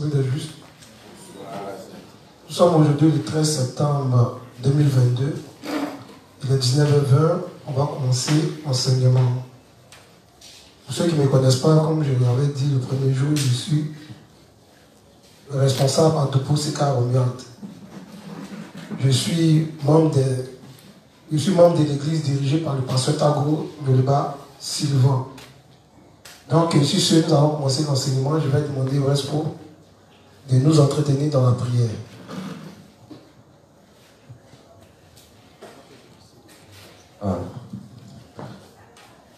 Juste. Nous sommes aujourd'hui le 13 septembre 2022. Il est 19h20. On va commencer l'enseignement. Pour ceux qui ne me connaissent pas, comme je l'avais dit le premier jour, je suis le responsable en Topo Seka Romiante. Je suis membre de l'église dirigée par le pasteur Tagro Noliba Sylvain. Donc, sur ce, nous allons commencer l'enseignement. Je vais demander au Respo de nous entretenir dans la prière.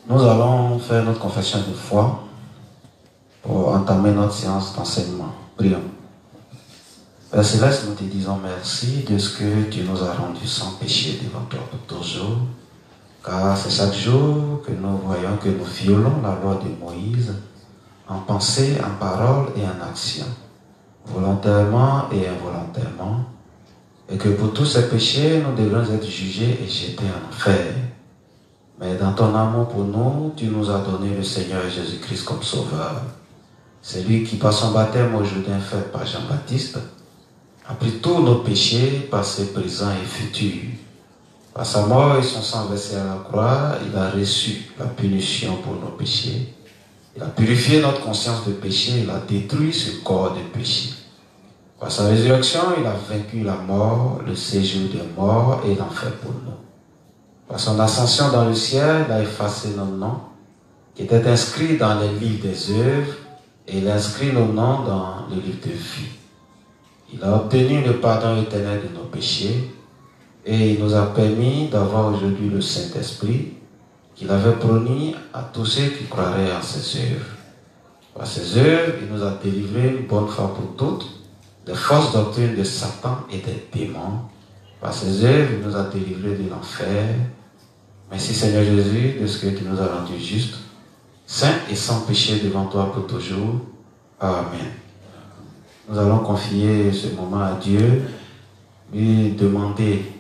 Nous allons faire notre confession de foi pour entamer notre séance d'enseignement. Prions. Père Céleste, nous te disons merci de ce que tu nous as rendu sans péché devant toi pour toujours, car c'est chaque jour que nous voyons que nous violons la loi de Moïse en pensée, en parole et en action, volontairement et involontairement, et que pour tous ces péchés, nous devons être jugés et jetés en enfer. Mais dans ton amour pour nous, tu nous as donné le Seigneur Jésus-Christ comme sauveur. C'est lui qui, par son baptême au Jourdain fait par Jean-Baptiste, a pris tous nos péchés, passés, présents et futurs. Par sa mort et son sang versé à la croix, il a reçu la punition pour nos péchés. Il a purifié notre conscience de péché, il a détruit ce corps de péché. Par sa résurrection, il a vaincu la mort, le séjour des morts et l'enfer pour nous. Par son ascension dans le ciel, il a effacé nos noms, qui étaient inscrits dans les livres des œuvres, et il a inscrit nos noms dans le livre de vie. Il a obtenu le pardon éternel de nos péchés, et il nous a permis d'avoir aujourd'hui le Saint-Esprit, qu'il avait promis à tous ceux qui croiraient en ses œuvres. Par ses œuvres, il nous a délivrés une bonne fois pour toutes des fausses doctrines de Satan et des démons. Par ses œuvres, il nous a délivrés de l'enfer. Merci Seigneur Jésus de ce que tu nous as rendu juste, saint et sans péché devant toi pour toujours. Amen. Nous allons confier ce moment à Dieu, lui demander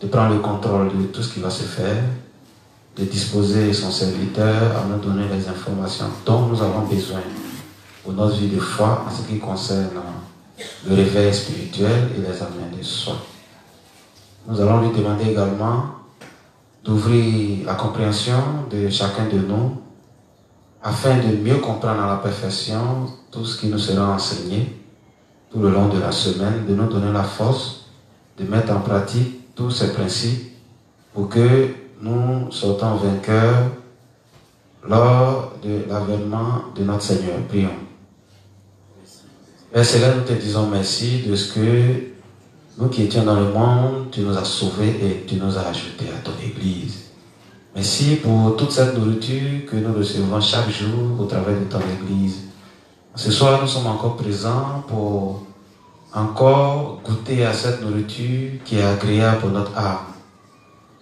de prendre le contrôle de tout ce qui va se faire, de disposer son serviteur à nous donner les informations dont nous avons besoin pour notre vie de foi en ce qui concerne le réveil spirituel et les amener de soi. Nous allons lui demander également d'ouvrir la compréhension de chacun de nous afin de mieux comprendre à la perfection tout ce qui nous sera enseigné tout le long de la semaine, de nous donner la force de mettre en pratique tous ces principes pour que nous sortons vainqueurs lors de l'avènement de notre Seigneur. Prions. Père Céleste, nous te disons merci de ce que nous qui étions dans le monde, tu nous as sauvés et tu nous as ajoutés à ton Église. Merci pour toute cette nourriture que nous recevons chaque jour au travers de ton Église. Ce soir, nous sommes encore présents pour encore goûter à cette nourriture qui est agréable pour notre âme.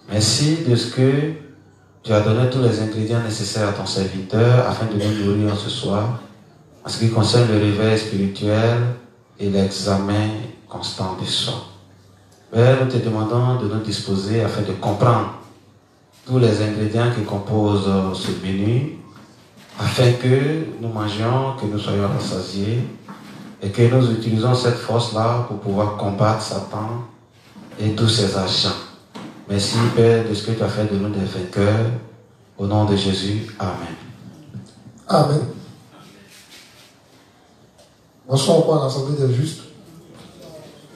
Merci de ce que tu as donné tous les ingrédients nécessaires à ton serviteur afin de nous nourrir ce soir en ce qui concerne le réveil spirituel et l'examen constant de soi. Père, nous te demandons de nous disposer afin de comprendre tous les ingrédients qui composent ce menu, afin que nous mangions, que nous soyons rassasiés et que nous utilisons cette force-là pour pouvoir combattre Satan et tous ses agents. Merci Père de ce que tu as fait de nous des vainqueurs. Au nom de Jésus, Amen. Amen. Bonsoir encore à l'Assemblée des Justes.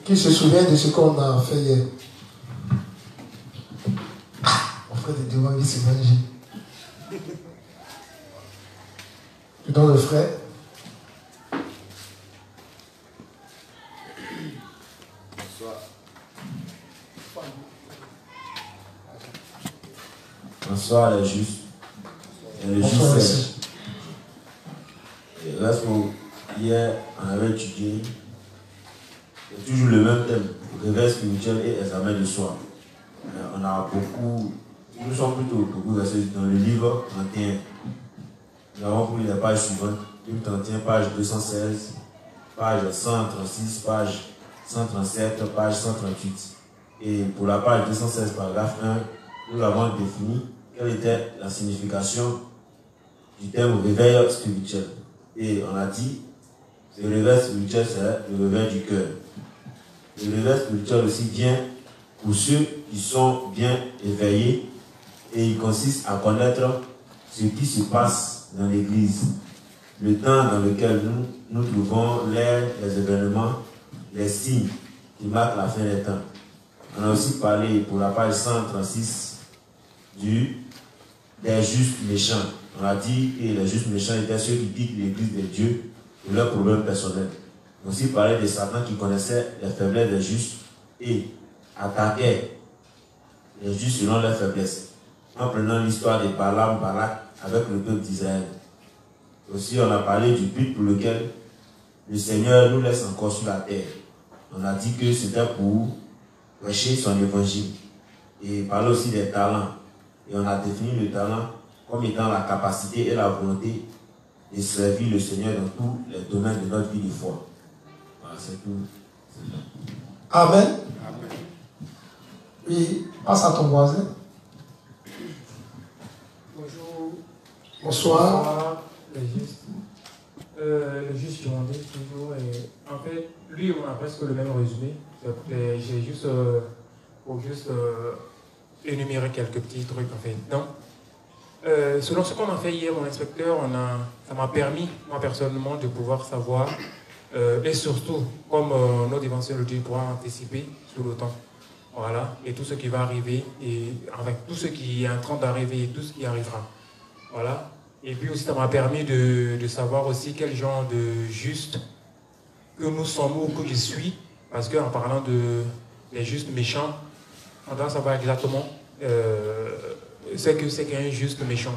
Qui se souvient de ce qu'on a fait hier? Mon frère de devant, il s'est mangé. Tu donnes le frère. Bonsoir les justes. Les justes. Reste hier, on avait étudié. C'est toujours le même thème, réveil spirituel et examen de soi. On a beaucoup, nous sommes plutôt beaucoup restés dans le livre 31. Nous avons pris les pages suivantes, livre 31, page 216, page 136, page 137, page 138. Et pour la page 216, paragraphe 1, nous avons défini quelle était la signification du terme réveil spirituel. Et on a dit, Le réveil spirituel, c'est le réveil du cœur. Le réveil spirituel aussi vient pour ceux qui sont bien éveillés et il consiste à connaître ce qui se passe dans l'Église, le temps dans lequel nous trouvons les événements, les signes qui marquent la fin des temps. On a aussi parlé pour la page 136 des justes méchants. On a dit que les justes méchants étaient ceux qui quittent l'Église de Dieu pour leurs problèmes personnels. On a aussi parlé de Satan qui connaissait les faiblesses des justes et attaquait les justes selon leurs faiblesses, en prenant l'histoire de Balaam, Balak avec le peuple d'Israël. Aussi, on a parlé du but pour lequel le Seigneur nous laisse encore sur la terre. On a dit que c'était pour prêcher son évangile. Et parler aussi des talents. Et on a défini le talent comme étant la capacité et la volonté de servir le Seigneur dans tous les domaines de notre vie de foi. Voilà, c'est tout. Amen. Amen. Oui, passe à ton voisin. Bonjour. Bonsoir. Le juste demandé toujours. Et en fait, lui, on a presque le même résumé. J'ai juste pour énumérer quelques petits trucs en fait. Non. Selon ce qu'on a fait hier, mon inspecteur, ça m'a permis, moi personnellement, de pouvoir savoir et surtout, comme nos défenseurs le disent, pouvoir anticiper sur le temps. Voilà, et tout ce qui va arriver, et avec tout ce qui est en train d'arriver et tout ce qui arrivera. Voilà. Et puis aussi, ça m'a permis de savoir aussi quel genre de juste que nous sommes ou que je suis. Parce qu'en parlant des justes méchants, on doit savoir exactement ce que c'est qu'un juste méchant.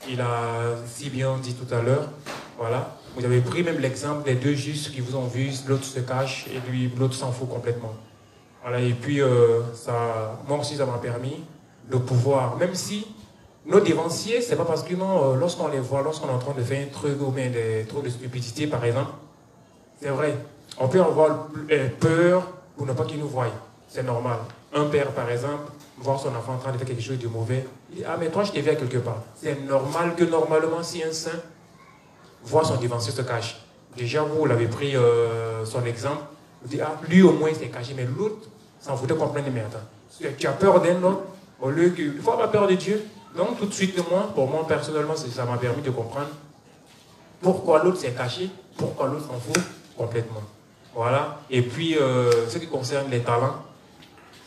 Il a si bien dit tout à l'heure. Voilà. Vous avez pris même l'exemple des deux justes qui vous ont vu, l'autre se cache et lui, l'autre s'en fout complètement. Voilà. Et puis, moi aussi, ça m'a permis de pouvoir, même si nos dévanciers, c'est pas parce que non, lorsqu'on les voit, lorsqu'on est en train de faire un truc ou bien des trucs de stupidité, par exemple, c'est vrai, on peut avoir peur pour ne pas qu'ils nous voient. C'est normal. Un père, par exemple, voir son enfant en train de faire quelque chose de mauvais, il dit, ah mais toi je t'ai vu à quelque part. C'est normal que normalement, si un saint voit son dévancier se cache. Déjà, vous l'avez pris son exemple, vous dites, ah lui au moins il s'est caché, mais l'autre s'en foutait complètement. Mais attends, tu as peur d'un autre, au lieu que, il faut avoir peur de Dieu. Donc tout de suite, pour moi personnellement, ça m'a permis de comprendre pourquoi l'autre s'est caché, pourquoi l'autre s'en fout complètement. Voilà. Et puis, ce qui concerne les talents,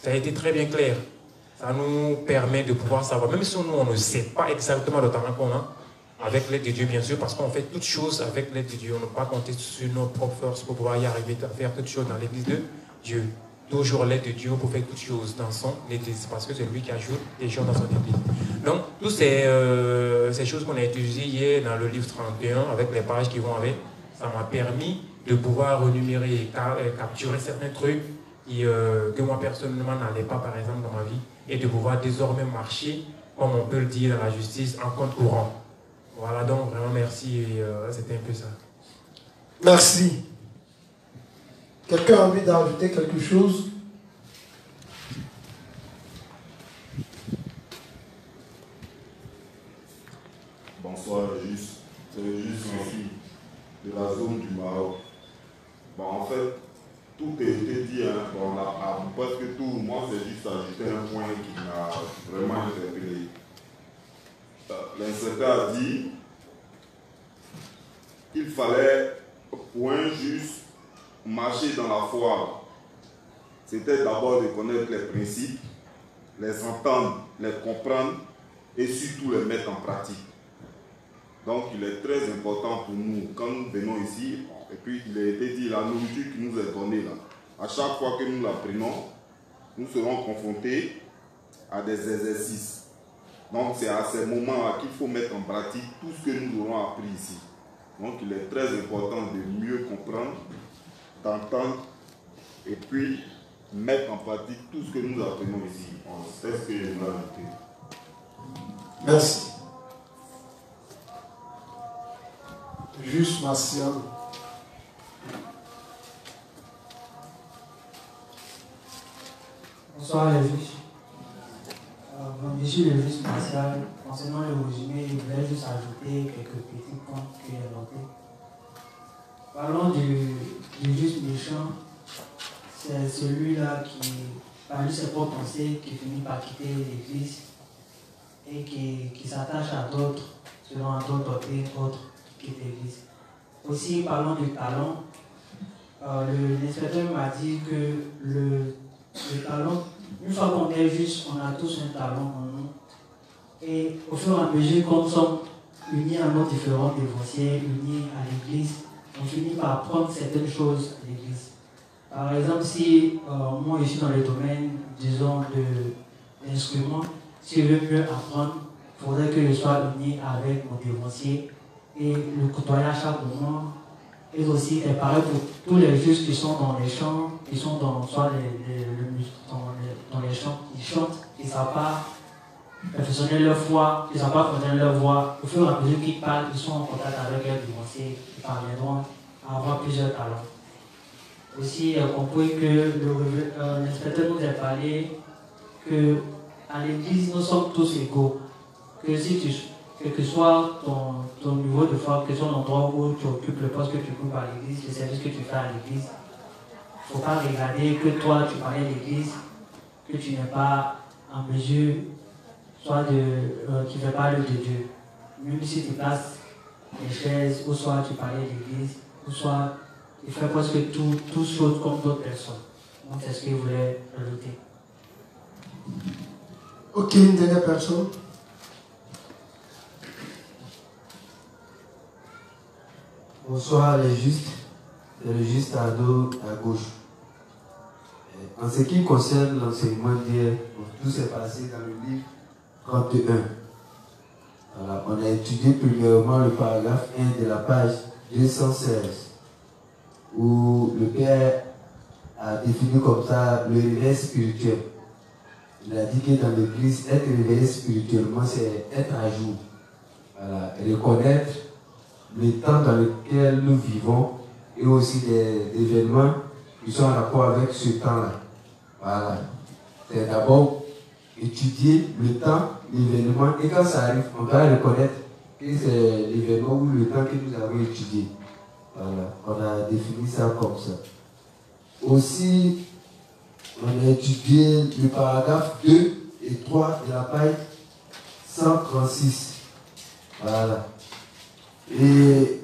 ça a été très bien clair. Ça nous permet de pouvoir savoir, même si nous, on ne sait pas exactement le talent qu'on a, avec l'aide de Dieu, bien sûr, parce qu'on fait toutes choses avec l'aide de Dieu. On ne peut pas compter sur nos propres forces pour pouvoir y arriver à faire toutes choses dans l'église de Dieu. Toujours l'aide de Dieu pour faire toutes choses dans son église, parce que c'est lui qui ajoute des choses dans son église. Donc, toutes ces choses qu'on a utilisées hier dans le livre 31, avec les pages qui vont avec, ça m'a permis de pouvoir renumérer et capturer certains trucs que moi personnellement n'allais pas, par exemple, dans ma vie, et de pouvoir désormais marcher, comme on peut le dire dans la justice, en compte courant. Voilà, donc vraiment merci, et c'était un peu ça. Merci. Quelqu'un a envie d'ajouter quelque chose? Bonsoir, c'est juste ici, de la zone du Maroc. Bon, en fait, tout a été dit, hein. Bon, presque tout. Moi, c'est juste ajouter un point qui m'a vraiment interpellé. L'inspecteur a dit qu'il fallait, pour un juste, marcher dans la foi. C'était d'abord de connaître les principes, les entendre, les comprendre et surtout les mettre en pratique. Donc il est très important pour nous, quand nous venons ici, et puis il a été dit, la nourriture qui nous est donnée là, à chaque fois que nous la prenons, nous serons confrontés à des exercices. Donc c'est à ces moments-là qu'il faut mettre en pratique tout ce que nous aurons appris ici. Donc il est très important de mieux comprendre, d'entendre et puis mettre en pratique tout ce que nous apprenons ici. C'est ce que je voulais ajouter. Merci. Juste Martial. Bonsoir les juges. Je suis le juge Martial. Concernant le résumé, je voulais juste ajouter quelques petits points que j'ai notés. Parlons du juste méchant. C'est celui-là qui, parmi ses propres pensées, qui finit par quitter l'église et qui s'attache à d'autres, selon un autre doctrine, autre qui quitte l'église. Aussi, parlons du talent. L'inspecteur m'a dit que le talent, une fois qu'on est juste, on a tous un talent en nous. Et au fur et à mesure qu'on sommes unis à nos différents dévotiers, unis à l'église, on finit par apprendre certaines choses à l'église. Par exemple, si moi je suis dans le domaine, disons, de l'instrument, si je veux mieux apprendre, il faudrait que je sois uni avec mon dévotier et le côtoyer à chaque moment. Et aussi, c'est pareil pour tous les justes qui sont dans les chants, qui sont dans, soit dans les chants, ils chantent, ils ne savent pas perfectionner leur foi, ils ne savent pas connaître leur voix. Au fur et à mesure qu'ils parlent, ils sont en contact avec leur dévotier, ils parviendront à avoir plusieurs talents. Aussi, compris que l'inspecteur nous a parlé qu'à l'église, nous sommes tous égaux. Que si quel que soit ton niveau de foi, quel que soit l'endroit où tu occupes le poste que tu occupes à l'église, le service que tu fais à l'église, il ne faut pas regarder que toi tu parlais à l'église, que tu n'es pas en mesure, soit tu ne fais pas l'œuvre de Dieu. Même si tu places les chaises, ou soit tu parlais à l'église, ou soit tu fais presque toutes choses comme d'autres personnes. Donc c'est ce que je voulais ajouter. Ok, une dernière personne. Bonsoir les justes, et le juste à gauche. En ce qui concerne l'enseignement d'hier, tout s'est passé dans le livre 31. Voilà, on a étudié premièrement le paragraphe 1 de la page 216, où le Père a défini comme ça le réveil spirituel. Il a dit que dans l'église, être réveillé spirituellement, c'est être à jour. Voilà, reconnaître le temps dans lequel nous vivons et aussi des événements qui sont en rapport avec ce temps-là. Voilà. C'est d'abord étudier le temps, l'événement, et quand ça arrive, on va reconnaître que c'est l'événement ou le temps que nous avons étudié. Voilà. On a défini ça comme ça. Aussi, on a étudié le paragraphe 2 et 3 de la page 136. Voilà. Et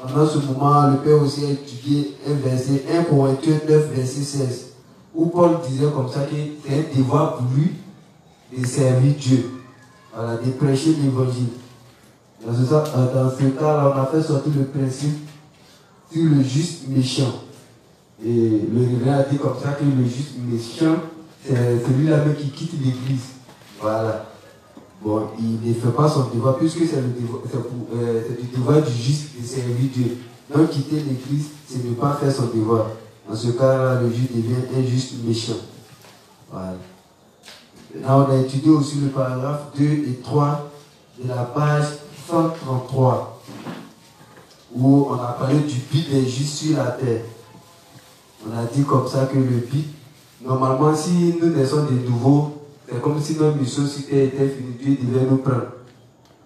pendant ce moment, le Père aussi a étudié un verset, 1 Corinthiens 9, verset 16, où Paul disait comme ça que c'est un devoir pour lui de servir Dieu, voilà, de prêcher l'évangile. Dans ce cas-là, on a fait sortir le principe sur le juste méchant. Et le révérend a dit comme ça que le juste méchant, c'est celui-là même qui quitte l'église. Voilà. Bon, il ne fait pas son devoir, puisque c'est du devoir du juste de servir Dieu. Donc quitter l'église, c'est ne pas faire son devoir. Dans ce cas-là, le juste devient un juste méchant. Voilà. Là, on a étudié aussi le paragraphe 2 et 3 de la page 133, où on a parlé du but des justes sur la terre. On a dit comme ça que le but, normalement, si nous naissons de nouveau, c'est comme si notre mission était finie, Dieu devait nous prendre.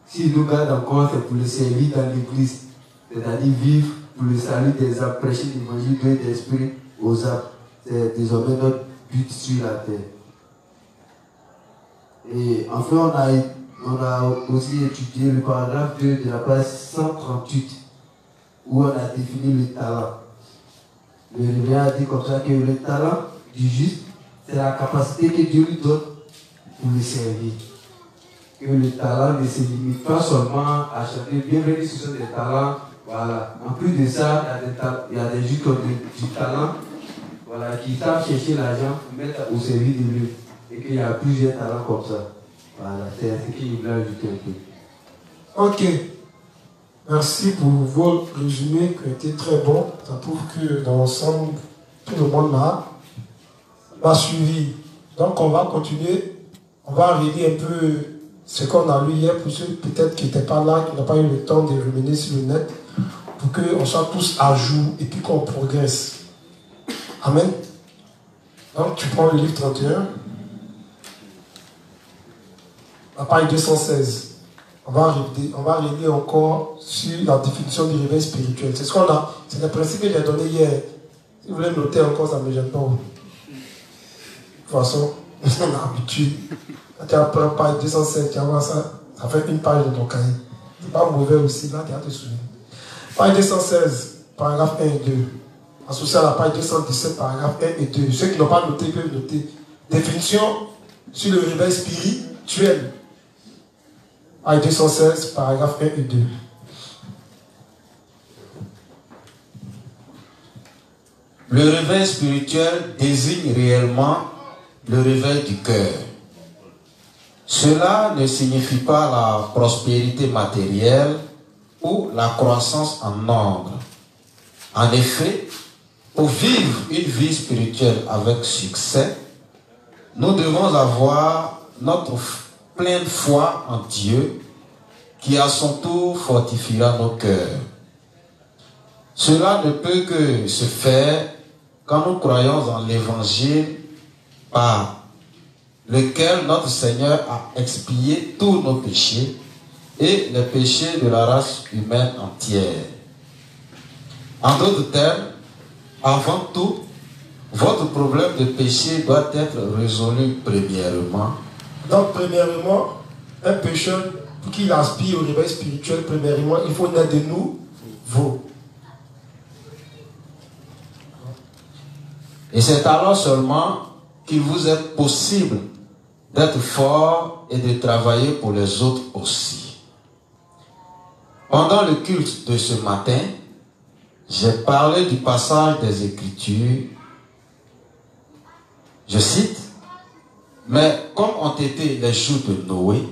S'il nous garde encore, c'est pour le servir dans l'église, c'est-à-dire vivre pour le salut des âmes, prêcher l'évangile de l'esprit aux âmes. C'est désormais notre but sur la terre. Et enfin, on a aussi étudié le paragraphe 2 de la page 138, où on a défini le talent. Le révérend a dit comme ça que le talent du juste, c'est la capacité que Dieu lui donne pour le servir. Que le talent ne se limite pas seulement à chanter. Bien vrai que ce sont des talents. Voilà. En plus de ça, il y a des gens qui ont du talent, voilà, qui savent chercher l'argent pour mettre au service de Dieu. Et qu'il y a plusieurs talents comme ça. Voilà, c'est ce qu'il voulait ajouter un peu. Ok. Merci pour vos résumés qui ont été très bons. Ça prouve que dans l'ensemble, tout le monde m'a suivi. Donc on va continuer. On va relire un peu ce qu'on a lu hier pour ceux peut-être qui n'étaient pas là, qui n'ont pas eu le temps de ruminer sur le net, pour qu'on soit tous à jour et puis qu'on progresse. Amen. Donc tu prends le livre 31, la page 216. on va relire encore sur la définition du réveil spirituel. C'est ce qu'on a, c'est le principe que j'ai donné hier. Si vous voulez noter encore, ça ne me gêne pas. De toute façon, on a l'habitude. Quand tu apprends page 207, tu vas voir ça, ça fait une page de ton cahier. C'est pas mauvais aussi, là, tu vas te souvenir. Page 216, paragraphe 1 et 2. Associé à la page 217, paragraphe 1 et 2. Ceux qui n'ont pas noté peuvent noter. Définition sur le réveil spirituel. Page 216, paragraphe 1 et 2. Le réveil spirituel désigne réellement le réveil du cœur. Cela ne signifie pas la prospérité matérielle ou la croissance en nombre. En effet, pour vivre une vie spirituelle avec succès, nous devons avoir notre pleine foi en Dieu qui à son tour fortifiera nos cœurs. Cela ne peut que se faire quand nous croyons en l'évangile par lequel notre Seigneur a expié tous nos péchés et les péchés de la race humaine entière. En d'autres termes, avant tout, votre problème de péché doit être résolu premièrement. Donc, premièrement, un pécheur qui aspire au réveil spirituel, premièrement, il faut naître de nouveau. Et c'est alors seulement qu'il vous est possible d'être fort et de travailler pour les autres aussi. Pendant le culte de ce matin, j'ai parlé du passage des Écritures. Je cite, « Mais comme ont été les jours de Noé,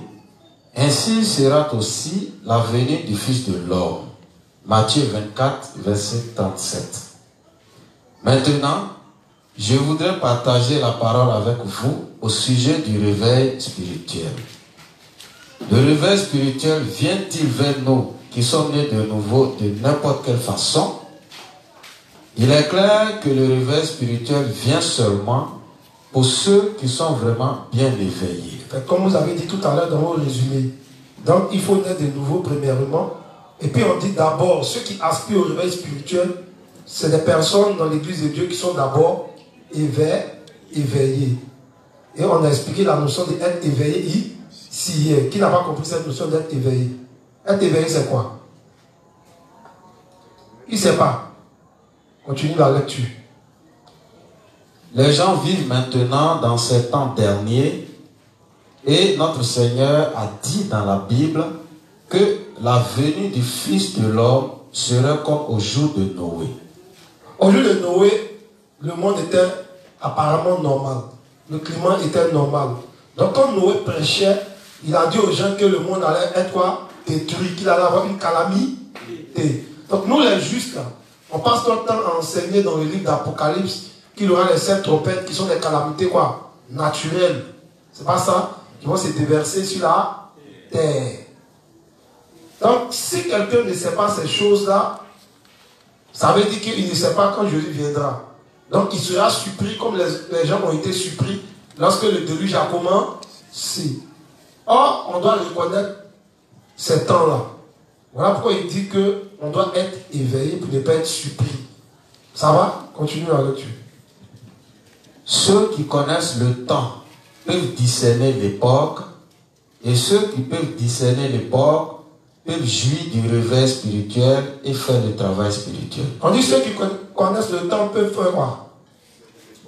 ainsi sera aussi la venue du Fils de l'homme. » Matthieu 24, verset 37. Maintenant, je voudrais partager la parole avec vous au sujet du réveil spirituel. Le réveil spirituel vient-il vers nous qui sommes nés de nouveau de n'importe quelle façon? Il est clair que le réveil spirituel vient seulement pour ceux qui sont vraiment bien éveillés. Comme vous avez dit tout à l'heure dans vos résumés, donc il faut naître de nouveau premièrement. Et puis on dit d'abord, ceux qui aspirent au réveil spirituel, c'est des personnes dans l'église de Dieu qui sont d'abord éveillées. Et on a expliqué la notion d'être éveillé ici. Qui n'a pas compris cette notion d'être éveillé? Être éveillé, c'est quoi? Il ne sait pas. Continue la lecture. Les gens vivent maintenant dans ces temps derniers et notre Seigneur a dit dans la Bible que la venue du Fils de l'homme serait comme au jour de Noé. Au jour de Noé, le monde était apparemment normal. Le climat était normal. Donc quand Noé prêchait, il a dit aux gens que le monde allait être quoi? Détruit, qu'il allait avoir une calamité. Donc nous les justes, on passe notre temps à enseigner dans le livre d'Apocalypse qu'il y aura les 7 trompettes qui sont des calamités quoi? Naturelles. C'est pas ça? Qui vont se déverser sur la terre. Donc si quelqu'un ne sait pas ces choses-là, ça veut dire qu'il ne sait pas quand Jésus viendra. Donc il sera surpris comme les gens ont été surpris lorsque le déluge a commencé. Or, on doit reconnaître ces temps-là. Voilà pourquoi il dit qu'on doit être éveillé pour ne pas être surpris. Ça va? Continue la lecture. Ceux qui connaissent le temps peuvent discerner l'époque, et ceux qui peuvent discerner l'époque peuvent jouir du réveil spirituel et faire le travail spirituel. On dit ceux qui connaissent le temps peuvent faire quoi?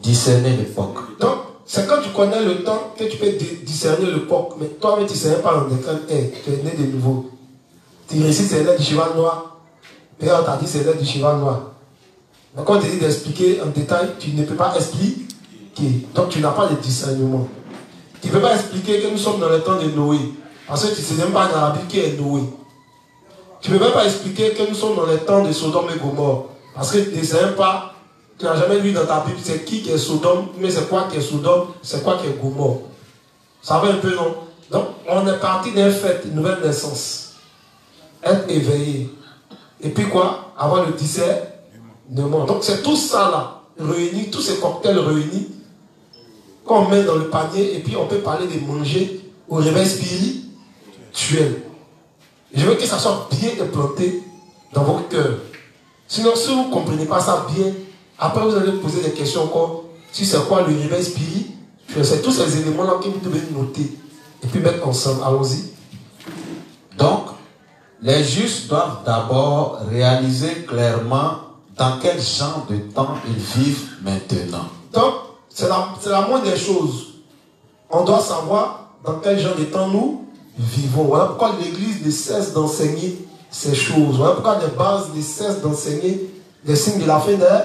Discerner l'époque. Donc, c'est quand tu connais le temps que tu peux discerner l'époque. Mais toi-même, tu ne sais pas en décret, tu es né de nouveau. Tu récites c'est l'heure du cheval noir. Et on t'a dit c'est l'heure du cheval noir. Donc, quand on te dit d'expliquer en détail, tu ne peux pas expliquer. Donc, tu n'as pas de discernement. Tu ne peux pas expliquer que nous sommes dans le temps de Noé. Parce que tu ne sais même pas dans la Bible qui est Noé. Tu ne peux même pas expliquer que nous sommes dans le temps de Sodome et Gomorrhe. Parce que tu ne sais même pas, tu n'as jamais lu dans ta Bible c'est qui est Sodome, mais c'est quoi qui est Sodome, c'est quoi qui est Gomorrhe. Ça va un peu, non? Donc, on est parti d'un fait, une nouvelle naissance. Être éveillé. Et puis quoi? Avoir le discernement. Donc, c'est tout ça là, réuni, tous ces cocktails réunis, qu'on met dans le panier, et puis on peut parler de manger au réveil spirituel. Je veux que ça soit bien implanté dans votre cœur. Sinon, si vous ne comprenez pas ça bien, après vous allez poser des questions encore. Si c'est quoi le réveil spirituel, c'est tous ces éléments-là que vous devez noter et puis mettre ensemble. Allons-y. Donc, les justes doivent d'abord réaliser clairement dans quel genre de temps ils vivent maintenant. Donc, c'est la moindre des choses. On doit savoir dans quel genre de temps nous vivons. Voilà pourquoi l'Église ne cesse d'enseigner ces choses. Voilà pourquoi les bases ne cessent d'enseigner les signes de la fin des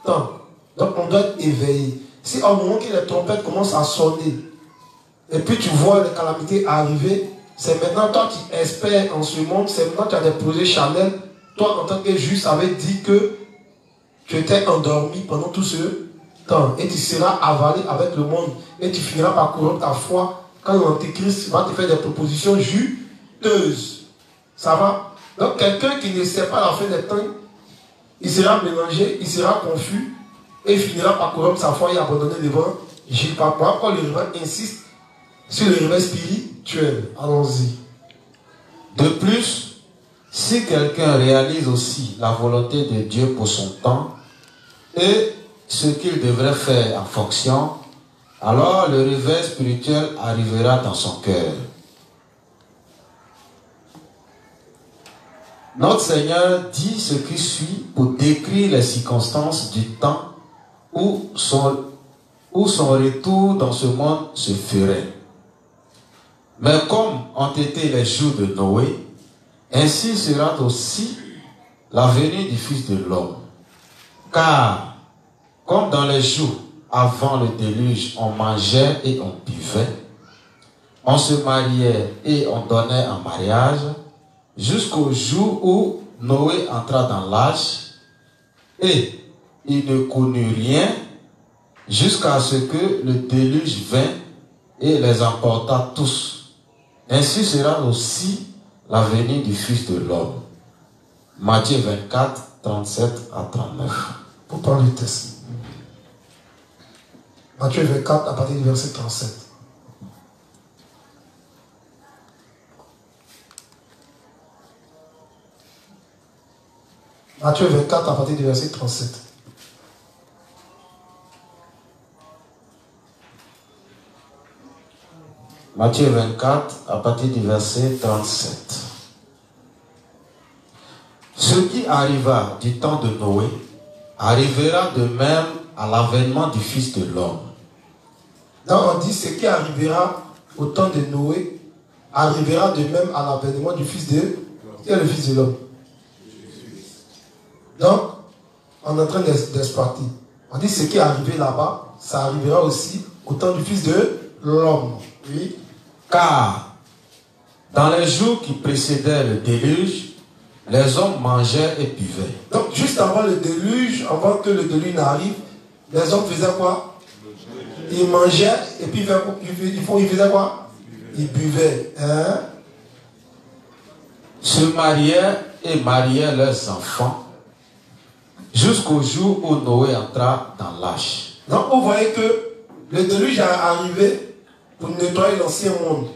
temps. Donc, on doit être éveillé. Si au moment que les trompettes commencent à sonner, et puis tu vois les calamités arriver, c'est maintenant toi qui espères en ce monde, c'est maintenant que tu as des projets charnels. Toi, en tant que juste, avais dit que tu étais endormi pendant tout ce temps. Et tu seras avalé avec le monde. Et tu finiras par corrompre ta foi quand l'Antéchrist va te faire des propositions juteuses. Ça va? Donc, quelqu'un qui ne sait pas la fin des temps, il sera mélangé, il sera confus, et il finira par corrompre sa foi et abandonner l'évangile. Pourquoi le révérend insiste sur le réveil spirituel? Allons-y. De plus, si quelqu'un réalise aussi la volonté de Dieu pour son temps et ce qu'il devrait faire en fonction, alors le réveil spirituel arrivera dans son cœur. Notre Seigneur dit ce qui suit pour décrire les circonstances du temps où son retour dans ce monde se ferait. Mais comme ont été les jours de Noé, ainsi sera aussi la venue du Fils de l'homme. Car, comme dans les jours avant le déluge, on mangeait et on buvait, on se mariait et on donnait en mariage, jusqu'au jour où Noé entra dans l'âge, et il ne connut rien jusqu'à ce que le déluge vint et les emporta tous. Ainsi sera aussi la venue du Fils de l'homme. Matthieu 24, 37 à 39. Pour prendre le texte. Matthieu 24 à partir du verset 37. Matthieu 24 à partir du verset 37. Matthieu 24 à partir du verset 37. Ce qui arriva du temps de Noé arrivera de même à l'avènement du Fils de l'homme. Donc on dit ce qui arrivera au temps de Noé arrivera de même à l'avènement du Fils de l'homme. Qui est le Fils de l'homme? Donc, on est en train d'exploiter. On dit ce qui est arrivé là-bas, ça arrivera aussi au temps du Fils de l'homme. Oui. Car dans les jours qui précédaient le déluge, les hommes mangeaient et buvaient. Donc, juste avant le déluge, avant que le déluge n'arrive, les hommes faisaient quoi? Ils mangeaient et puis ils faisaient quoi? Ils buvaient. Hein? Se mariaient et mariaient leurs enfants jusqu'au jour où Noé entra dans l'arche. Donc, vous voyez que le déluge est arrivé pour nettoyer l'ancien monde.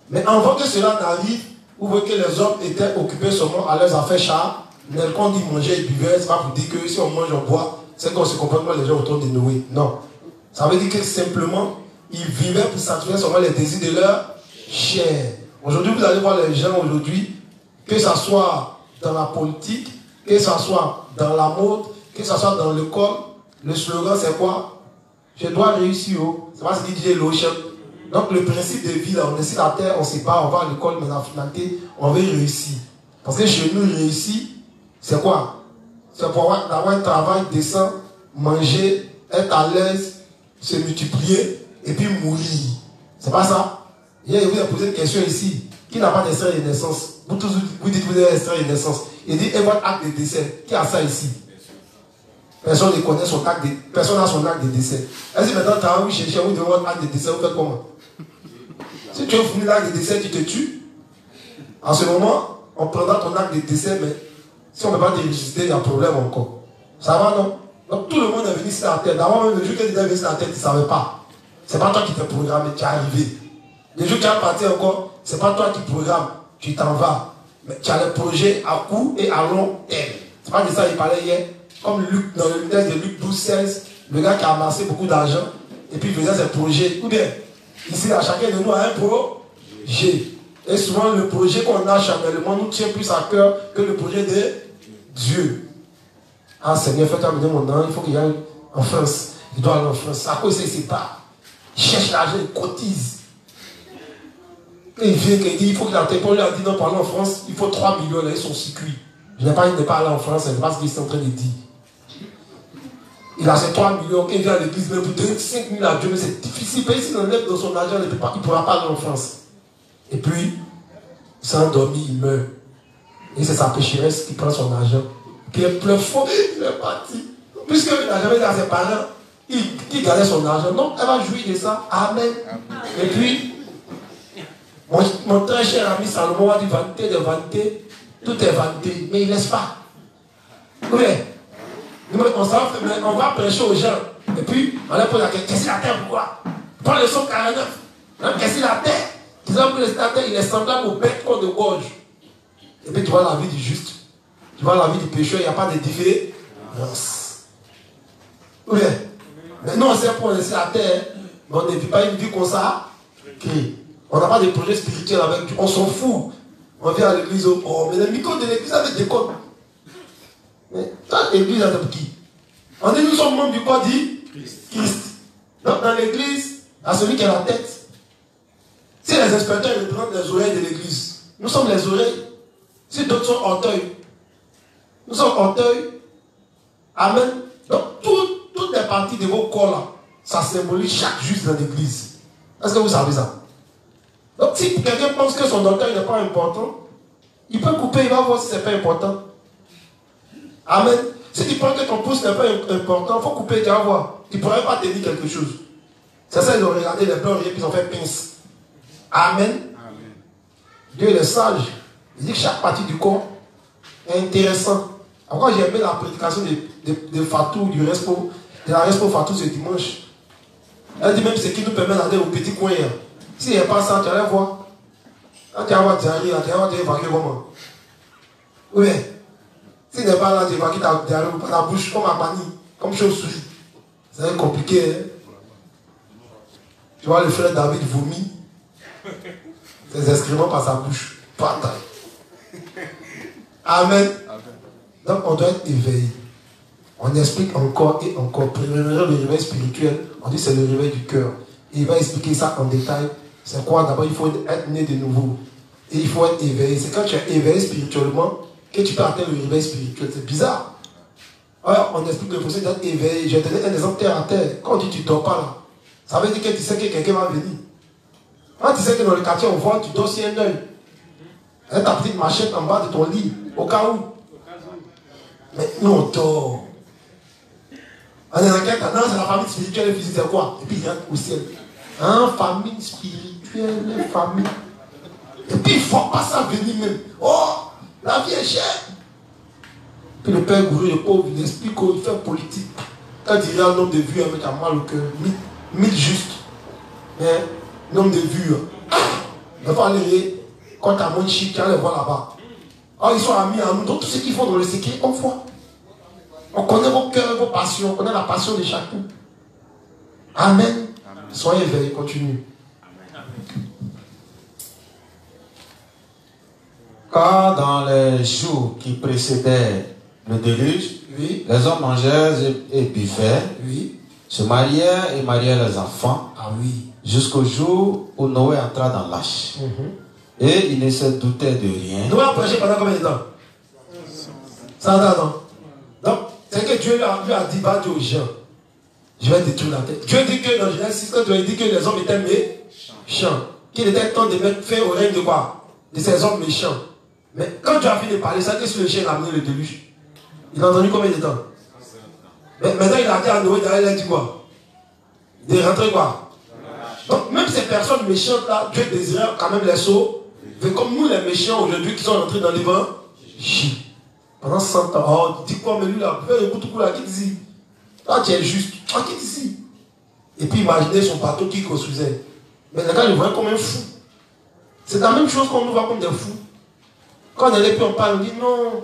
Mais avant que cela n'arrive, vous voyez que les hommes étaient occupés seulement à leurs affaires charnelles. Quand on dit manger et buvaient, c'est pas pour dire que si on mange, on boit, c'est qu'on se comprend pas les gens autour de Noé. Non. Ça veut dire que simplement, ils vivaient pour satisfaire seulement les désirs de leur chair. Aujourd'hui, vous allez voir les gens aujourd'hui, que ce soit dans la politique, que ce soit dans la mode, que ce soit dans l'école, le slogan c'est quoi? Je dois réussir. C'est pas ce qu'il disait l'Ocean. Donc le principe de vie, là, on est sur la terre, on ne sait pas, on va à l'école, mais la finalité, on veut réussir. Parce que chez nous, réussir, c'est quoi? C'est pour avoir un travail décent, manger, être à l'aise, se multiplier, et puis mourir. C'est pas ça? Hier, il vous a posé une question ici. Qui n'a pas d'extrait de naissance? Vous dites que vous avez un extrait de naissance. Il dit, et votre acte de décès? Qui a ça ici? Personne ne connaît son acte de... Personne n'a son acte de décès. Est-ce que maintenant, tu as envie de chercher, vous devez votre acte de décès, vous faites comment? Si tu as fini l'acte de décès, tu te tues. En ce moment, on prendra ton acte de décès, mais si on ne peut pas te ressusciter, il y a un problème encore. Ça va, non? Donc tout le monde est venu sur la terre. D'abord, même le jour que tu es venu sur la terre, tu ne savais pas. Ce n'est pas toi qui t'es programmé, tu es arrivé. Le jour que tu es parti encore, ce n'est pas toi qui programme, tu t'en vas. Mais tu as les projets à court et à long terme. C'est pas de ça qu'il parlait hier. Comme Luc, dans le texte de Luc 12, 16, le gars qui a amassé beaucoup d'argent et puis il faisait ses projets. Ou bien, ici, à chacun de nous a un projet. Et souvent, le projet qu'on a charnellement nous tient plus à cœur que le projet de Dieu. Ah Seigneur, fais-toi amener mon nom, il faut qu'il aille en France. Il doit aller en France. À quoi il ne sait pas? Il cherche l'argent, il cotise. Et il vient, il dit, il faut qu'il aille. Paul lui a dit, non, parlons en France, il faut 3 millions, là, ils sont si cuits. Il n'est pas allé en France, c'est pas ce qu'il est en train de dire. Il a ses 3 millions, quand il vient à l'église, même pour donner 5 000 à Dieu, mais c'est difficile. S'il enlève dans son argent, il ne pourra pas aller en France. Et puis, il s'est endormi, il meurt. Et c'est sa pécheresse qui prend son argent. Puis il pleure fort, il est parti. Puisqu'il n'a jamais dit à ses parents, il gardait son argent. Non, elle va jouir de ça. Amen. Et puis, mon très cher ami Salomon a dit vanité de vanité, tout est vanité, mais il ne laisse pas. Oui. On va prêcher aux gens. Et puis, on leur pose la question, qu'est-ce qu'il a terre pourquoi? Prends le son 49. Qu'est-ce qu'il a terre? Disons que le terre, il est semblable au bête qu'on de gorge. Et puis tu vois la vie du juste. Tu vois la vie du pécheur, il n'y a pas de différence. Oui. Mais nous, on sait pour laisser la terre, mais on ne vit pas une vie comme ça. On n'a pas de projet spirituel avec Dieu. On s'en fout. On vient à l'église. Oh, mais les micros de l'église avec des codes. Mais toi, l'église, c'est pour qui? On dit nous sommes membres du corps dit Christ. Donc dans l'église, à celui qui a la tête. Si les inspecteurs représentent les oreilles de l'église, nous sommes les oreilles. Si d'autres sont orteils, nous sommes orteils. Amen. Donc toutes les parties de vos corps là, ça symbolise chaque juste dans l'église. Est-ce que vous savez ça? Donc si quelqu'un pense que son orteil n'est pas important, il peut couper, il va voir si ce n'est pas important. Amen. Si tu penses que ton pouce n'est pas important, il faut couper, tu vas voir. Tu ne pourrais pas tenir quelque chose. C'est ça, ils ont regardé les blancs et puis ils ont fait pince. Amen. Amen. Dieu est sage. Il dit que chaque partie du corps est intéressante. Encore j'ai aimé la prédication de Fatou, de la Respo Fatou ce dimanche. Elle dit même ce qui nous permet d'aller au petit coin. S'il n'y a pas ça, tu vas voir. Quand tu vas voir diarrhée, tu vas voir évacuer comment. Oui. S'il n'est pas là, tu évacues ta diarrhée ou ta bouche comme Abani, comme chauve-souris. C'est compliqué. Hein? Tu vois le frère David vomit. Ses excréments par sa bouche. Pas Amen. Donc on doit être éveillé. On explique encore et encore. Premièrement, le réveil spirituel, on dit c'est le réveil du cœur. Et il va expliquer ça en détail. C'est quoi? D'abord, il faut être né de nouveau. Et il faut être éveillé. C'est quand tu es éveillé spirituellement que tu peux atteindre le réveil spirituel. C'est bizarre. Alors, on explique le processus d'être éveillé. Je vais te donner un exemple terre à terre. Quand on dit tu ne dors pas là, ça veut dire que tu sais que quelqu'un va venir. Quand tu sais que dans le quartier, on voit, tu dors sur un œil. Avec ta petite machette en bas de ton lit, au cas où. Mais nous, on dort. On est dans quel cas? Non, c'est la famille spirituelle et physique, c'est quoi? Et puis il rentre au ciel. Famille spirituelle, famille. Et puis il ne faut pas ça venir même. Oh, la vie est chère. Puis le père Gourou, le pauvre, il explique qu'il fait politique. Quand il y a un nombre de vues avec un mal au cœur, 1000 justes. Mais, nombre de vues. Il faut aller, quand tu as moins de chic, tu vas les voir là-bas. Alors ils sont amis à nous. Donc tout ce qu'ils font dans le secret, on voit. On connaît vos cœurs et vos passions. On connaît la passion de chacun. Amen. Amen. Soyez éveillés, continue. Car dans les jours qui précédaient le déluge, oui, les hommes mangèrent et buvaient, oui, se marièrent et marièrent les enfants, oui, jusqu'au jour où Noé entra dans l'arche. Et il ne se doutait de rien. Noé a prêché pendant combien de temps? 100 ans. Donc, c'est que Dieu lui a dit, va dire aux gens, je vais détruire la terre. Dieu dit que dans Genèse 6, quand Dieu dit que les hommes étaient méchants, qu'il était temps de mettre fin au règne de quoi? De ces hommes méchants. Mais quand Dieu a fini de parler, ça, qu'est-ce que le chien a amené le déluge? Il a entendu combien de temps? Mais maintenant, il a dit à Noé, il a dit quoi? De rentrer quoi? Donc, même ces personnes méchantes là, Dieu désirait quand même les sauver. Comme nous, les méchants aujourd'hui qui sont entrés dans l'évangile. Pendant 100 ans, oh, dis quoi, mais lui là, écoute tout là, qui dit? Toi, tu es juste. Toi, qui dit? Et puis, imaginez son bateau qui construisait. Mais les gars, ils le voyaient comme un fou. C'est la même chose qu'on nous voit comme des fous. Quand on n'est plus, on parle, on dit non.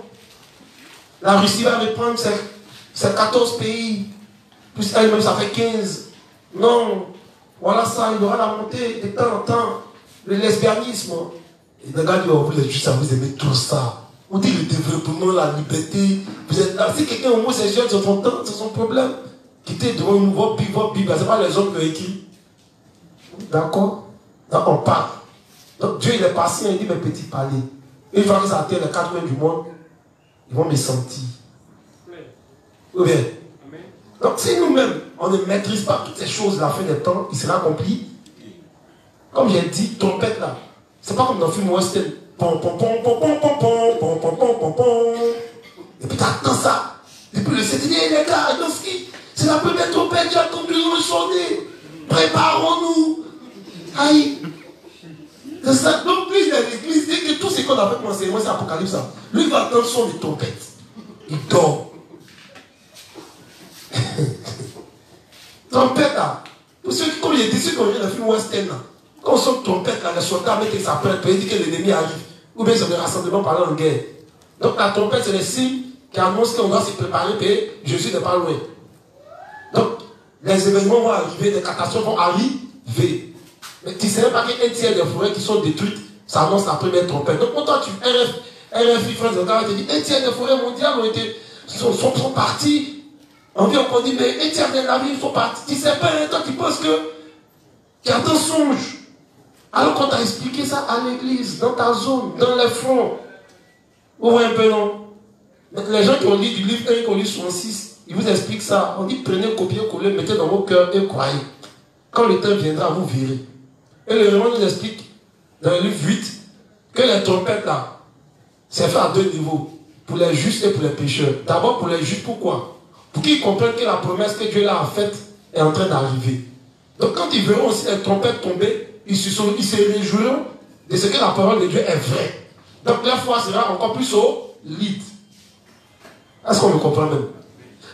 La Russie va reprendre ses 14 pays. Plus elle-même, ça fait 15. Non. Voilà ça, il y aura la montée de temps en temps. Le lesbianisme. Et les gars disent, oh, vous êtes juste, vous aimez tout ça. On dit le développement, la liberté. Vous êtes là. Si quelqu'un homosexuel, c'est son temps, c'est son problème. Quittez devant une votre Bible, ce n'est pas les hommes qui ont écrit. D'accord? Donc on parle. Donc Dieu il est patient, il dit mes petits palais. Une fois que ça atteint les 4 coins du monde, ils vont me sentir. Ou bien? Donc si nous-mêmes, on ne maîtrise pas toutes ces choses, la fin des temps, il sera accompli. Comme j'ai dit, trompette là, c'est pas comme dans le film western. Pom pom pom pom pom pom pom pom pom pom pom pom. Et puis t'attends ça. Et puis le Seigneur dit, les gars, c'est la première trompette, j'ai entendu le sonner. Préparons-nous. Aïe. C'est ça. Donc lui, il est à l'église, dès que tout ce qu'on a fait comme enseignement, c'est Apocalypse. Lui, il va attendre son de trompette. Il dort. Trompette là. Pour ceux qui, comme il dit, ceux qui ont vu le film western là, quand on sonne trompette là, les soldats mettent sa plainte pour dire que l'ennemi arrive. Ou bien c'est le rassemblement parlant en guerre. Donc la trompette, c'est le signe qui annonce qu'on doit se préparer que Jésus n'est pas loin. Donc, les événements vont arriver, les catastrophes vont arriver. Mais tu ne sais pas qu'un tiers des forêts qui sont détruites, ça annonce la première trompette. Donc, quand toi, RFI France, le gars te dit, un tiers des forêts mondiales sont partis. On vient encore dire, mais un tiers de la vie sont partis. Tu ne sais pas, toi, tu penses que tu as un songe. Alors qu'on t'a expliqué ça à l'église, dans ta zone, dans les fronts. Vous voyez un peu, non? Les gens qui ont lu du livre 1, qui ont lu 66, ils vous expliquent ça. On dit, prenez, copiez, collez, mettez dans vos cœurs et croyez. Quand le temps viendra, vous verrez. Et le Révérend nous explique, dans le livre 8, que les trompettes là, c'est fait à 2 niveaux. Pour les justes et pour les pécheurs. D'abord pour les justes, pourquoi? Pour qu'ils comprennent que la promesse que Dieu leur a faite est en train d'arriver. Donc quand ils verront aussi les trompettes tomber, ils se réjouiront de ce que la parole de Dieu est vraie. Donc leur foi sera encore plus solide. Est-ce qu'on me comprend même?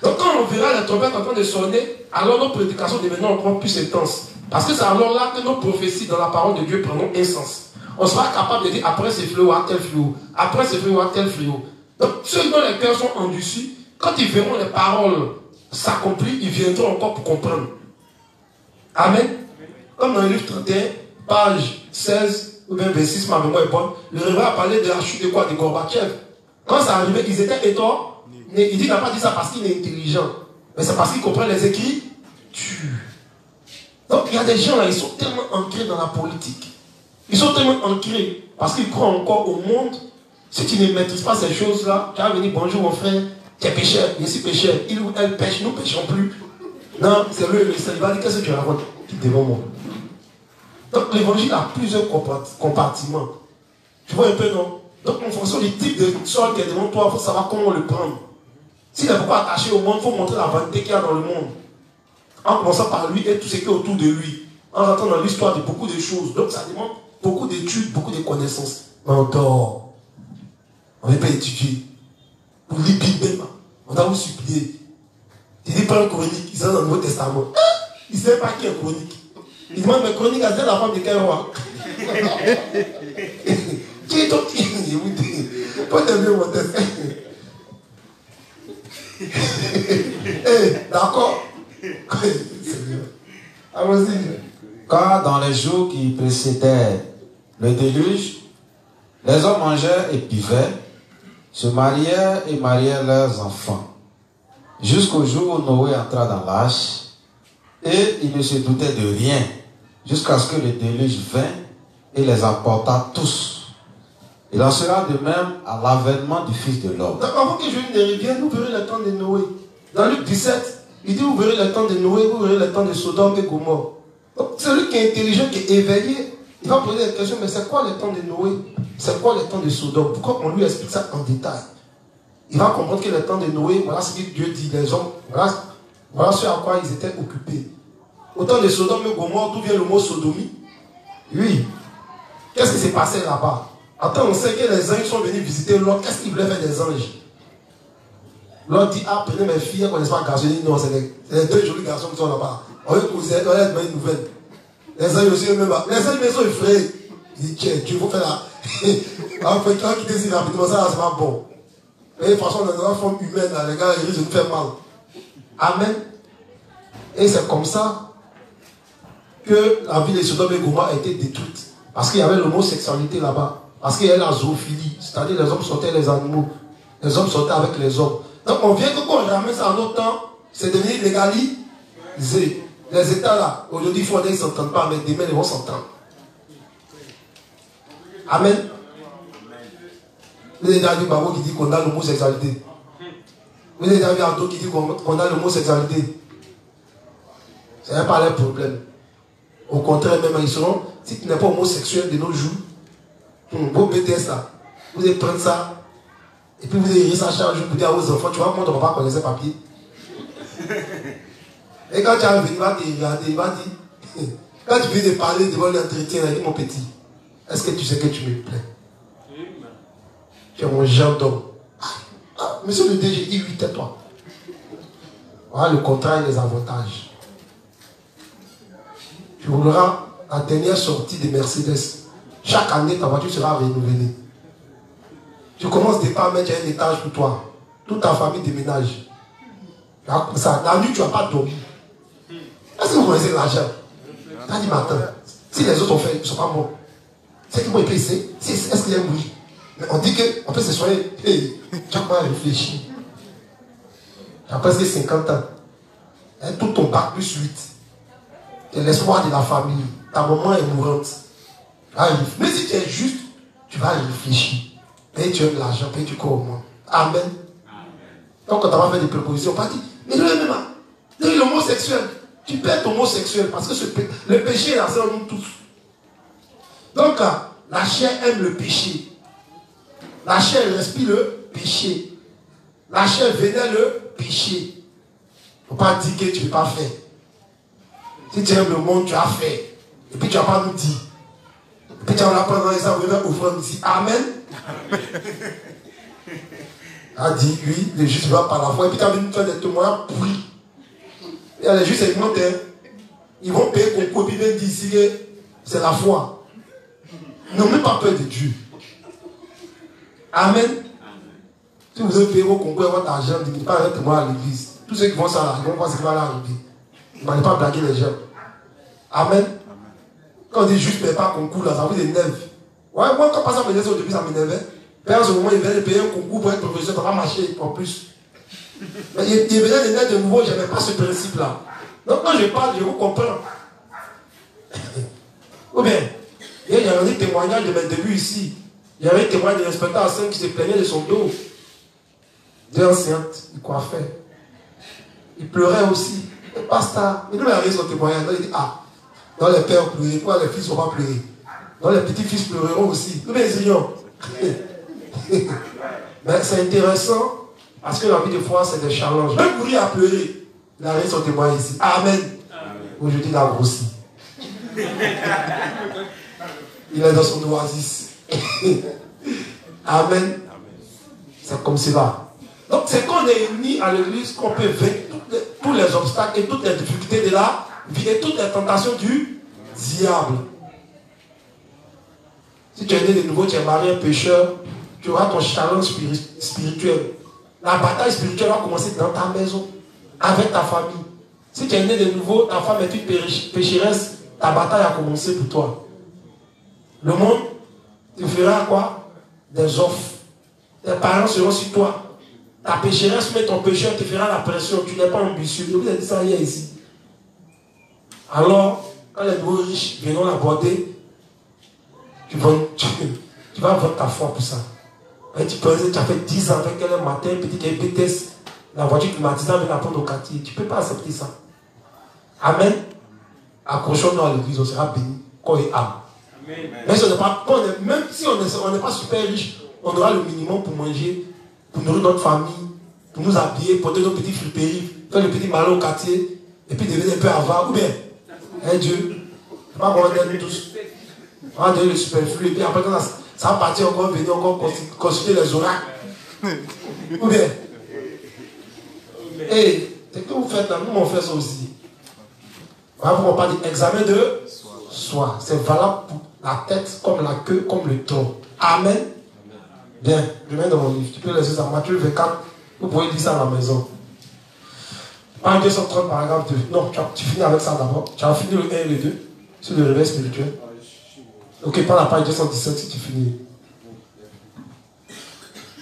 Donc quand on verra les trompettes en train de sonner, alors nos prédications deviendront encore plus intenses. Parce que c'est alors là que nos prophéties dans la parole de Dieu prendront un sens. On sera capable de dire après ce fléau à tel fléau, après ce fléau à tel fléau. Donc ceux dont les cœurs sont endurcis, quand ils verront les paroles s'accomplir, ils viendront encore pour comprendre. Amen. Comme dans le livre 31, page 16 ou bien 26, ma mémoire est bonne, le Révérend a parlé de la chute de quoi? De Gorbatchev. Quand ça arrivait, ils étaient étonnés. Il dit qu'il n'a pas dit ça parce qu'il est intelligent, mais c'est parce qu'il comprend les Écritures. Donc il y a des gens là, ils sont tellement ancrés dans la politique. Ils sont tellement ancrés parce qu'ils croient encore au monde. Si tu ne maîtrises pas ces choses-là, tu vas venir, bonjour mon frère, tu es pécheur, je suis pécheur. Il ou elle pêche, nous ne pêchons plus. Non, c'est lui, il va dire qu'est-ce que tu racontes devant moi. Donc l'évangile a plusieurs compartiments. Tu vois un peu, non? Donc en fonction du type de sol qui est devant toi, il faut savoir comment le prendre. S'il n'est pas attaché au monde, il faut montrer la vanité qu'il y a dans le monde. En commençant par lui et tout ce qui est autour de lui. En rentrant dans l'histoire de beaucoup de choses. Donc ça demande beaucoup d'études, beaucoup de connaissances. Mais on dort. On ne veut pas étudier. Pour lire Bible, on doit vous supplier. Tu dis pas une chronique, ils sont dans le Nouveau Testament. Ils ne savent pas qui est chronique. Ils demandent mes chroniques à la femme de quel roi? Qui est ton qui? Je vous dis. Pas t'aimer mon test. D'accord? Allons-y. Car dans les jours qui précédaient le déluge, les hommes mangeaient et buvaient, se marièrent et marièrent leurs enfants, jusqu'au jour où Noé entra dans l'arche, et il ne se doutait de rien, jusqu'à ce que le déluge vint et les emporta tous. Il en sera de même à l'avènement du Fils de l'homme. Donc avant que je vienne des rivières, vous verrez le temps de Noé. Dans Luc 17, il dit vous verrez le temps de Noé, vous verrez le temps de Sodome et Gomorrhe. Donc celui qui est intelligent, qui est éveillé, il va poser la question, mais c'est quoi le temps de Noé? C'est quoi le temps de Sodome? Pourquoi on lui explique ça en détail? Il va comprendre que le temps de Noé, voilà ce que Dieu dit, les hommes, voilà ce à quoi ils étaient occupés. Au temps de Sodome et Gomorrhe, d'où vient le mot sodomie? Oui. Qu'est-ce qui s'est passé là-bas? Attends, on sait que les anges sont venus visiter Lot. Qu'est-ce qu'ils voulaient faire des anges? Lot dit, ah, prenez mes filles, qu'on ne laisse pas garçonner. Non, c'est les 2 jolis garçons qui sont là-bas. On va causer, on va être une nouvelle. Les anges aussi, eux-mêmes, les anges sont effrayés. Ils disent, tiens, Dieu, il faut faire En fait, quand il décide rapidement, ça, c'est pas bon. Et de toute façon, dans la forme humaine, là, les gars, ils risquent de nous faire mal. Amen. Et c'est comme ça que la ville de Sodome et Gomorrhe a été détruite. Parce qu'il y avait l'homosexualité là-bas. Parce qu'il y avait la zoophilie. C'est-à-dire les hommes sortaient les animaux. Les hommes sortaient avec les hommes. Donc on vient que quand on ramène ça en notre temps, c'est devenu légalisé. Les États là, aujourd'hui, il faut qu'ils ne s'entendent pas, mais demain, ils vont s'entendre. Amen. Vous avez déjà vu Babo qui dit qu'on a l'homosexualité. Vous avez déjà vu Anto qui dit qu'on a l'homosexualité. Ce n'est pas leur problème. Au contraire, même ils seront, si tu n'es pas homosexuel de nos jours, vos BTS là, vous allez prendre ça, et puis vous allez rire ça chaque jour pour dire à vos enfants, tu vois comment ton papa connaissait papier. Et quand tu as venu, il va te regarder, il va dire, quand tu viens de parler devant l'entretien, il dit mon petit, est-ce que tu sais que tu me plais? Tu es mon genre d'homme. Monsieur le DG, il lui tais-toi. Voilà le contrat et les avantages. Tu rouleras la dernière sortie de Mercedes. Chaque année, ta voiture sera renouvelée. Tu commences déjà à mettre un étage pour toi. Toute ta famille déménage. Ça, la nuit, tu ne vas pas dormir. Est-ce que vous connaissez l'argent? Tu as dit matin. Si les autres ont fait, ils ne sont pas morts. C'est qu'ils vont essayer. Est-ce qu'il y a un bruit? Mais on dit qu'on peut se soigner. Hey, tu as pas réfléchi. Tu as presque 50 ans. Et tout ton bac plus 8. C'est l'espoir de la famille. Ta maman est mourante. Mais si tu es juste, tu vas réfléchir. Et tu aimes l'argent, et tu crois au monde. Amen. Donc quand tu vas faire des propositions, pas dire, mais l'homosexuel, tu peux être homosexuel parce que le péché est là, c'est en nous tous. Donc la chair aime le péché. La chair respire le péché. La chair vénère le péché. Il ne faut pas dire que tu ne peux pas faire. Si tu aimes le monde, tu as fait. Et puis tu ne vas pas nous dire. Et puis tu vas l'apprendre dans les arbres, offrande ici. Amen. A dit, oui, les justes vont par la foi. Et puis tu as venu faire des témoignages pourris. Il y a les justes, ils montent. Ils vont payer concours. Et puis ils viennent dire ici que c'est la foi. N'ont même pas peur de Dieu. Amen. Si vous avez payé vos concours et votre argent, ne dites pas un témoin à l'église. Tous ceux qui vont ça là, ils vont voir ce qui va leur arriver. Il ne va pas blaguer les gens. Amen. Quand on dit juste paye pas concours, là, ça vous énerve. Ouais, moi, quand ça me disait au début, ça m'énervait. Puis en ce moment, il venait de payer un concours pour être professeur, ça va marcher en plus. Mais il venait de naître de nouveau, je n'avais pas ce principe-là. Donc quand je parle, je vous comprends. Ou bien, il y a un témoignage de mes débuts ici. Il y avait un témoignage de l'inspecteur Hassan qui se plaignait de son dos. Deux enseignantes, il coiffait. Il pleurait aussi. Et pasteur, il nous a son témoignage. Il dit, dans les pères pleurent, pourquoi les fils ne vont pas pleurer? Dans les petits-fils pleureront aussi. Nous les ignons. Mais c'est intéressant parce que la vie de foi, c'est des challenges. Même pour lui à pleurer, il a son témoignage ici. Amen. Aujourd'hui, il a grossi. Il est dans son oasis. Amen. C'est comme cela. Donc, c'est qu'on est unis à l'église qu'on peut vaincre tous les obstacles et toutes les difficultés de la vie et toutes les tentations du diable. Si tu es né de nouveau, tu es marié un pécheur, tu auras ton challenge spirituel. La bataille spirituelle va commencer dans ta maison, avec ta famille. Si tu es né de nouveau, ta femme est une pécheresse, ta bataille a commencé pour toi. Le monde te fera quoi? Des offres. Tes parents seront sur toi. Ta pécheresse, mais ton pécheur te fera la pression. Tu n'es pas ambitieux. Je vous ai dit ça hier ici. Alors, quand les nouveaux riches viendront l'aborder, tu vas vendre ta foi pour ça. Et tu peux tu as fait 10 ans avec elle un matin, petit qu'elle BTS, la voiture climatisée vient apprendre au quartier. Tu ne peux pas accepter ça. Amen. Accrochons-nous à l'église, on sera béni. Corps et âme. Mais si même si on n'est pas super riche, on aura le minimum pour manger, pour nourrir notre famille, pour nous habiller, porter nos petits friperies, faire le petit malin au quartier, et puis devenir un peu avare. Ou bien, Dieu, on va nous tous. On va donner le superflu, et puis après, ça va partir encore, venir encore consulter les oracles. Ou bien, et c'est que vous faites là, nous on fait ça aussi. Voilà pourquoi on parle d'examen de soi. C'est valable pour la tête, comme la queue, comme le tronc. Amen. Bien, je mets dans mon livre. Tu peux laisser ça. Matthieu 24. Vous pouvez lire ça à la maison. Page 230, paragraphe 2. Non, tu finis avec ça d'abord. Tu as fini le 1 et le 2 sur le réveil spirituel. Ok, pas la page 217 si tu finis.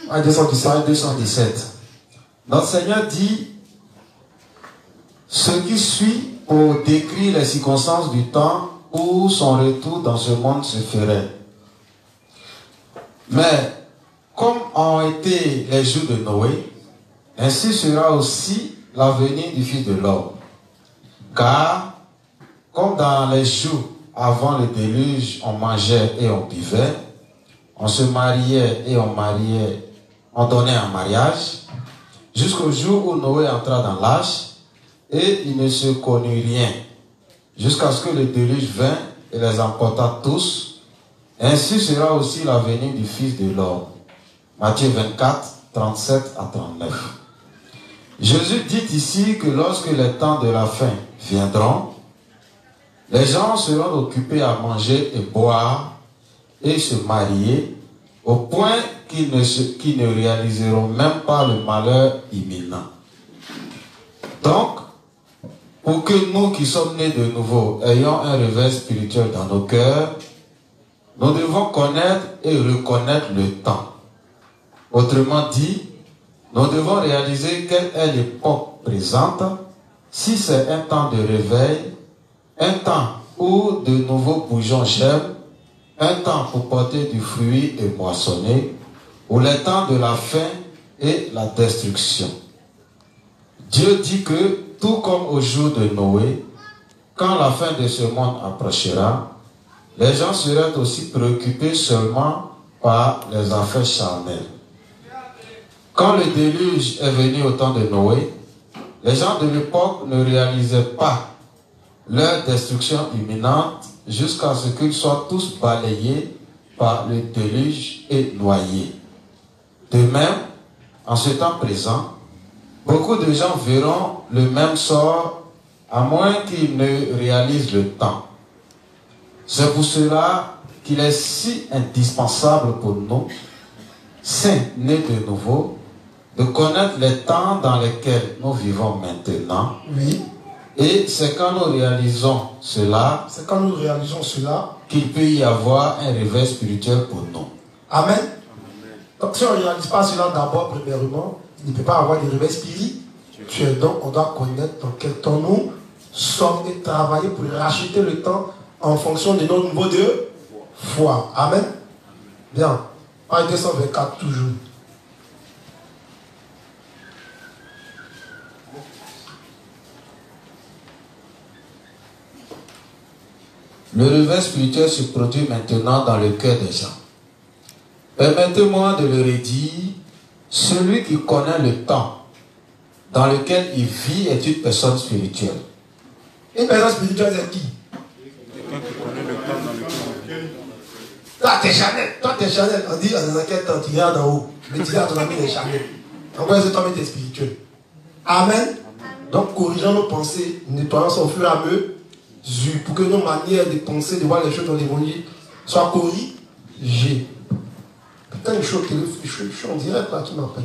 Page 217. Page 217. Notre Seigneur dit ce qui suit pour décrire les circonstances du temps où son retour dans ce monde se ferait. Mais comme ont été les jours de Noé, ainsi sera aussi la venue du Fils de l'homme. Car, comme dans les jours avant le déluge, on mangeait et on buvait, on se mariait et on donnait en mariage, jusqu'au jour où Noé entra dans l'âge, et il ne se connut rien, jusqu'à ce que le déluge vint et les emporta tous. Ainsi sera aussi la venue du Fils de l'homme. Matthieu 24, 37 à 39. Jésus dit ici que lorsque les temps de la fin viendront, les gens seront occupés à manger et boire et se marier, au point qu'ils ne réaliseront même pas le malheur imminent. Donc, pour que nous qui sommes nés de nouveau ayons un réveil spirituel dans nos cœurs, nous devons connaître et reconnaître le temps. Autrement dit, nous devons réaliser quelle est l'époque présente, si c'est un temps de réveil, un temps où de nouveaux bourgeons germent, un temps pour porter du fruit et moissonner, ou les temps de la faim et la destruction. Dieu dit que, tout comme au jour de Noé, quand la fin de ce monde approchera, les gens seraient aussi préoccupés seulement par les affaires charnelles. Quand le déluge est venu au temps de Noé, les gens de l'époque ne réalisaient pas leur destruction imminente jusqu'à ce qu'ils soient tous balayés par le déluge et noyés. De même, en ce temps présent, beaucoup de gens verront le même sort à moins qu'ils ne réalisent le temps. C'est pour cela qu'il est si indispensable pour nous, saints nés de nouveau, de connaître les temps dans lesquels nous vivons maintenant. Oui. Et c'est quand nous réalisons cela, qu'il peut y avoir un réveil spirituel pour nous. Amen. Donc si on ne réalise pas cela d'abord, premièrement, il ne peut pas avoir de réveil spirituel. Donc on doit connaître dans quel temps nous sommes et travailler pour racheter le temps en fonction de notre niveau de foi. Amen. Bien. Page 224 toujours. Le réveil spirituel se produit maintenant dans le cœur des gens. Permettez-moi de le redire, celui qui connaît le temps dans lequel il vit est une personne spirituelle. Une personne spirituelle, c'est qui? Quelqu'un qui connaît le temps dans lequel. Toi, t'es Chanel. On dit, dans quel temps tu regardes en haut. Mais tu dis à ton ami, il est Chanel. En quoi est-ce que toi, tu es spirituel? Amen. Donc, corrigeons nos pensées, nettoyons ça au fur et à mesure, pour que nos manières de penser, de voir les choses dans l'évangile soient corrigées. Putain, je suis en direct là, qui m'appelle.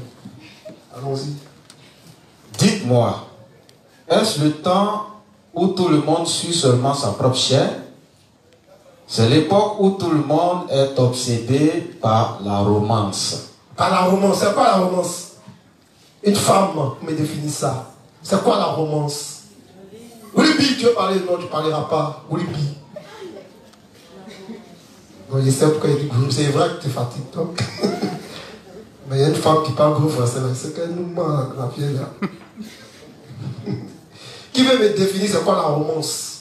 Allons-y. Dites-moi, est-ce le temps où tout le monde suit seulement sa propre chair? C'est l'époque où tout le monde est obsédé par la romance. Par la romance, c'est quoi la romance? Une femme me définit ça. C'est quoi la romance? Oulibi, tu veux parler? Non, tu ne parleras pas. Oulibi. Donc je sais pourquoi il dit groupe. C'est vrai que tu fatigues, donc. Mais il y a une femme qui parle gros français, c'est qu'elle nous ment la vieille là. Qui veut me définir c'est quoi la romance?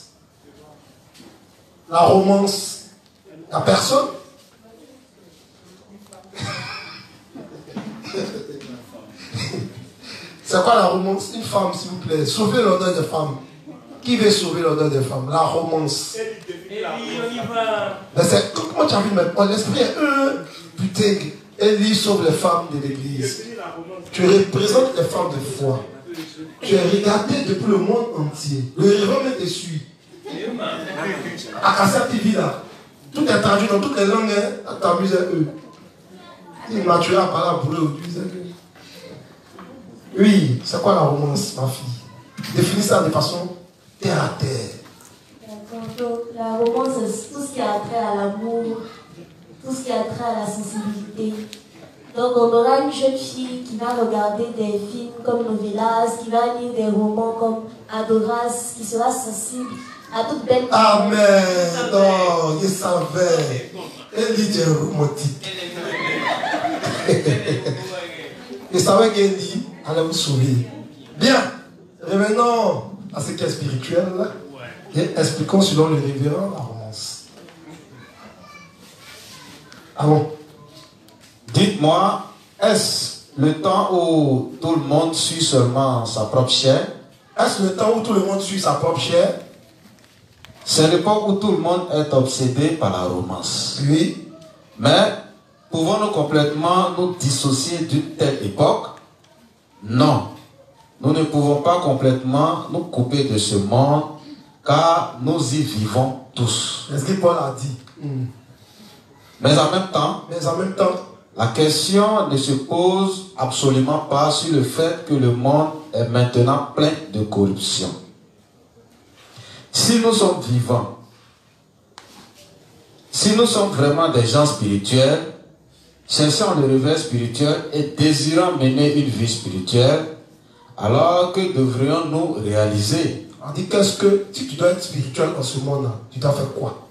La romance, la personne? C'est quoi la romance? Une femme, s'il vous plaît. Sauvez l'honneur des femmes. Qui veut sauver l'honneur des femmes? La romance. Comment tu as vu maintenant? L'esprit est putain. Élie sauve les femmes de l'église. Tu représentes les femmes de foi. Tu es regardé depuis le monde entier. Le héros même te suit. À Kassa TV là. Tout est traduit dans toutes les langues. T'amuses eux. Il m'a tué à parler à boulot. Oui, c'est quoi la romance, ma fille? Définis ça de façon terre à terre. Donc, la romance, c'est tout ce qui a trait à l'amour, tout ce qui a trait à la sensibilité. Donc, on aura une jeune fille qui va regarder des films comme Novelas, qui va lire des romans comme Adoras, qui sera sensible à toute belle. Amen. Non, je savais. Elle dit est romantique. Je savais qu'elle dit allez vous sauver. Bien. Revenons à ce qui est spirituel. Et expliquons selon le révérend la romance. Ah bon? Dites-moi, est-ce le temps où tout le monde suit seulement sa propre chair? Est-ce le temps où tout le monde suit sa propre chair? C'est l'époque où tout le monde est obsédé par la romance. Oui. Mais pouvons-nous complètement nous dissocier d'une telle époque? Non. Nous ne pouvons pas complètement nous couper de ce monde car nous y vivons tous. C'est ce que Paul a dit. Mais en même temps, la question ne se pose absolument pas sur le fait que le monde est maintenant plein de corruption. Si nous sommes vivants, si nous sommes vraiment des gens spirituels, cherchant le réveil spirituel et désirant mener une vie spirituelle, alors que devrions-nous réaliser? On dit qu'est-ce que, si tu dois être spirituel dans ce monde-là, tu dois faire quoi?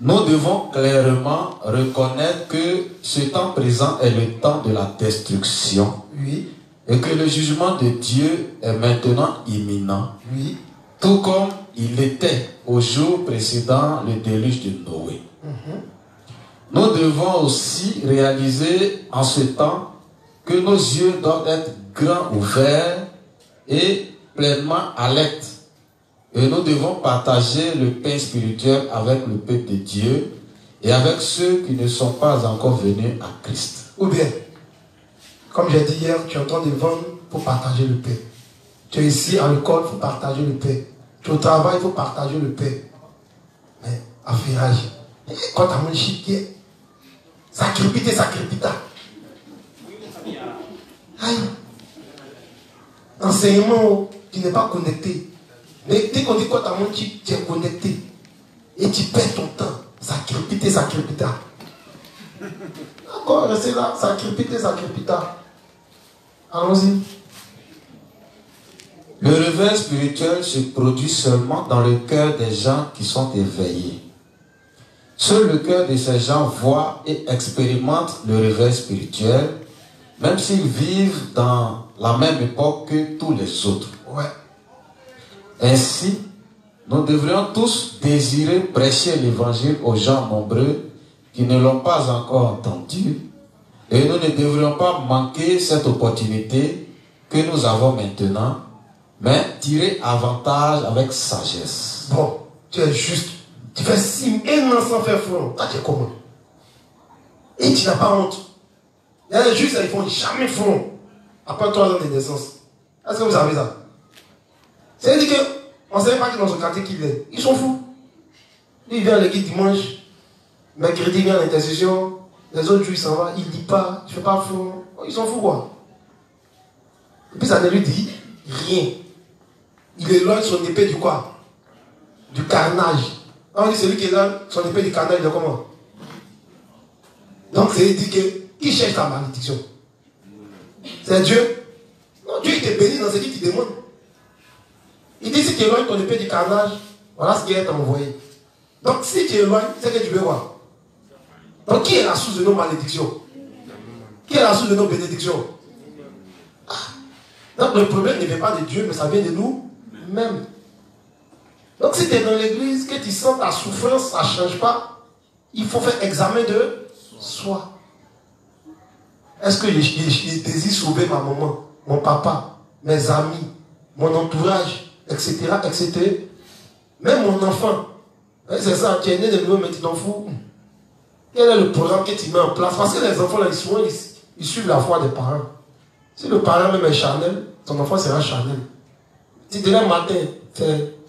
Nous devons clairement reconnaître que ce temps présent est le temps de la destruction. Oui. Et que le jugement de Dieu est maintenant imminent. Oui. Tout comme il était au jour précédent le déluge de Noé. Nous devons aussi réaliser en ce temps que nos yeux doivent être grands ouverts et pleinement alertes. Et nous devons partager le pain spirituel avec le peuple de Dieu et avec ceux qui ne sont pas encore venus à Christ. Ou bien, comme j'ai dit hier, tu es en train de vendre pour partager le pain. Tu es ici à l'école, il faut partager le pain. Tu es au travail, il faut partager le pain. Mais, affairage, quand tu as mon chiquier, ça crépite, ça crépita. Aïe. Enseignement, tu n'es pas connecté. Mais dès qu'on dit quand tu as mon chip, tu es connecté. Et tu perds ton temps. Ça crépite, ça crépita. Encore, restez là, ça crépite, ça crépita. Allons-y. Le réveil spirituel se produit seulement dans le cœur des gens qui sont éveillés. Seul le cœur de ces gens voit et expérimente le réveil spirituel, même s'ils vivent dans la même époque que tous les autres. Ouais. Ainsi, nous devrions tous désirer prêcher l'évangile aux gens nombreux qui ne l'ont pas encore entendu, et nous ne devrions pas manquer cette opportunité que nous avons maintenant, mais tirer avantage avec sagesse. Bon, tu es juste. Tu fais 6 ans sans faire front. Toi, tu es comment? Et tu n'as pas honte. Il y a des justes, ils font jamais front. Après 3 ans de naissance. Est-ce que vous savez ça? C'est-à-dire qu'on ne sait pas qui dans son quartier qu'il est. Ils sont fous. Lui, il vient à l'église dimanche. Mercredi, il vient à l'intercession. Les autres jours, il s'en va. Il ne dit pas. Il ne fait pas front. Ils sont fous, quoi. Et puis, ça ne lui dit rien. Il éloigne son épée du quoi? Du carnage. On dit celui qui est là, son épée du carnage, il est comment? Donc, c'est dit que qui cherche ta malédiction? C'est Dieu. Non, Dieu il te bénit dans ce qu'il te demande. Il dit si tu éloignes ton épée du carnage, voilà ce qui est envoyé. Donc, si tu éloignes, c'est que tu veux voir. Donc, qui est la source de nos malédictions? Qui est la source de nos bénédictions? Donc, le problème ne vient pas de Dieu, mais ça vient de nous-mêmes. Donc, si tu es dans l'église, que tu sens ta souffrance, ça ne change pas, il faut faire examen de soi. Est-ce que je désire sauver ma maman, mon papa, mes amis, mon entourage, etc., etc. Même mon enfant. C'est ça, tu es né de nouveau, mais tu t'en fous. Quel est le programme que tu mets en place? Parce que les enfants, là, souvent, ils suivent la foi des parents. Si le parent même est charnel, ton enfant sera charnel. Si demain matin, tu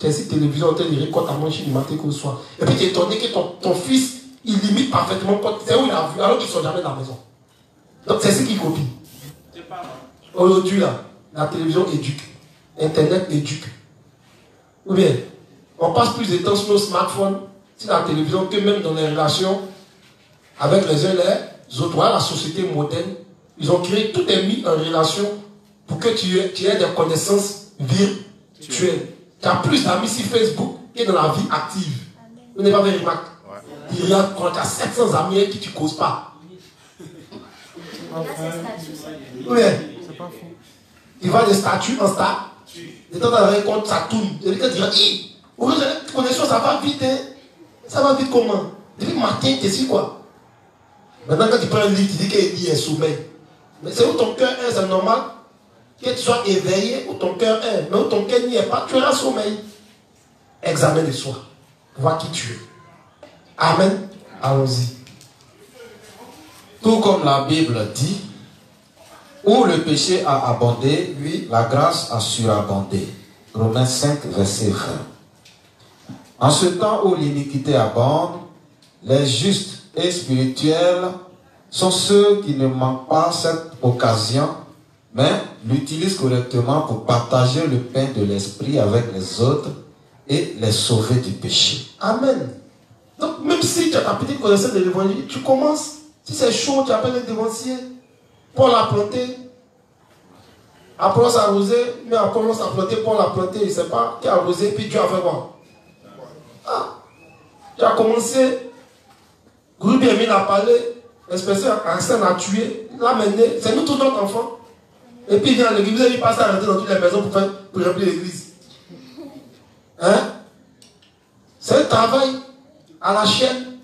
es sur télévision, on te dirait quoi t'as mangé du matin qu'au soir. Et puis tu es étonné que ton fils il imite parfaitement. C'est où il a vu, alors qu'ils ne sont jamais dans la maison. Donc c'est ce qu'il copie. Aujourd'hui, là, la télévision éduque. Internet éduque. Ou bien, on passe plus de temps sur nos smartphones, sur la télévision, que même dans les relations avec les uns les autres. Voilà, la société moderne, ils ont créé, tout est mis en relation pour que tu aies des connaissances virtuelles. Tu as plus d'amis sur Facebook que dans la vie active. Vous n'avez pas fait remarque. Il y a quand tu as 700 amis avec qui tu ne causes pas. Oui. Il va de statut en statut. De temps en temps, ça tourne. Il y a quelqu'un qui dit, connexion, ça va vite. Hein? Ça va vite comment? Depuis le matin, tu es ici quoi? Maintenant, quand tu prends un lit, tu dis qu'il y a un sommeil. Mais c'est où ton cœur est, c'est normal. Que tu sois éveillé où ton cœur est. Mais où ton cœur n'y est pas, tu auras sommeil. Examen de soi. Vois qui tu es. Amen. Allons-y. Tout comme la Bible dit, où le péché a abondé, oui, la grâce a surabondé. Romains 5, verset 20. En ce temps où l'iniquité abonde, les justes et spirituels sont ceux qui ne manquent pas cette occasion, mais l'utilisent correctement pour partager le pain de l'esprit avec les autres et les sauver du péché. Amen. Donc même si tu as ta petite connaissance de l'évangile, tu commences. Si c'est chaud, tu appelles les dévanciers. Paul a planté. Apollos a arrosé, mais Apollos a planté, Paul a planté, il ne sait pas qui a arrosé, puis Dieu a fait quoi? Ah, tu as commencé, Groupe Emile a parlé, l'inspecteur Arsène a tué, l'a mené, c'est nous tous notre enfant. Et puis il vient à l'église, il passe à rentrer dans toutes les maisons pour remplir l'église. Hein? C'est un travail à la chaîne.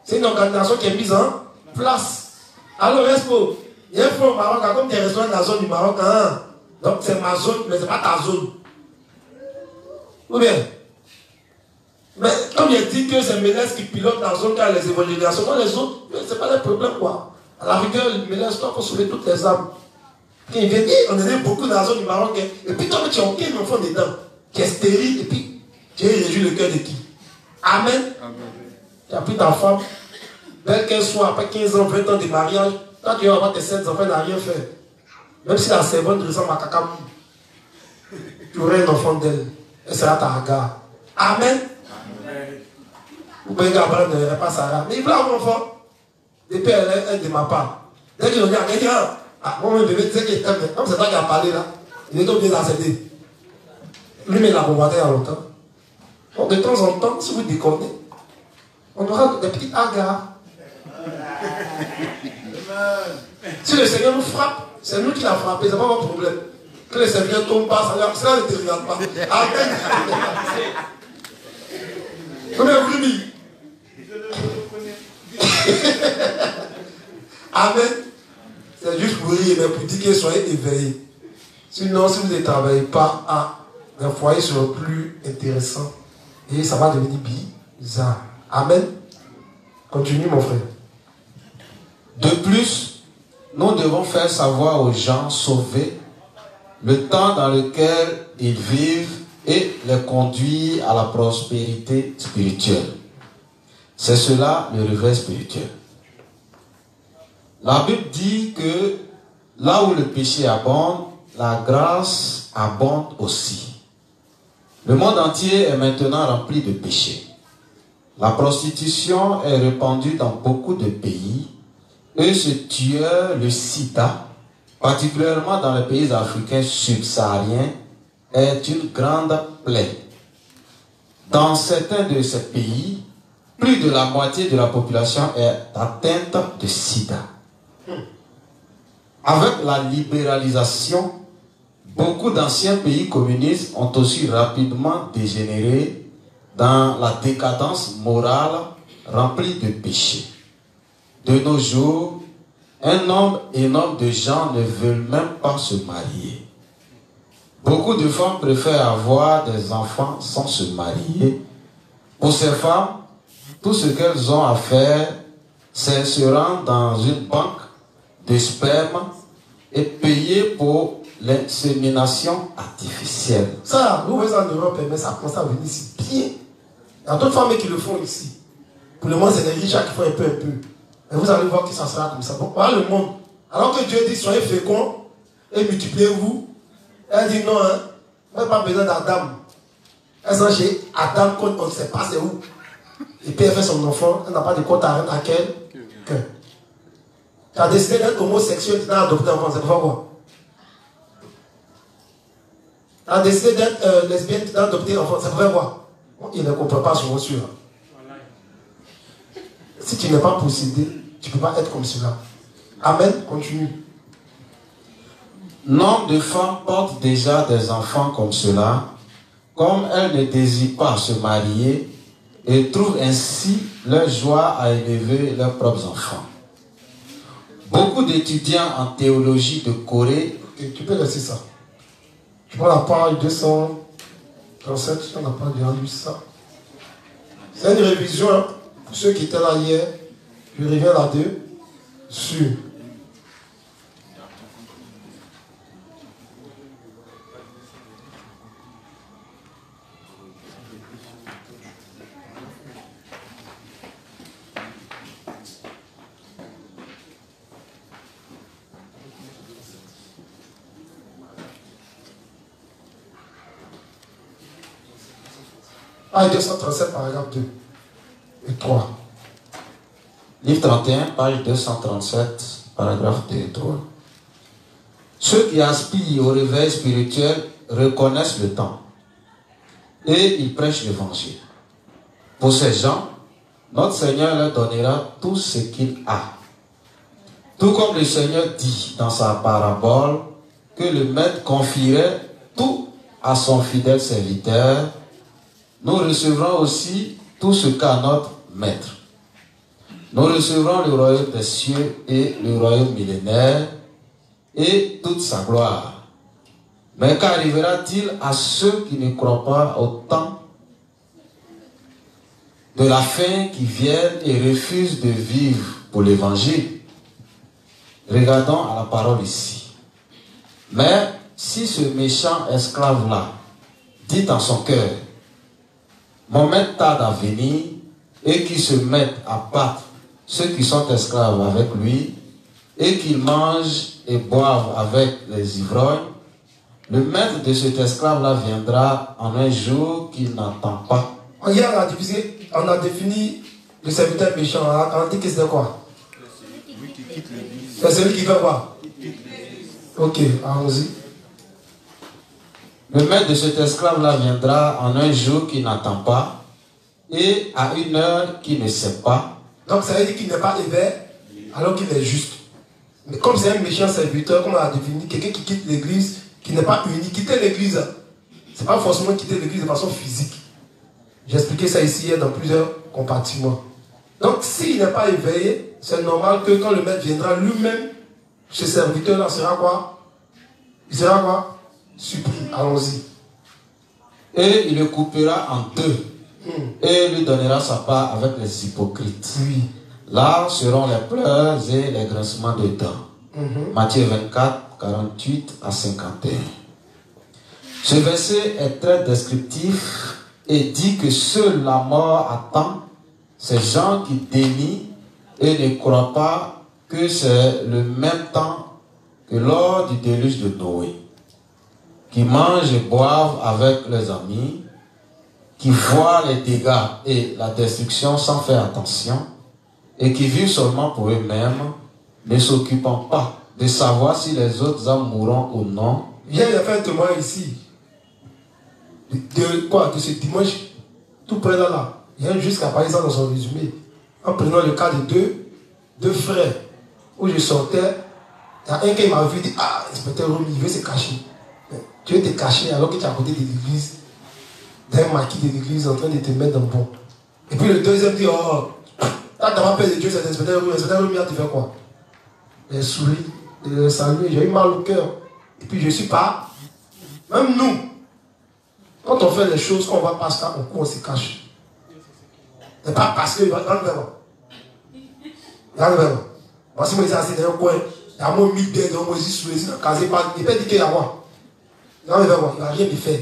C'est une organisation qui est mise en place. Alors, Respo, il y a un fonds au Maroc, comme tu es restaurant dans la zone du Maroc, hein? Donc c'est ma zone, mais ce n'est pas ta zone. Ou bien? Mais comme il dit que c'est Ménès qui pilote dans la zone qui a les évangélisations, dans les autres, ce n'est pas le problème, quoi. À la rigueur, Ménès, toi, pour sauver toutes les âmes. Quand il vient, on est beaucoup dans la zone du Maroc, et puis toi, tu as aucun enfant dedans, qui est stérile, et puis tu réjouis le cœur de qui? Amen. Amen. Tu as pris ta femme, belle qu'elle soit, après 15 ans, 20 ans de mariage, quand tu vas avoir tes 7 enfants, elle n'a rien fait. Même si la servante ressemble à Kakam, tu aurais un enfant d'elle. Elle sera ta Hagar. Amen. Ou bien Gabriel ne verrait pas Sarah. Mais il veut avoir un enfant. Depuis elle est de ma part. Dès qu'il revient, elle dit, ah, mon bébé, tu sais qu'il t'aime. Comme c'est toi qui as parlé là, il est obligé d'accepter. Lui, mais il l'a combattu il y a longtemps. Donc de temps en temps, si vous déconnez, on aura des petites Hagar. Si le Seigneur nous frappe, c'est nous qui l'a frappé, c'est pas votre problème. Que le Seigneur tombe pas, ça ne te regarde pas. Amen. Combien vous dit? Amen. C'est juste pour rire, mais pour dire que soyez éveillés. Sinon, si vous ne travaillez pas, un foyer sera plus intéressant. Et ça va devenir bizarre. Amen. Continue, mon frère. De plus, nous devons faire savoir aux gens sauvés le temps dans lequel ils vivent et les conduire à la prospérité spirituelle. C'est cela le réveil spirituel. La Bible dit que là où le péché abonde, la grâce abonde aussi. Le monde entier est maintenant rempli de péchés. La prostitution est répandue dans beaucoup de pays. Et ce tueur, le sida, particulièrement dans les pays africains subsahariens, est une grande plaie. Dans certains de ces pays, plus de la moitié de la population est atteinte de sida. Avec la libéralisation, beaucoup d'anciens pays communistes ont aussi rapidement dégénéré dans la décadence morale remplie de péchés. De nos jours, un nombre énorme de gens ne veulent même pas se marier. Beaucoup de femmes préfèrent avoir des enfants sans se marier. Pour ces femmes, tout ce qu'elles ont à faire, c'est se rendre dans une banque de sperme et payer pour l'insémination artificielle. Ça, vous voyez ça en Europe, mais ça commence à venir ici. Bien. Il y a d'autres femmes qui le font ici. Pour le moment, c'est les riches qui font un peu. Et vous allez voir que ça sera comme ça. Donc, voilà le monde. Alors que Dieu dit, soyez féconds et multipliez-vous. Elle dit non, hein. On n'a pas besoin d'Adam. Elle s'en chez Adam, on ne sait pas c'est où. Et puis elle fait son enfant, elle n'a pas de compte à rendre à quel que. Tu as décidé d'être homosexuel, tu as adopté un enfant, c'est pour faire quoi? Tu as décidé d'être lesbienne, tu as adopté un enfant, c'est pour faire quoi? Il ne comprend pas sur celui-là. Si tu n'es pas possédé, tu ne peux pas être comme cela. Amen, continue. Nombre de femmes portent déjà des enfants comme cela, comme elles ne désirent pas se marier et trouvent ainsi leur joie à élever leurs propres enfants. Beaucoup d'étudiants en théologie de Corée... Tu peux laisser ça. Tu prends la page 237, on n'a pas bien lu ça. C'est une révision, hein. Pour ceux qui étaient là hier, je reviens là-dessus. Sur page 237, paragraphe 2 et 3. Livre 31, page 237, paragraphe 2 et 3. Ceux qui aspirent au réveil spirituel reconnaissent le temps et ils prêchent l'évangile. Pour ces gens, notre Seigneur leur donnera tout ce qu'il a. Tout comme le Seigneur dit dans sa parabole que le maître confierait tout à son fidèle serviteur, nous recevrons aussi tout ce qu'a notre maître. Nous recevrons le royaume des cieux et le royaume millénaire et toute sa gloire. Mais qu'arrivera-t-il à ceux qui ne croient pas au temps de la fin, qui viennent et refusent de vivre pour l'évangile? Regardons à la parole ici. Mais si ce méchant esclave-là dit en son cœur, mon maître tarde à venir, et qu'il se mette à battre ceux qui sont esclaves avec lui, et qu'il mange et boive avec les ivrognes, le maître de cet esclave-là viendra en un jour qu'il n'entend pas. Hier, on a défini le serviteur méchant. On a dit que c'était quoi? C'est celui qui fait quoi? Ok, allons-y. Le maître de cet esclave-là viendra en un jour qu'il n'entend pas et à une heure qu'il ne sait pas. Donc ça veut dire qu'il n'est pas éveillé alors qu'il est juste. Mais comme c'est un méchant serviteur, comme on a défini, quelqu'un qui quitte l'église, qui n'est pas uni. Quitter l'église, c'est pas forcément quitter l'église de façon physique. J'ai expliqué ça ici dans plusieurs compartiments. Donc s'il n'est pas éveillé, c'est normal que quand le maître viendra lui-même, ce serviteur-là sera quoi? Il sera quoi? Surpris. Allons-y. Et il le coupera en deux. Et lui donnera sa part avec les hypocrites. Oui. Là seront les pleurs et les grincements de dents. Matthieu 24, 48 à 51. Ce verset est très descriptif et dit que seule la mort attend ces gens qui dénient et ne croient pas que c'est le même temps que lors du déluge de Noé, qui mangent et boivent avec leurs amis, qui voient les dégâts et la destruction sans faire attention, et qui vivent seulement pour eux-mêmes, ne s'occupant pas de savoir si les autres âmes mourront ou non. Viens de faire un témoin ici. De quoi? De ce dimanche, tout près là. Il y a jusqu'à parler ça dans son résumé. En prenant le cas de deux frères, où je sortais, il y a un qui m'a vu, dit, ah, inspecteur Romy, il veut se cacher. Tu veux te cacher alors que tu es à côté de l'église, d'un maquis de l'église en train de te mettre dans le bon. Et puis le deuxième dit, oh, t'as d'abord peur de Dieu, c'est l'inspecteur Romy, l'inspecteur Romy a te fait quoi? Il sourit, il salue, j'ai eu mal au cœur. Et puis je ne suis pas. Même nous, quand on fait les choses, quand on va passer ça, on se cache. Et pas parce que, regarde vraiment. Regarde vraiment. Voici moi, c'est dans un coin. Il y a mon mis d'aide, moi, ici, sous les yeux, casé pas. Il peut dire qu'il y a moi. Regarde vraiment, il ne va rien me faire.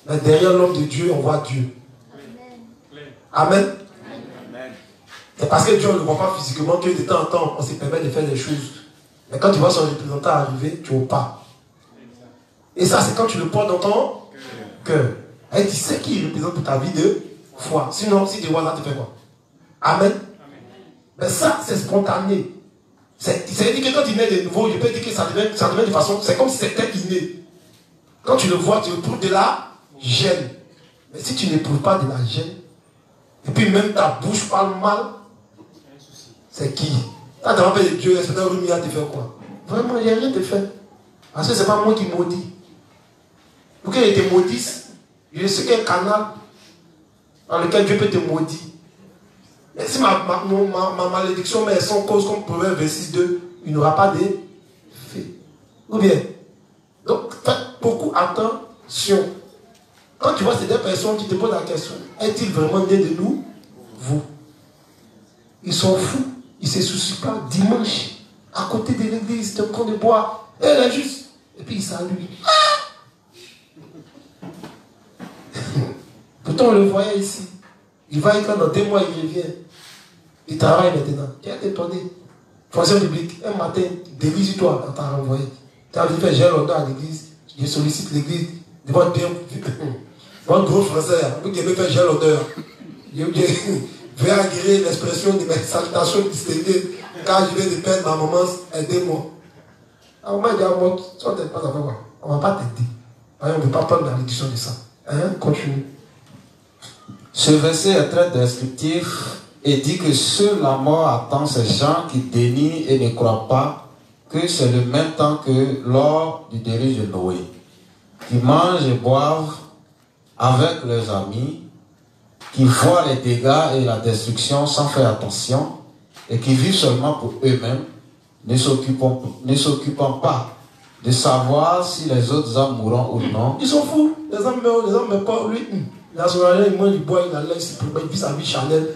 Mais derrière l'homme de Dieu, on voit Dieu. Amen. C'est parce que Dieu ne le voit pas physiquement que de temps en temps, on se permet de faire des choses. Mais quand tu vois son représentant arriver, tu n'oses pas. Et ça, c'est quand tu le portes dans ton cœur. Et tu sais qu'il représente pour ta vie de foi. Sinon, si tu vois là, tu fais quoi? Amen. Mais ça, c'est spontané. C'est-à-dire que quand il naît de nouveau, je peux dire que ça devient de façon. C'est comme si c'était inné. Quand tu le vois, tu éprouves de la gêne. Mais si tu n'éprouves pas de la gêne, et puis même ta bouche parle mal, c'est qui? Quand tu as appelé Dieu, est-ce que tu as remis à te faire quoi? Vraiment, il n'y a rien de fait. Parce que ce n'est pas moi qui maudis. Pour qu'il te maudisse, je sais qu'il y a un canal dans lequel Dieu peut te maudire. Mais si ma malédiction met son cause comme Proverbe 26:2, il n'y aura pas de fait. Ou bien? Donc, faites beaucoup attention. Quand tu vois ces deux personnes qui te posent la question, est-il vraiment né de nous? Vous. Ils sont fous. Ils ne se soucient pas. Dimanche, à côté de l'église, c'est un camp de bois. Et elle est juste. Et puis il salue. Pourtant, on le voyait ici. Il va quand dans 2 mois, il revient. Il travaille maintenant. Tu es étonné. Fonction publique. Un matin, délise-toi, on t'a renvoyé. Tu as dit faire j'ai l'honneur à l'église. Je sollicite l'église. Devant bien. Votre gros français, vous qui aimez faire j'ai l'honneur. Je vais agréer l'expression de mes salutations distinguées. Car je viens de perdre ma maman, aidez-moi. Alors, moi, je dis à moi, ça ne t'aide pas à faire quoi? On ne va pas t'aider. On ne veut pas prendre la réduction de ça. Hein? Continue. Ce verset est très descriptif et dit que seule la mort attend ces gens qui dénient et ne croient pas que c'est le même temps que lors du déluge de Noé, qui mangent et boivent avec leurs amis, qui voient les dégâts et la destruction sans faire attention et qui vivent seulement pour eux-mêmes, ne s'occupant pas de savoir si les autres hommes mourront ou non. Ils sont fous. Les hommes meurent pas. Lui, il a son argent, il mange, il boit, il a l'air, il vit sa vie charnelle.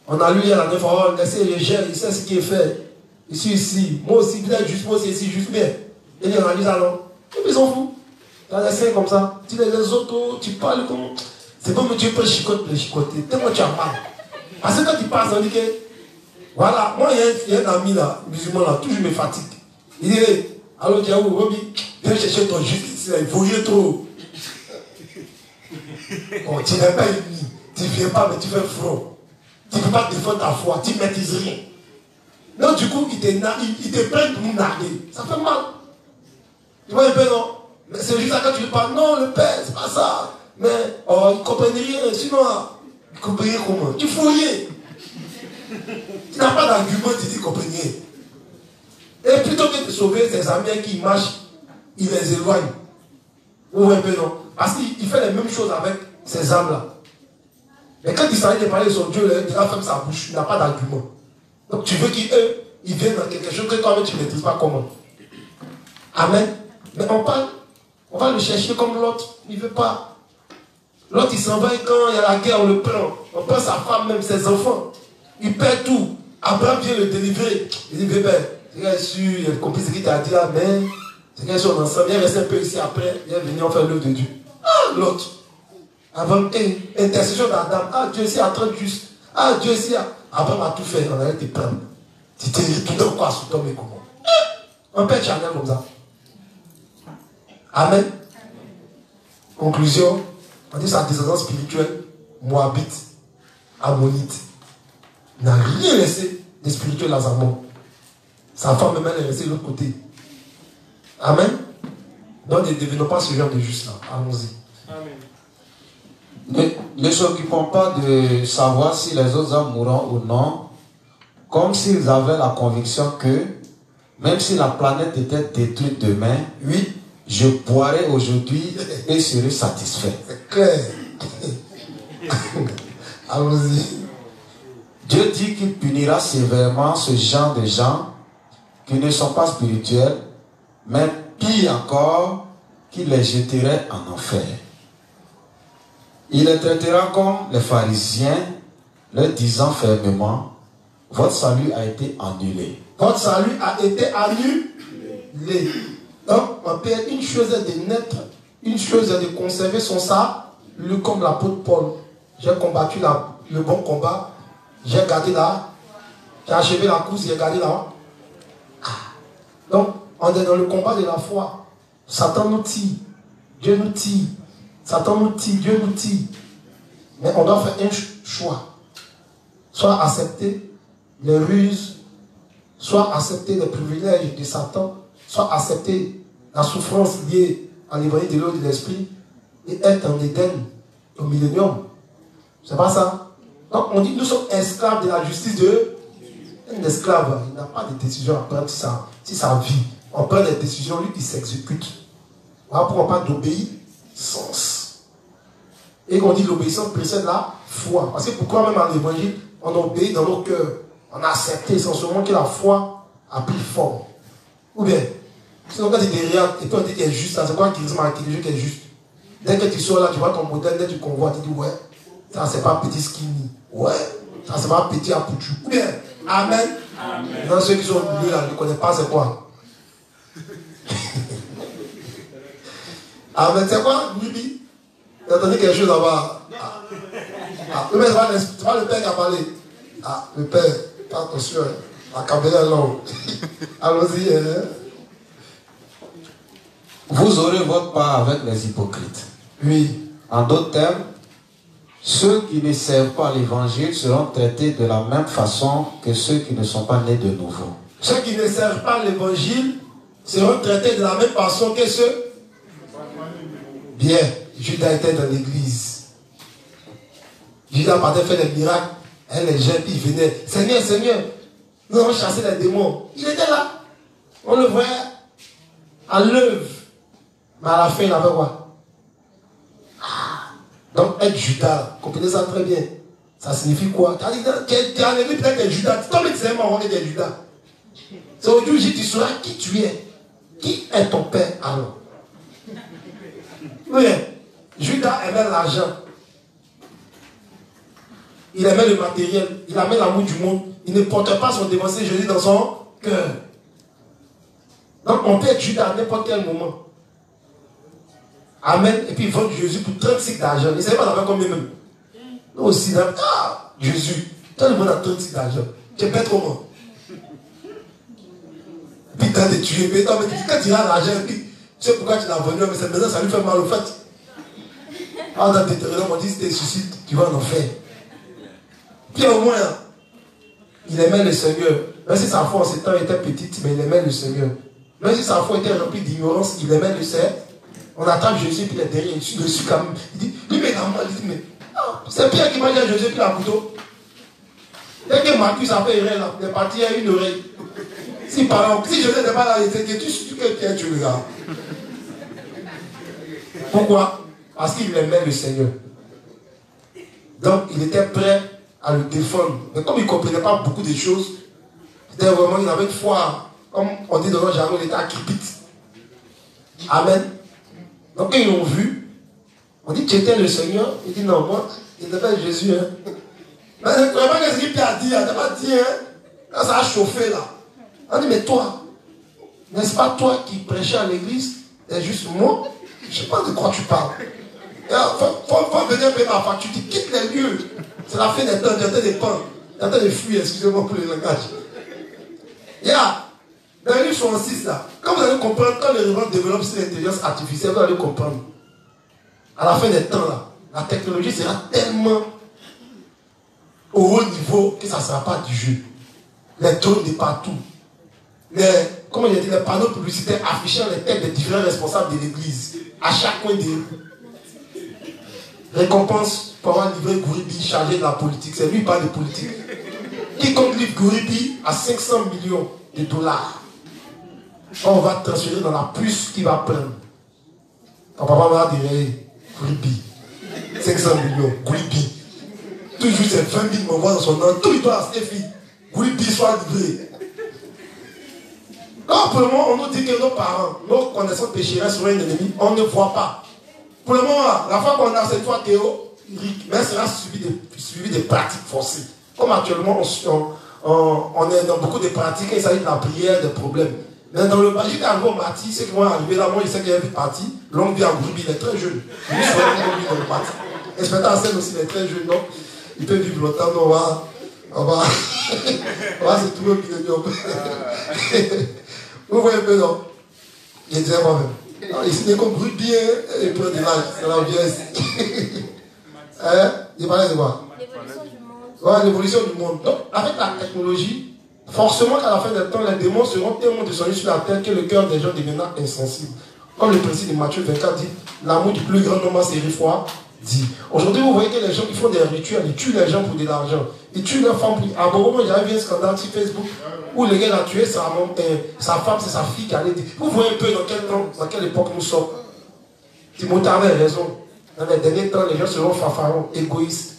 On a lu hier la dernière fois, laissez les gens, il sait ce qui est fait. Ici. Moi aussi, vous êtes juste, moi aussi, ici, juste bien. Et il analyse alors. Et puis ils sont fous. Tu as laissé comme ça. Tu les autres, tu parles comme. C'est comme tu peux chicoter. Tellement tu as mal. Parce que quand tu passes, on dit que. Voilà, moi, il y a un ami là, musulman là, toujours me fatigue. Il dit, allô, Diaou, Roby, viens chercher ton justice là, il voyait trop. Oh, tu n'es pas ennemi, tu ne viens pas, mais tu fais front. Tu ne peux pas défendre ta foi, tu ne maîtrises rien. Non, du coup, il te prennent pour nous narguer. Ça fait mal. Tu vois un peu, non? Mais c'est juste ça quand tu lui parles, non, le père, c'est pas ça. Mais, oh, il ne comprennent rien, sinon, il ne comprennent rien comment? Tu fous rien. Tu n'as pas d'argument, tu dis comprends rien. Et plutôt que de sauver ses amis qui marchent, il les éloigne. Ou un peu non. Parce qu'il fait les mêmes choses avec ces âmes-là. Mais quand il s'agit de parler de son Dieu, il a fermé sa bouche, il n'a pas d'argument. Donc tu veux qu'ils viennent dans quelque chose que toi-même tu ne maîtrises pas comment. Amen. Mais on va le chercher comme l'autre, il ne veut pas. L'autre il s'en va et quand il y a la guerre, on le prend. On prend sa femme, même ses enfants. Il perd tout. Abraham vient le délivrer. Il dit, bébé, il a su, il a compris ce qu'il t'a dit là, mais c'est quelque chose ensemble. Il est resté un peu ici après, il est venu en faire l'œuvre de Dieu. Ah, l'autre. Avant, intercession d'Adam. Ah, Dieu ici a traité juste. Ah, Dieu ici a. Abraham a tout fait, on allait te prendre. Tu t'es retourné quoi sous ton comment? Un père charnel comme ça. Amen. Conclusion, on dit sa descendance spirituelle, moabite, ammonite. N'a rien laissé de spirituel à sa mort. Sa femme même elle est restée de l'autre côté. Amen. Donc ne devenons pas ce genre de juste là. Allons-y. Ne s'occupons pas de savoir si les autres hommes mourront ou non, comme s'ils avaient la conviction que, même si la planète était détruite demain, oui, je boirai aujourd'hui et serai satisfait. C'est clair. Allons-y. Dieu dit qu'il punira sévèrement ce genre de gens qui ne sont pas spirituels, mais pire encore, qu'il les jeterait en enfer. Il les traitera comme les pharisiens, leur disant fermement, votre salut a été annulé. Votre salut a été annulé. Donc, on peut une chose est de naître, une chose est de conserver son salut, comme l'apôtre Paul. J'ai combattu le bon combat. J'ai gardé la J'ai achevé la course, j'ai gardé là. Donc, on est dans le combat de la foi. Satan nous tire. Dieu nous tire. Satan nous tire. Dieu nous tire. Mais on doit faire un choix. Soit accepter les ruses, soit accepter les privilèges de Satan, soit accepter la souffrance liée à l'évangile de l'eau et de l'esprit et être en Éden, au millénium. C'est pas ça? Donc on dit nous sommes esclaves de la justice de Dieu. Un esclave, il n'a pas de décision à prendre si ça vit. On prend des décisions, lui il s'exécute. Voilà pourquoi on parle d'obéissance. Et on dit l'obéissance précède la foi. Parce que pourquoi même à l'évangile, on obéit dans nos cœurs. On a accepté essentiellement que la foi a pris forme. Ou bien, sinon quand tu es derrière et puis on dit qu'il est juste, c'est quoi qui est juste? Dès que tu sors là, tu vois ton modèle, dès que tu convois, tu dis ouais, ça c'est pas petit skinny. Ouais, ça c'est pas petit apouchou. Ou bien, amen. Amen. Dans ceux qui sont venus là, ne connaissent pas c'est quoi. Amen, c'est quoi, Bibi? J'ai entendu quelque chose là-bas. Le père, c'est pas le père qui a parlé. Ah, le père, attention, la caméra est longue. Allons-y. Vous aurez votre part avec les hypocrites. Oui. En d'autres termes, ceux qui ne servent pas l'évangile seront traités de la même façon que ceux qui ne sont pas nés de nouveau. Ceux qui ne servent pas l'évangile seront traités de la même façon que ceux. Bien, Judas était dans l'église. Judas partait faire des miracles. Et les gens, ils venaient. Seigneur, Seigneur, nous avons chassé les démons. Il était là. On le voyait à l'œuvre. Mais à la fin, il avait quoi? Donc, être Judas, comprenez ça très bien. Ça signifie quoi? Tu es enlevé peut-être que Judas. Toi, tu sais marron que tu es Judas. C'est aujourd'hui que tu sauras qui tu es. Qui est ton père alors? Oui, Judas aimait l'argent. Il aimait le matériel. Il aimait l'amour du monde. Il ne portait pas son dévancé Jésus dans son cœur. Donc, on peut être Judas à n'importe quel moment. Amen. Et puis, vendre Jésus pour 36 d'argent. Il ne savait pas d'avoir combien même. Nous aussi, Jésus. Toi, le monde a 36 d'argent. Tu es bête comment? Puis, quand tu es tué, mais quand tu as l'argent, puis tu sais pourquoi tu l'as vendu, mais cette maison, ça lui fait mal au fait. Ah, dans tes terrains, on dit si tu es suicide, tu vas en enfer. Puis au moins, il aimait le Seigneur. Même si sa foi en ce temps était petite, mais il aimait le Seigneur. Même si sa foi était remplie d'ignorance, il aimait le Seigneur. On attrape Jésus, puis il est derrière, il dessus quand même. Il dit, lui, mais il a mal. Il dit, mais c'est Pierre qui mange à Jésus, puis la couteau. Dès que Marcus a fait erreur, là, il est parti à une oreille. Si par exemple, si Jésus n'était pas là, il était que tu que Pierre, tu regardes. Pourquoi? Parce qu'il aimait le Seigneur. Donc, il était prêt à le défendre. Mais comme il ne comprenait pas beaucoup de choses, c'était vraiment, il avait une foi, comme on dit dans notre jargon, il était akripite. Amen. Donc, quand ils l'ont vu, on dit, tu étais le Seigneur. Il dit, non, moi, il n'était pas Jésus. Hein. Mais il ne croyait pas ce qu'il Pierre a dit. Il n'a pas dit, hein. Là, ça a chauffé, là. On dit, mais toi, n'est-ce pas toi qui prêchais à l'église? C'est juste moi. Je ne sais pas de quoi tu parles. Il faut venir payer ma facture. Tu quittes les lieux. C'est la fin des temps. Tu as des pains. Tu as des fuir, excusez-moi pour le langage. Dans le livre 66, là, quand vous allez comprendre, quand les gens développent sur l'intelligence artificielle, vous allez comprendre. À la fin des temps, là, la technologie sera tellement au haut niveau que ça ne sera pas du jeu. Les drones de partout. Comment il a dit, les panneaux publicitaires affichant les têtes des différents responsables de l'église. À chaque coin de récompense pour avoir livré Gouribi chargé de la politique. C'est lui qui parle de politique. Quiconque livre Gouribi à 500 millions de dollars, on va transférer dans la puce qu'il va prendre. Ton papa va dire Gouribi. 500 millions, Gouribi. Toujours c'est 20 000 m'envoie dans son nom. Tout il doit à ses filles. Gouribi soit livré. Quand pour le moment on nous dit que nos parents, nos connaissances pécheresses sont un ennemi, on ne voit pas. Pour le moment, la fois qu'on a cette fois théorique, mais elle sera suivie de pratiques forcées. Comme actuellement, on est dans beaucoup de pratiques, il s'agit de la prière, des problèmes. Mais dans le magique arrivé au Mati, ceux qui vont arriver là, moi je sais qu'il y a une partie, longue vie à Gouribi, il est très jeune. Lui, c'est longue vie dans le Mati. Inspecteur Hassel aussi, il est très jeune, donc il peut vivre longtemps, on On va se trouver au millénium. Vous voyez un peu, non? Je disais moi-même. Ici, les compris bien et peu de l'âge. C'est la vieillesse. Hein? Il parlait de quoi? L'évolution du monde. Ouais, l'évolution du monde. Donc, avec la technologie, forcément qu'à la fin des temps, les démons seront tellement descendus sur la terre que le cœur des gens deviendra insensible. Comme le principe de Matthieu 24 dit, l'amour du plus grand nombre série fois dit. Aujourd'hui, vous voyez que les gens qui font des rituels, ils tuent les gens pour de l'argent. Ils tuent leurs femmes. À un moment, il y avait un scandale sur Facebook où le gars a tué sa femme, c'est sa fille qui allait dire. Vous voyez un peu dans quel temps, dans quelle époque nous sommes. Timothée avait raison. Dans les derniers temps, les gens seront fanfarons, égoïstes,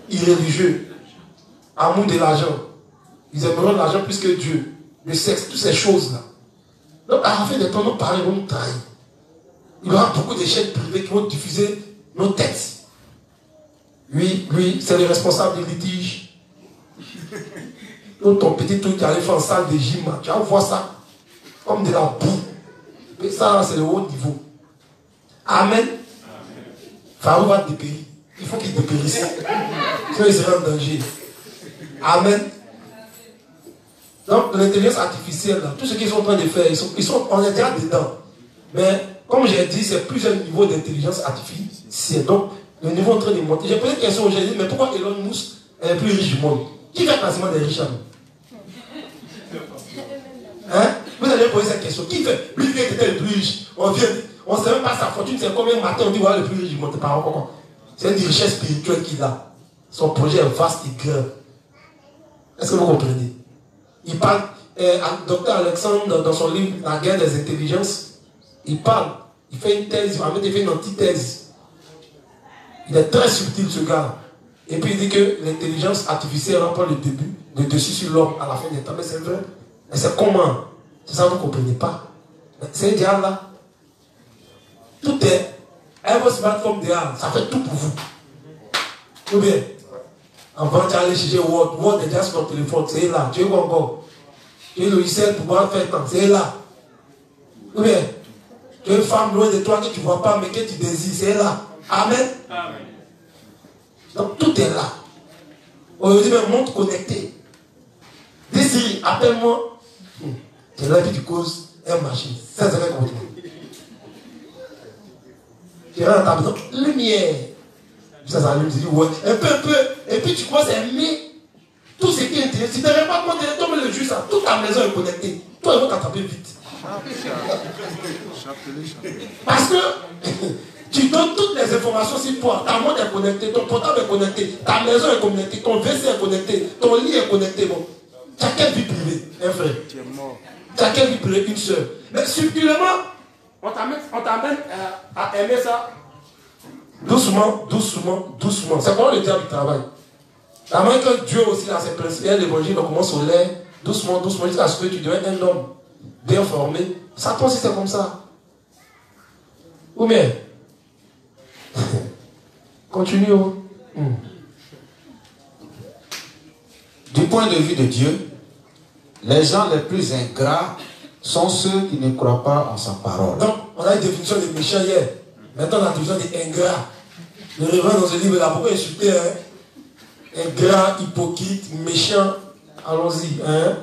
irréligieux, amour de l'argent. Ils aimeront l'argent plus que Dieu, le sexe, toutes ces choses-là. Donc, à la fin des temps, nos parents vont nous trahir. Il y aura beaucoup de chaînes privées qui vont diffuser nos têtes. Lui, c'est le responsable des litiges. Donc, ton petit truc qui allait faire en salle de gym, tu vas voir ça comme de la boue. Mais ça, c'est le haut niveau. Amen. Pharaon va dépérir. Il faut qu'il dépérisse. Sinon, il sera en danger. Amen. Donc, l'intelligence artificielle, là, tout ce qu'ils sont en train de faire, on est déjà dedans. Mais, comme j'ai dit, c'est plusieurs niveaux d'intelligence artificielle. Donc, le niveau est en train de monter. J'ai posé une question aujourd'hui, mais pourquoi Elon Musk est le plus riche du monde? Qui fait le classement des riches à nous? Hein? Vous allez poser cette question. Qui fait? Lui qui était le plus riche. On ne sait même pas sa fortune, c'est combien de matin on dit voilà le plus riche du monde. C'est une richesse spirituelle qu'il a. Son projet est vaste et grand. Est-ce que vous comprenez? Il parle, Dr Alexandre, dans son livre La guerre des intelligences, il parle, il fait une thèse, il fait une antithèse. Il est très subtil ce gars. Et puis il dit que l'intelligence artificielle reprend le dessus sur l'homme à la fin des temps. Mais c'est vrai. Mais c'est comment? C'est ça que vous ne comprenez pas. C'est un diable là. Tout est. Un smartphone diable, ça fait tout pour vous. Ou bien, avant tu allais chercher Word. Word est déjà sur ton téléphone, c'est là. Tu es quoi encore? Tu es le logiciel pour pouvoir faire temps, c'est là. Ou bien, tu es une femme loin de toi que tu ne vois pas, mais que tu désires, c'est là. Amen. Amen. Donc tout est là. Aujourd'hui, même montre connecté. Dis Siri, appelle-moi. C'est là que tu causes un machine. Ça, c'est vrai qu'on dit. Tu rentres dans ta maison, lumière. Ça s'allume, tu dis ouais. Un peu. Et puis tu commences à aimer tout ce qui est intéressant. Si tu ne pas compte, toi, le juge, ça, toute ta maison est connectée. Toi, ils vont t'attraper vite. Parce que tu donnes toutes les informations sur toi. Ta montre est connectée, ton portable est connecté, ta maison est connectée, ton WC est connecté, ton lit est connecté. Bon. Tu as quelle vie privée, un frère? Tu es mort. Tu as quelle vie privée? Une seule. Mais subtilement, on t'amène à aimer ça. Doucement. C'est comment le diable travaille. La main que Dieu aussi a ses principes, l'évangile, on commence au lait, doucement, jusqu'à ce que tu deviens un homme bien formé. Satan aussi c'est comme ça. Ou bien, continue. Du point de vue de Dieu, les gens les plus ingrats sont ceux qui ne croient pas en sa parole. Donc, on a une définition de méchant hier. Maintenant, on a une définition d'ingrat. Le révérend dans ce livre-là, pourquoi insulter ingrat, hypocrite, méchant? Allons-y. Hein?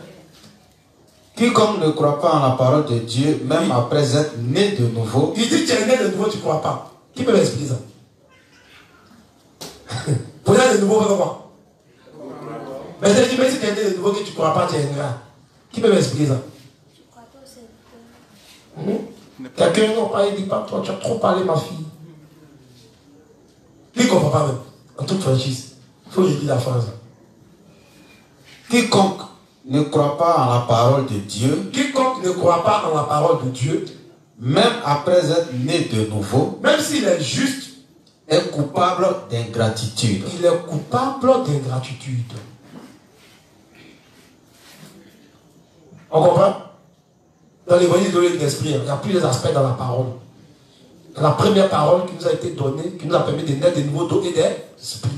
Quiconque ne croit pas en la parole de Dieu, même après être né de nouveau. Il dit que tu es né de nouveau, tu ne crois pas. Qui peut m'expliquer ça? Pour être de nouveau, comment? Mais si tu es né de nouveau que tu ne crois pas, tu es ingrat. Qui peut m'expliquer ça? Quelqu'un n'a pas dit pas, toi, tu as trop parlé, ma fille. Qui ne comprend pas même? En toute franchise. Il faut redire la phrase. Quiconque ne croit pas en la parole de Dieu. Quiconque ne croit pas en la parole de Dieu, même après être né de nouveau, même s'il est juste, est coupable d'ingratitude. Il est coupable d'ingratitude. On comprend? Dans l'évangile de l'esprit, il y a plusieurs aspects dans la parole. La première parole qui nous a été donnée, qui nous a permis de naître de nouveau d'eau et d'esprit.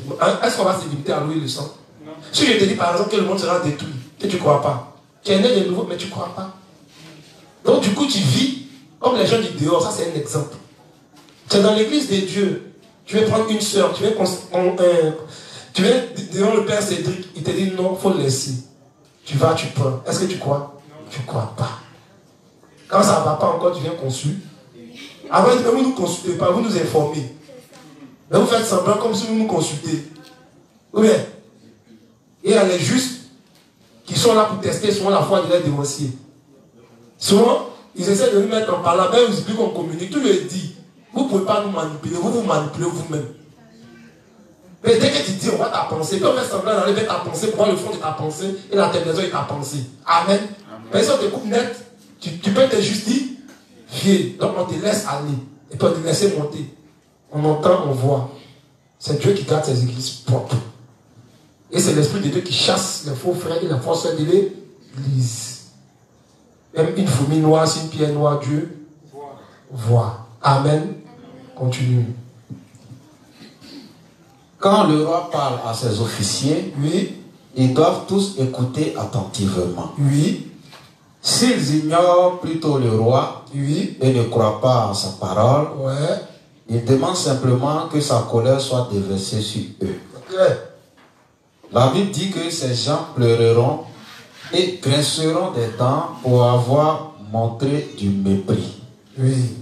Est-ce qu'on va se limiter à l'eau et le sang? Si je te dis par exemple que le monde sera détruit, que tu ne crois pas, tu es né de nouveau, mais tu ne crois pas. Donc du coup, tu vis comme les gens du dehors. Ça, c'est un exemple. Tu es dans l'église de Dieu. Tu veux prendre une soeur, tu veux Tu viens devant le père Cédric, il te dit non, il faut le laisser. Tu vas, tu prends. Est-ce que tu crois? Tu ne crois pas. Quand ça ne va pas encore, tu viens consulter. Avant, vous ne nous consultez pas, vous nous informez. Mais vous faites semblant comme si vous nous consultez. Ou bien, il y a les justes qui sont là pour tester souvent la foi de leurs dévanciers. Souvent, ils essaient de nous mettre en parlant, mais ils expliquent qu'on communique. Tout le dit, vous ne pouvez pas nous manipuler, vous vous manipulez vous-même. Mais dès que tu dis, on va ta pensée, puis on fait semblant d'enlever ta pensée pour voir le fond de ta pensée et la terminaison de ta pensée. Amen. Mais si on te coupe net, tu peux te justifier. Donc on te laisse aller. Et puis on te laisse monter. On entend, on voit. C'est Dieu qui garde ses églises propres. Et c'est l'Esprit de Dieu qui chasse les faux frères et les fausses sœurs de l'église. Même une fourmi noire, si une pierre noire, Dieu voit. Amen. Continue. Quand le roi parle à ses officiers, oui, ils doivent tous écouter attentivement. Oui. S'ils ignorent plutôt le roi, oui, et ne croient pas en sa parole, ouais, ils demandent simplement que sa colère soit déversée sur eux. Okay. La Bible dit que ces gens pleureront et grinceront des dents pour avoir montré du mépris. Oui.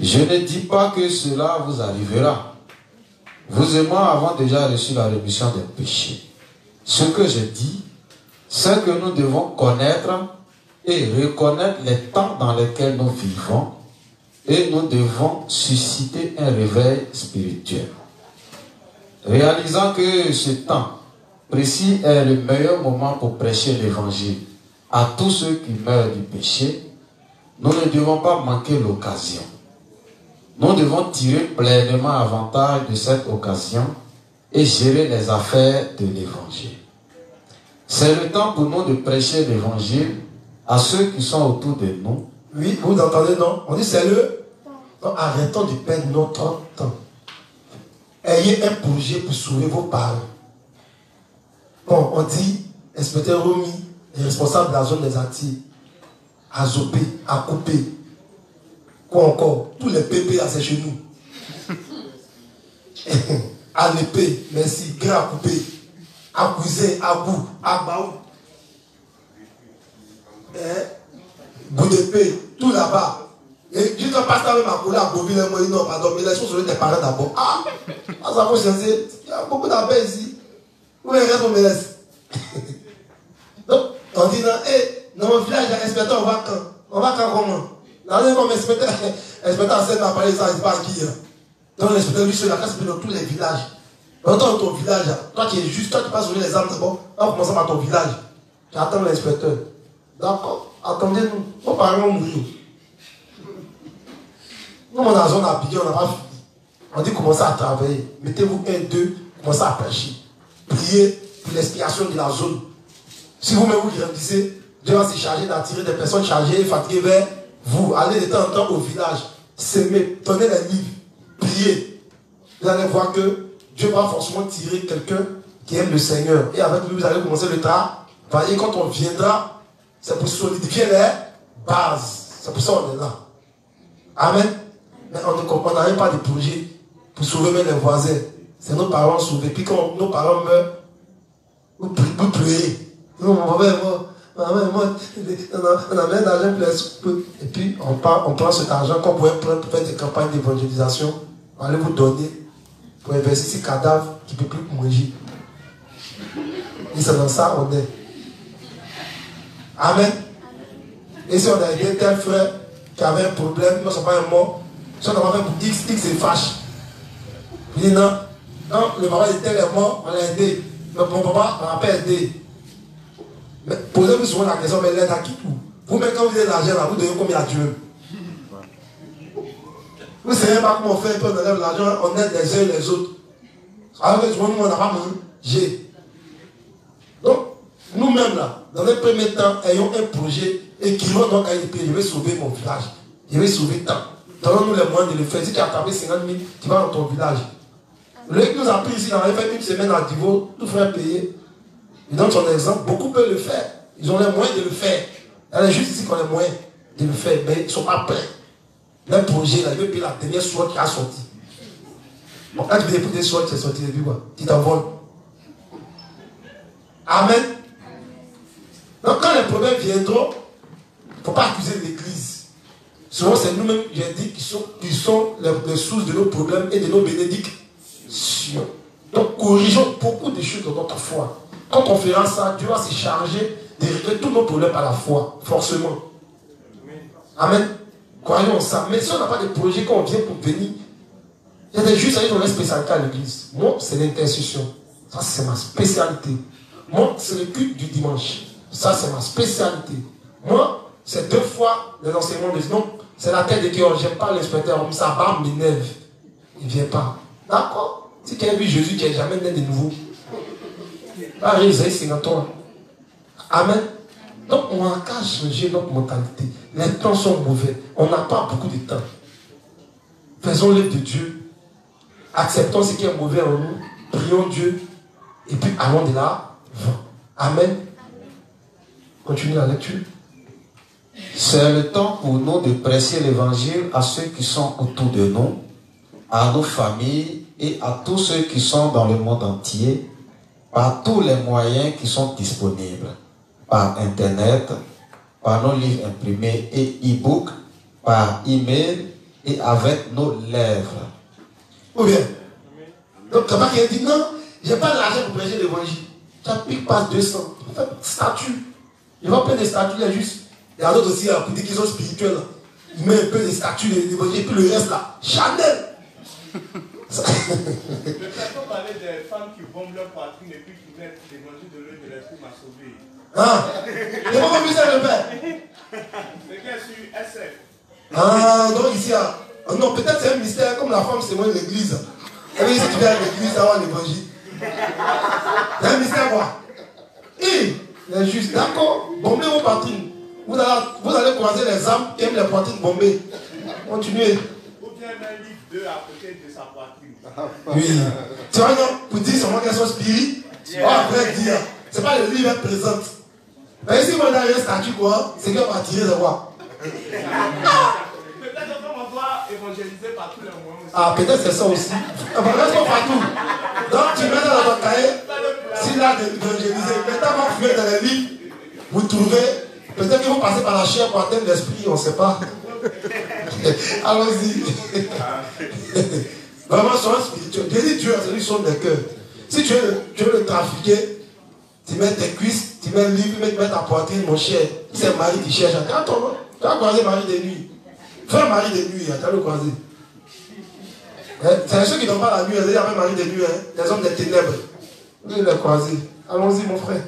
Je ne dis pas que cela vous arrivera. Vous et moi avons déjà reçu la rémission des péchés. Ce que je dis, c'est que nous devons connaître et reconnaître les temps dans lesquels nous vivons et nous devons susciter un réveil spirituel. Réalisant que ce temps précis est le meilleur moment pour prêcher l'évangile à tous ceux qui meurent du péché, nous ne devons pas manquer l'occasion. Nous devons tirer pleinement avantage de cette occasion et gérer les affaires de l'évangile. C'est le temps pour nous de prêcher l'évangile à ceux qui sont autour de nous. Oui, vous entendez, non? On dit c'est le temps. Arrêtons de perdre notre temps. Ayez un projet pour sauver vos parents. Bon, on dit, inspecteur Romy, les responsables de la zone des Antilles, à zoper, à couper. Quoi encore? Tous les pépés là, c'est chez nous. À l'épée, merci, grand à couper. À cousin, à bout, à baou. Bout d'épée, tout là-bas. Et juste un pasteur même à couler à Bobby, moi, non, pardon, mais laissons sur tes parents d'abord. Ah, ça va changer. Il y a beaucoup d'appels ici. Où est le me laisse? Donc, on dit, non, dans mon village, inspecteur, on va quand? On va quand comment? Là, comme inspecteur en scène n'a parlé ça, il ne sait pas à qui. Donc, l'inspecteur, lui, c'est la classe dans tous les villages. Dans ton village, toi qui es juste, toi qui passes sur les armes d'abord, on commence par ton village. Tu attends l'inspecteur. D'accord? Attendez-nous. Nos parents vont mourir. Nous, on a zone à piquer, on n'a pas fini. On dit commencez à travailler. Mettez-vous 1, 2, commencez à prêcher. Priez pour l'expiation de la zone. Si vous-même vous grandissez, Dieu va se charger d'attirer des personnes chargées et fatiguées vers vous. Allez de temps en temps au village. S'aimer, donnez les livres, priez. Vous allez voir que Dieu va forcément tirer quelqu'un qui aime le Seigneur. Et avec lui, vous allez commencer le travail. Et quand on viendra, c'est pour solidifier les bases. C'est pour ça qu'on est là. Amen. Mais on n'arrive pas de projet pour sauver même les voisins. C'est nos parents sauvés. Puis quand nos parents meurent, vous priez. Non, maman, on a mis d'argent pour les. Et puis on prend cet argent qu'on pourrait prendre pour faire des campagnes d'évangélisation. On va aller vous donner pour investir ces cadavres qui ne peuvent plus manger. Et c'est dans ça on est. Amen. Et si on a aidé tel frère qui avait un problème, nous ne sommes pas un mort, si on a fait pour X se fâche. Il dit non, le papa de tel est mort, on l'a aidé. Mais mon papa, on n'a pas aidé. Mais posez-vous souvent la question, mais l'aide à qui tout? Vous-même, quand vous avez l'argent là, vous donnez combien à Dieu? Vous ne savez pas comment on fait, on enlève l'argent, on aide les uns les autres. Alors que nous, on n'a pas mangé. Donc, nous-mêmes là, dans les premiers temps, ayons un projet, écrivons donc à l'épée, je vais sauver mon village. Je vais sauver tant. Donnons-nous les moyens de le faire. Si tu as tapé 50 000, tu vas dans ton village. Le qui nous a pris ici, on avait fait une semaine à Divo, tout frère payé. Il donne son exemple, beaucoup peuvent le faire. Ils ont les moyens de le faire. Il y a juste ici qui ont les moyens de le faire, mais ils ne sont pas prêts. Leur projet, là, il veut payer la dernière soirée qui a sorti. Bon, quand tu veux écouter soir, tu es sorti depuis quoi? Tu t'envoles. Amen. Donc quand les problèmes viendront, il ne faut pas accuser l'église. Souvent c'est nous-mêmes, j'ai dit, qui sont les sources de nos problèmes et de nos bénédictions. Donc corrigeons beaucoup de choses dans notre foi. Quand on fera ça, Dieu va se charger de régler tous nos problèmes à la fois, forcément. Amen. Croyons ça. Mais si on n'a pas de projet, quand on vient pour venir, il y a des juifs qui ont une spécialité à l'église. Moi, c'est l'intercession. Ça, c'est ma spécialité. Moi, c'est le culte du dimanche. Ça, c'est ma spécialité. Moi, c'est 2 fois les enseignements de non, c'est la tête de cœur. Je n'aime pas l'inspecteur. Ça barbe m'énerve. Il ne vient pas. D'accord? Si tu as vu Jésus qui n'est jamais né de nouveau, c'est toi. Amen. Donc, on n'a qu'à changer notre mentalité. Les temps sont mauvais. On n'a pas beaucoup de temps. Faisons l'œuvre de Dieu. Acceptons ce qui est mauvais en nous. Prions Dieu. Et puis, allons de là. Amen. Continue la lecture. C'est le temps pour nous de prêcher l'évangile à ceux qui sont autour de nous, à nos familles et à tous ceux qui sont dans le monde entier, par tous les moyens qui sont disponibles, par Internet, par nos livres imprimés et e-books, par email et avec nos lèvres. Ou bien, donc tu n'as pas qui a dit non, j'ai pas d'argent pour prêcher l'évangile. Tu appliques pas 200. En fait, statut. Il va prendre des statuts là juste. Il y a d'autres aussi à côté qui sont spirituels. Là. Il met un peu des statuts de l'évangile et puis le reste là. Chanel. Le personne parlait des femmes qui bombent leur poitrine et puis qui mettent l'évangile de l'œil de l'esprit m'a sauvé. Ah, tu n'as pas vu ça le père? C'est bien sur SF. Ah, donc ici, non, peut-être c'est un mystère, comme la femme c'est moi l'église. Et si tu viens à l'église, ça va l'évangile. C'est un mystère quoi? Et les justes, d'accord, bombez vos poitrines. Vous allez croiser les âmes qui aiment les poitrines bombées. Continuez. Ou bien un livre 2 à côté de sa poitrine. Oui. Tu vois, non, pour dire seulement qu'elles sont spirites, on va après dire, c'est pas le livre qui présente. Mais ici, moi, dans un statut, quoi, c'est qu'on va tirer de quoi? Peut-être qu'on doit évangéliser par tous les moyens aussi. Ah, peut-être c'est ça aussi. Reste pas partout. Donc, tu mets dans votre cahier, s'il a d'évangéliser, maintenant, on va fouiller dans les livres, vous trouvez, peut-être qu'ils vont passer par la chair pour atteindre l'esprit, on ne sait pas. Allons-y. Vraiment, soyons spirituels. Dieu dit Dieu, c'est lui qui sonde des cœurs. Si tu veux le trafiquer, tu mets tes cuisses, tu mets le livre, tu mets ta poitrine, mon cher. C'est un mari qui cherche. Attends, tu vas croiser mari de nuit. Fais un mari de nuit, tu vas le croiser. C'est ceux qui ne dorment pas la nuit, il y a un mari de nuit, les hommes des ténèbres. Vous allez le croiser. Allons-y, mon frère.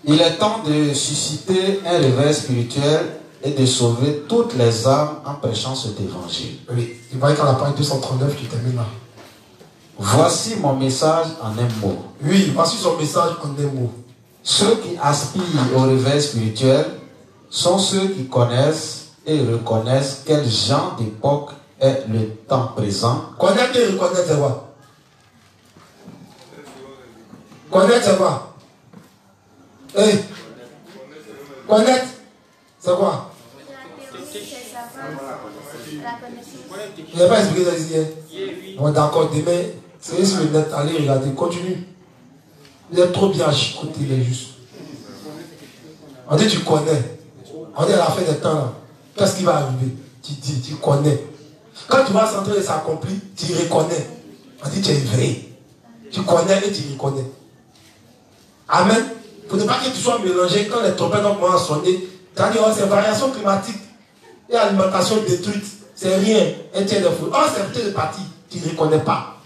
Il est temps de susciter un réveil spirituel et de sauver toutes les âmes en prêchant cet évangile. Oui, il va être à la page 239 qui termine là. Voici mon message en un mot. Oui, voici son message en un mot. Ceux qui aspirent au réveil spirituel sont ceux qui connaissent et reconnaissent quel genre d'époque est le temps présent. Connaître et reconnaître, c'est quoi? Connaître, c'est quoi? Hey. Connaître, c'est quoi? Je n'ai pas expliqué ça ici. Bon, d'accord, demain, c'est sur le net, allez regarder, continue. Vous êtes trop bien à chicoter les justes. On dit tu connais. On dit à la fin des temps, là, qu'est-ce qui va arriver? Tu dis, tu connais. Quand tu vas sentir et s'accomplir, tu reconnais. On dit tu es éveillé. Tu connais et tu reconnais. Amen. Il ne faut pas que tu sois mélangé quand les trompettes ont commencé à sonner. C'est-à-dire, c'est variation climatique et alimentation détruite. C'est rien. Un tiers de fruits. Oh, c'est peut-être parti. Tu ne reconnais pas.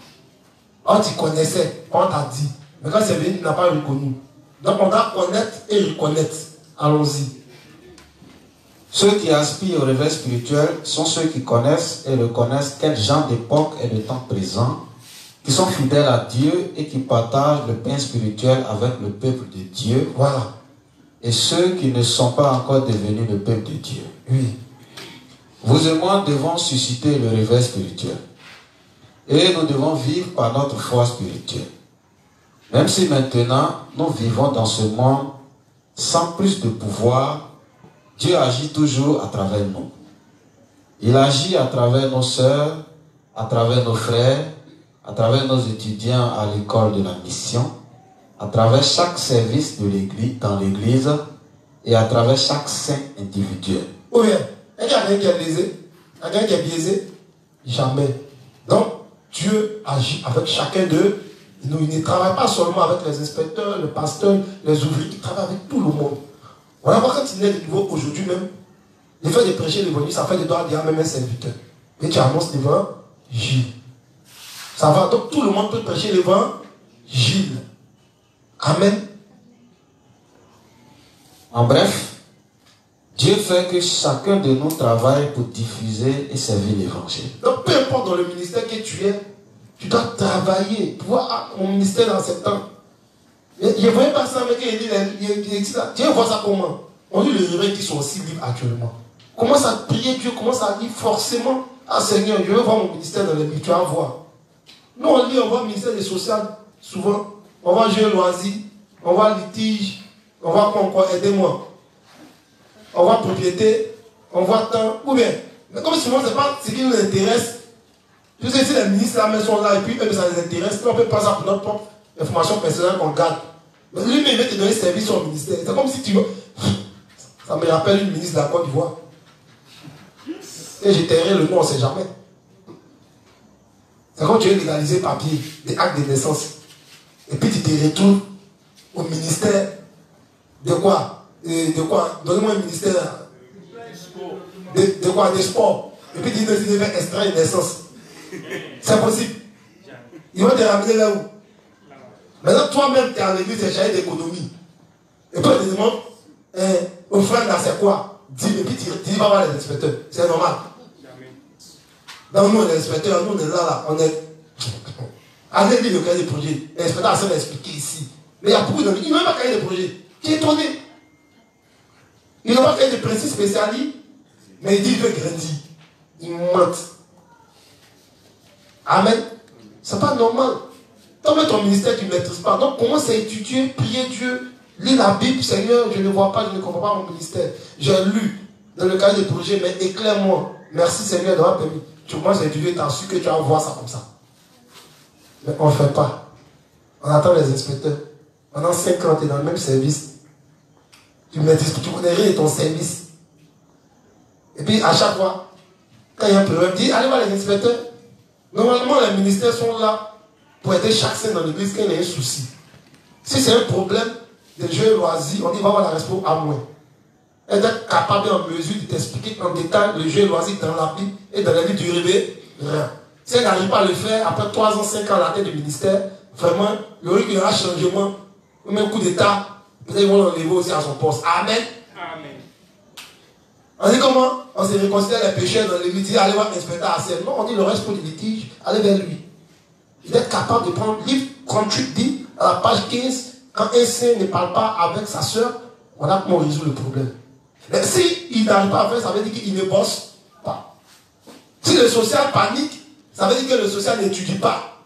Oh, tu connaissais. On t'a dit. Mais quand c'est venu, tu n'as pas reconnu. Donc, on doit connaître et reconnaître. Allons-y. Ceux qui aspirent au réveil spirituel sont ceux qui connaissent et reconnaissent quel genre d'époque est le temps présent, qui sont fidèles à Dieu et qui partagent le pain spirituel avec le peuple de Dieu. Voilà. Et ceux qui ne sont pas encore devenus le peuple de Dieu. Oui. Vous et moi devons susciter le réveil spirituel. Et nous devons vivre par notre foi spirituelle. Même si maintenant nous vivons dans ce monde sans plus de pouvoir, Dieu agit toujours à travers nous. Il agit à travers nos sœurs, à travers nos frères, à travers nos étudiants à l'école de la mission, à travers chaque service de l'église, dans l'église et à travers chaque saint individuel. Oui, il y a quelqu'un qui est lésé, quelqu'un qui est biaisé. Jamais. Donc, Dieu agit avec chacun d'eux. Il ne travaille pas seulement avec les inspecteurs, le pasteur, les ouvriers, il travaille avec tout le monde. Voilà pourquoi quand il est de niveau aujourd'hui même, le fait de prêcher l'évangile, ça fait de toi dire même un serviteur. Et tu annonces l'évangile. Ça va, donc tout le monde peut prêcher l'évangile. Amen. En bref, Dieu fait que chacun de nous travaille pour diffuser et servir l'évangile. Donc peu importe dans le ministère que tu es, tu dois travailler pour voir mon ministère dans 7 ans. Je ne voyais pas ça, mais il dit là. Dieu voit ça comment? On dit les réveils qui sont aussi libres actuellement. Commence à prier Dieu, commence à dire forcément, ah Seigneur, je veux voir mon ministère dans les livres, tu vas voir. Nous on lit, on voit le ministère des social, souvent, on voit jeu loisir, on voit litige, on voit quoi encore, aidez-moi. On voit propriété, on voit temps, ou bien, mais comme souvent ce n'est pas ce qui nous intéresse. Tu sais, si les ministres là, sont là et puis eux, ça les intéresse, on peut pas ça pour notre propre information personnelle qu'on garde. Mais lui-même, il va te donner service au ministère. C'est comme si tu veux. Ça me rappelle une ministre de la Côte d'Ivoire. Et je tairai le nom, on ne sait jamais. C'est quand tu veux légaliser papier, des actes de naissance. Et puis tu te retournes au ministère de quoi? De quoi? Donnez-moi un ministère. De quoi? Des sports. Et puis tu devais extraire une naissance. C'est possible. Ils vont te ramener là où? Maintenant, toi-même, tu es en église, tu es chargé d'économie. Et puis, tu te demandes, offrande là, c'est quoi? Dis, et puis tu dis, va voir les inspecteurs. C'est normal. Donc, nous, les inspecteurs, nous, on est là, on est. Allez lire le cahier de projet. L'inspecteur a s'est expliqué ici. Mais il y a beaucoup d'amis. Ils n'ont même pas cahier de projet. Tu es étonné. Ils n'ont pas fait de principe spécialistes, mais ils disent qu'ils veulent grandir. Ils mentent. Amen. C'est pas normal. Toi-même, ton ministère, tu ne maîtrises pas. Donc, commence à étudier, prier Dieu, lis la Bible. Seigneur, je ne vois pas, je ne comprends pas mon ministère. J'ai lu dans le cahier de projet, mais éclaire-moi. Merci Seigneur d'avoir permis. Tu commences à étudier, tu as su que tu vas voir ça comme ça. Mais on ne fait pas. On attend les inspecteurs. Pendant 5 ans, tu es dans le même service. Tu maîtrises, tu connais rien de ton service. Et puis, à chaque fois, quand il y a un problème, dis, allez voir les inspecteurs. Normalement, les ministères sont là pour aider chaque saint dans l'église quand il y a un souci. Si c'est un problème de jeux loisirs, on dit va voir la respo à moins. Être capable en mesure de t'expliquer en détail le jeu loisir dans la Bible et dans la vie du réveil, rien. Si elle n'arrive pas à le faire, après 3 ans, 5 ans à la tête du ministère, vraiment, il y aura changement, ou même coup d'état, peut-être ils vont l'enlever aussi à son poste. Amen. Amen. On dit comment? On se réconcilie les pécheurs dans l'église, dit allez voir l'inspecteur à scène. Non, on dit le reste pour les litiges, allez vers lui. Il est capable de prendre livre 38 dit à la page 15, quand un saint ne parle pas avec sa soeur, voilà comment on résout le problème. Mais si il n'arrive pas à faire, ça veut dire qu'il ne bosse pas. Si le social panique, ça veut dire que le social n'étudie pas.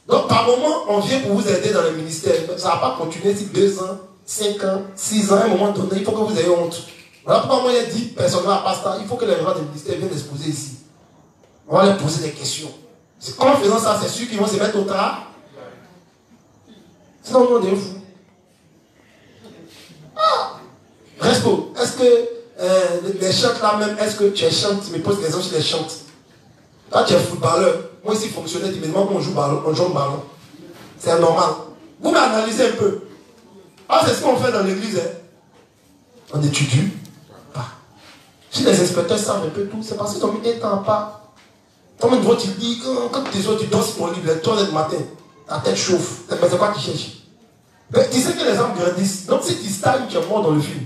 Donc par moment, on vient pour vous aider dans le ministère. Ça ne va pas continuer si 2 ans, 5 ans, 6 ans, à un moment donné, il faut que vous ayez honte. Voilà pourquoi moi j'ai dit, personne n'a pas ça, il faut que les gens du ministère viennent exposer ici. On va leur poser des questions. En faisant ça, c'est sûr qu'ils vont se mettre au travail. Sinon, on est fou. Ah! Respo, est-ce que les chantes là même, est-ce que tu es chante? Tu me poses des questions sur les chantes. Toi, tu es footballeur. Moi, ici, fonctionnaire, tu me demandes comment on joue ballon, on joue ballon. C'est normal. Vous m'analysez un peu. Ah, c'est ce qu'on fait dans l'église. Hein. On étudie pas. Si les inspecteurs savent un peu tout, c'est parce qu'ils ont mis un temps à part. Comme une fois, tu dis, quand tu dors sur ton livre, les 3 heures du matin, ta tête chauffe. Mais c'est quoi qui cherche? Mais tu sais que les hommes grandissent. Donc si tu stagnes, tu es mort dans le film.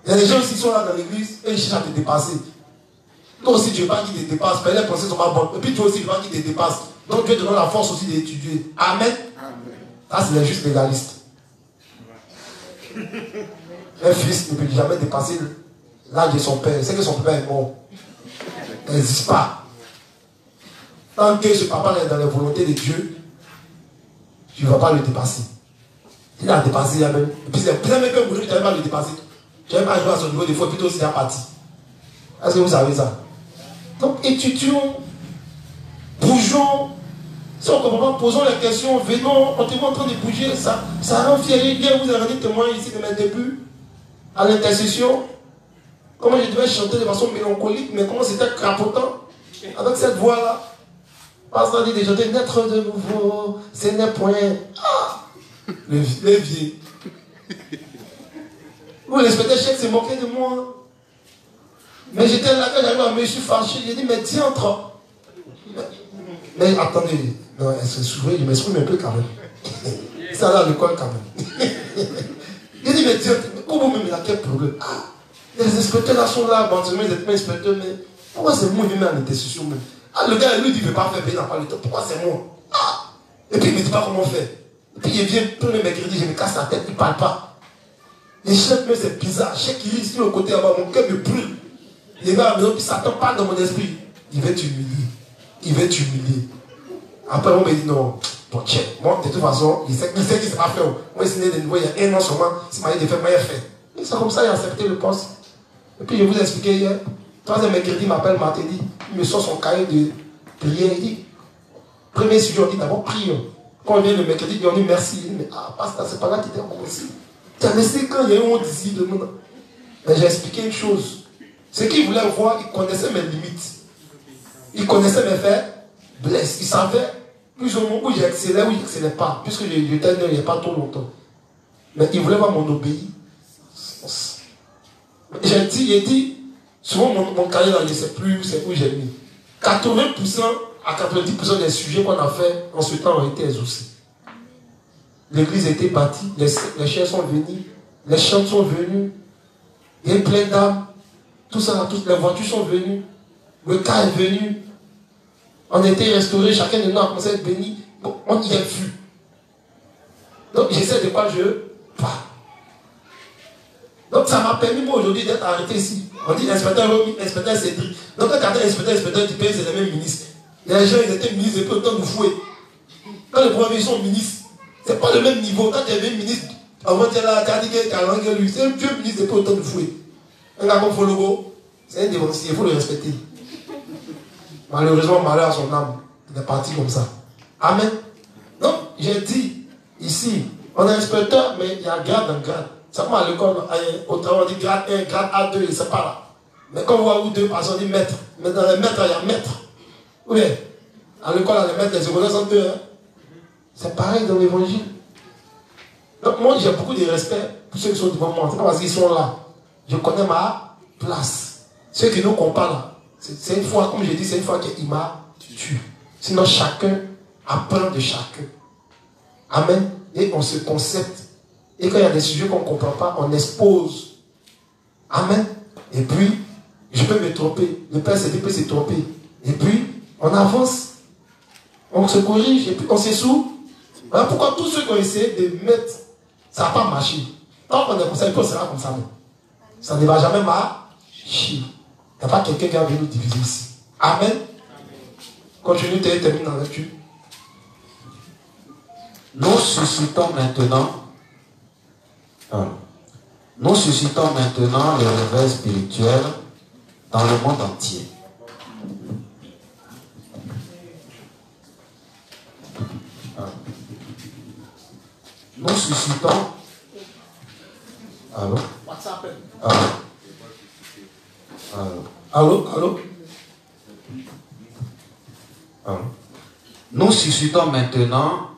Il y a des gens qui sont là dans l'église et ils cherchent à te dépasser. Toi aussi, tu ne veux pas qu'ils te dépassent. Mais les pensées sont pas bonnes. Et puis toi aussi, tu ne veux pas qu'ils te dépassent. Donc Dieu te donne la force aussi d'étudier. Amen. Ça, c'est les justes légalistes. Un fils ne peut jamais dépasser l'âge de son père. C'est que son père est mort. Il n'existe pas. Tant que ce papa est dans la volonté de Dieu, tu ne vas pas le dépasser. Il a dépassé, il y a même. Et puis, c'est même que tu n'avais pas le dépasser. Tu n'avais pas joué à son niveau des fois, plutôt aussi il a parti. Est-ce que vous savez ça? Donc, étudions bougeons. Si on ne comprend pas, posons les questions, venons, on te voit en train de bouger, ça rend fier. Hier, vous avez rendu témoin ici de mes débuts, à l'intercession. Comment je devais chanter de façon mélancolique, mais comment c'était crapotant, avec cette voix-là. Pasteur dit de chanter, naître de nouveau, c'est n'est point. Ah, les vieux. Vous, l'inspecteur chef s'est moqué de moi. Mais j'étais là, quand j'arrive à me, je suis fâché, j'ai dit, mais tiens, entre. Mais attendez, non, je m'exprime un peu quand même. Ça là, à l'école quand même. J'ai dit, mais tiens, pourquoi vous-même, il y a quel problème? Ah, les inspecteurs là sont là, bon, ils êtes pas inspecteurs, mais pourquoi c'est moi qui mets en intercession même? Ah, le gars, lui, il ne veut pas faire, il n'a pas le temps. Pourquoi c'est moi? Ah, et puis il ne me dit pas comment faire. Et puis il vient tous les mercredis, je me casse la tête, il ne parle pas. Les chefs, mais c'est bizarre. Chef qui est sur le côté là-bas, mon cœur me brûle. Il va à la maison, puis Satan parle dans mon esprit. Il va t'humilier. Il va t'humilier. Après, on me dit non. Bon, tiens, moi, de toute façon, il sait qu'il ne sait pas faire. Moi, il est de nouveau, il y a un an seulement, s'il m'a dit de faire, moi, il a fait. Et c'est comme ça, il a accepté le poste. Et puis, je vous ai expliqué hier. Troisième mercredi, il m'appelle mardi. Il me sort son cahier de prière. Il dit, premier sujet, on dit d'abord prions. Quand on vient le mercredi, on dit merci. Il dit, mais pasteur, c'est pas là qu'il était commencé. Tu as laissé quand il y a eu honte ici de nous. Mais j'ai expliqué une chose. Ce qu'il voulait voir, il connaissait mes limites. Il connaissait mes faiblesses. Il savait plus ou moins où j'excellais, où j'excellais pas. Puisque j'étais il n'y a pas trop longtemps. Mais il voulait voir mon obéissance. J'ai dit, souvent mon carrière, je ne sais plus où j'ai mis. 80% à 90% des sujets qu'on a fait en ce temps ont été exaucés. L'église a été bâtie, les chairs sont venus, les chants sont venus, il y a plein d'âmes, tout ça, toutes les voitures sont venues, le cas est venu, on a été restaurés, chacun de nous a commencé à être béni, bon, on y est vu. Donc j'essaie de quoi je parle. Donc ça m'a permis moi aujourd'hui d'être arrêté ici. On dit inspecteur Romy, inspecteur Cédric. Donc quand tu as inspecteur du pays, c'est les mêmes ministres. Les gens ils étaient ministres depuis autant de fouet. Quand les premiers sont ministres, c'est pas le même niveau. Quand tu es ministre, avant tu es là, tu as dit que tu as langue lui, c'est un vieux ministre depuis autant de fouet. Un gars comme Fologo, c'est un dévancier, il faut le respecter. Malheureusement, malheur à son âme, il est parti comme ça. Amen. Donc j'ai dit, ici, on est inspecteur, mais il y a grade en grade. Ça comme à l'école, au travail, on dit grade 1, grade A2, c'est pas là. Mais quand on voit où deux personnes, on dit maître. Mais dans les maîtres, il y a maître. Oui. À l'école, les maîtres, les secondaires sont deux. Hein. C'est pareil dans l'évangile. Donc moi, j'ai beaucoup de respect pour ceux qui sont devant moi. C'est pas parce qu'ils sont là. Je connais ma place. Ceux qui nous comparent là, c'est une fois, comme je dis, c'est une fois qu'il m'a tué. Sinon, chacun apprend de chacun. Amen. Et on se concède. Et quand il y a des sujets qu'on ne comprend pas, on expose. Amen. Et puis, je peux me tromper. Le Père Cédric peut se tromper. Et puis, on avance. On se corrige. Et puis, on s'essoue. Voilà pourquoi tous ceux qui ont essayé de mettre, ça n'a pas marché. Tant qu'on est comme ça, il peut sera comme ça. Non. Ça ne va jamais marcher. Il n'y a pas quelqu'un qui va venir nous diviser ici. Amen. Continue, termine dans la lecture. Nous suscitons maintenant le réveil spirituel dans le monde entier. Nous suscitons. Allô? Allô? Nous suscitons maintenant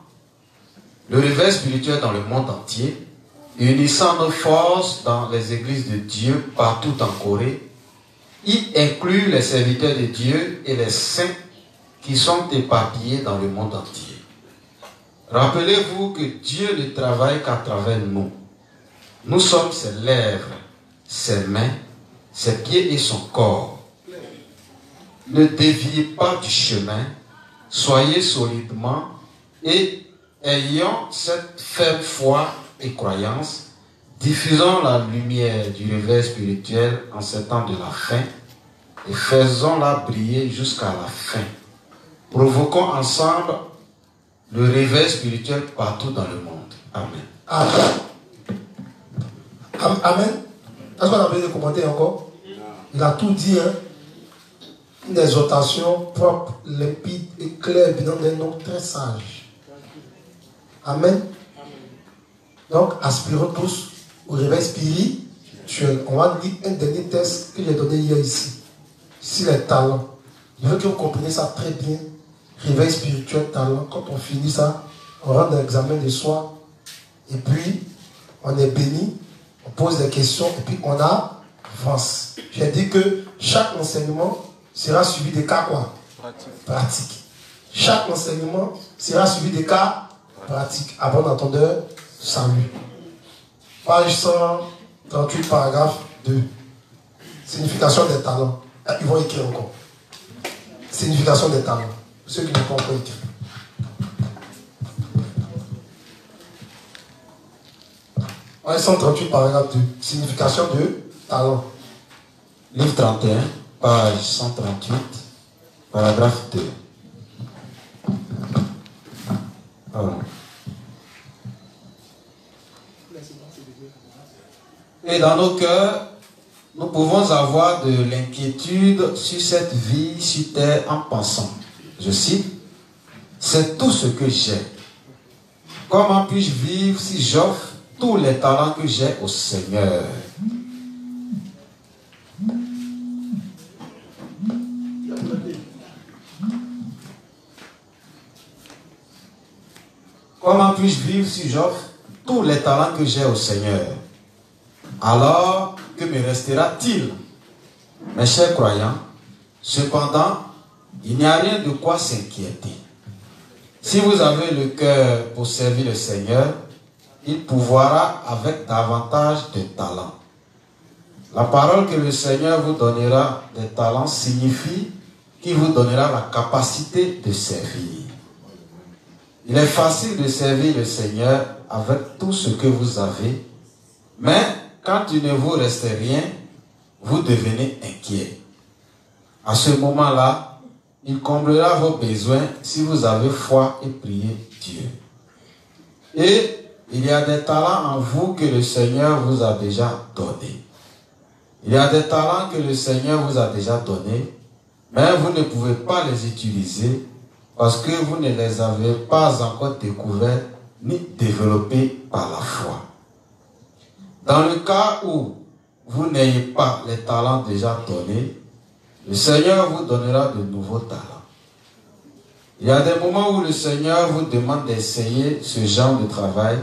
le réveil spirituel dans le monde entier, unissant nos forces dans les églises de Dieu partout en Corée, y inclut les serviteurs de Dieu et les saints qui sont éparpillés dans le monde entier. Rappelez-vous que Dieu ne travaille qu'à travers nous. Nous sommes ses lèvres, ses mains, ses pieds et son corps. Ne déviez pas du chemin, soyez solidement et ayant cette ferme foi et croyance, diffusons la lumière du réveil spirituel en ces temps de la fin et faisons-la briller jusqu'à la fin. Provoquons ensemble le réveil spirituel partout dans le monde. Amen. Amen. Amen. Est-ce qu'on a besoin de commenter encore? Il a tout dit. Hein? une exhortation propre, limpide et claire venant d'un homme très sage. Amen. Donc, aspirons tous au réveil spirituel. On va lire un dernier test que j'ai donné hier ici. Ici, les talents. Je veux que vous compreniez ça très bien. Réveil spirituel, talent. Quand on finit ça, on rentre dans l'examen de soi. Et puis, on est béni. On pose des questions. Et puis, on avance. J'ai dit que chaque enseignement sera suivi de cas quoi? Pratique. Chaque enseignement sera suivi de cas pratiques. À bon entendeur, salut. Page 138, paragraphe 2. Signification des talents. Ils vont écrire encore. Signification des talents. Ceux qui n'ont pas encore écrit. Page 138, paragraphe 2. Signification de talent. Livre 31, page 138, paragraphe 2. Voilà. Et dans nos cœurs, nous pouvons avoir de l'inquiétude sur cette vie sur terre en pensant, je cite, c'est tout ce que j'ai. Comment puis-je vivre si j'offre tous les talents que j'ai au Seigneur? Comment puis-je vivre si j'offre tous les talents que j'ai au Seigneur? Alors, que me restera-t-il? Mes chers croyants, cependant, il n'y a rien de quoi s'inquiéter. Si vous avez le cœur pour servir le Seigneur, il pourvoira avec davantage de talents. La parole que le Seigneur vous donnera des talents signifie qu'il vous donnera la capacité de servir. Il est facile de servir le Seigneur avec tout ce que vous avez, mais quand il ne vous reste rien, vous devenez inquiet. À ce moment-là, il comblera vos besoins si vous avez foi et priez Dieu. Et il y a des talents en vous que le Seigneur vous a déjà donnés. Il y a des talents que le Seigneur vous a déjà donnés, mais vous ne pouvez pas les utiliser parce que vous ne les avez pas encore découverts ni développés par la foi. Dans le cas où vous n'ayez pas les talents déjà donnés, le Seigneur vous donnera de nouveaux talents. Il y a des moments où le Seigneur vous demande d'essayer ce genre de travail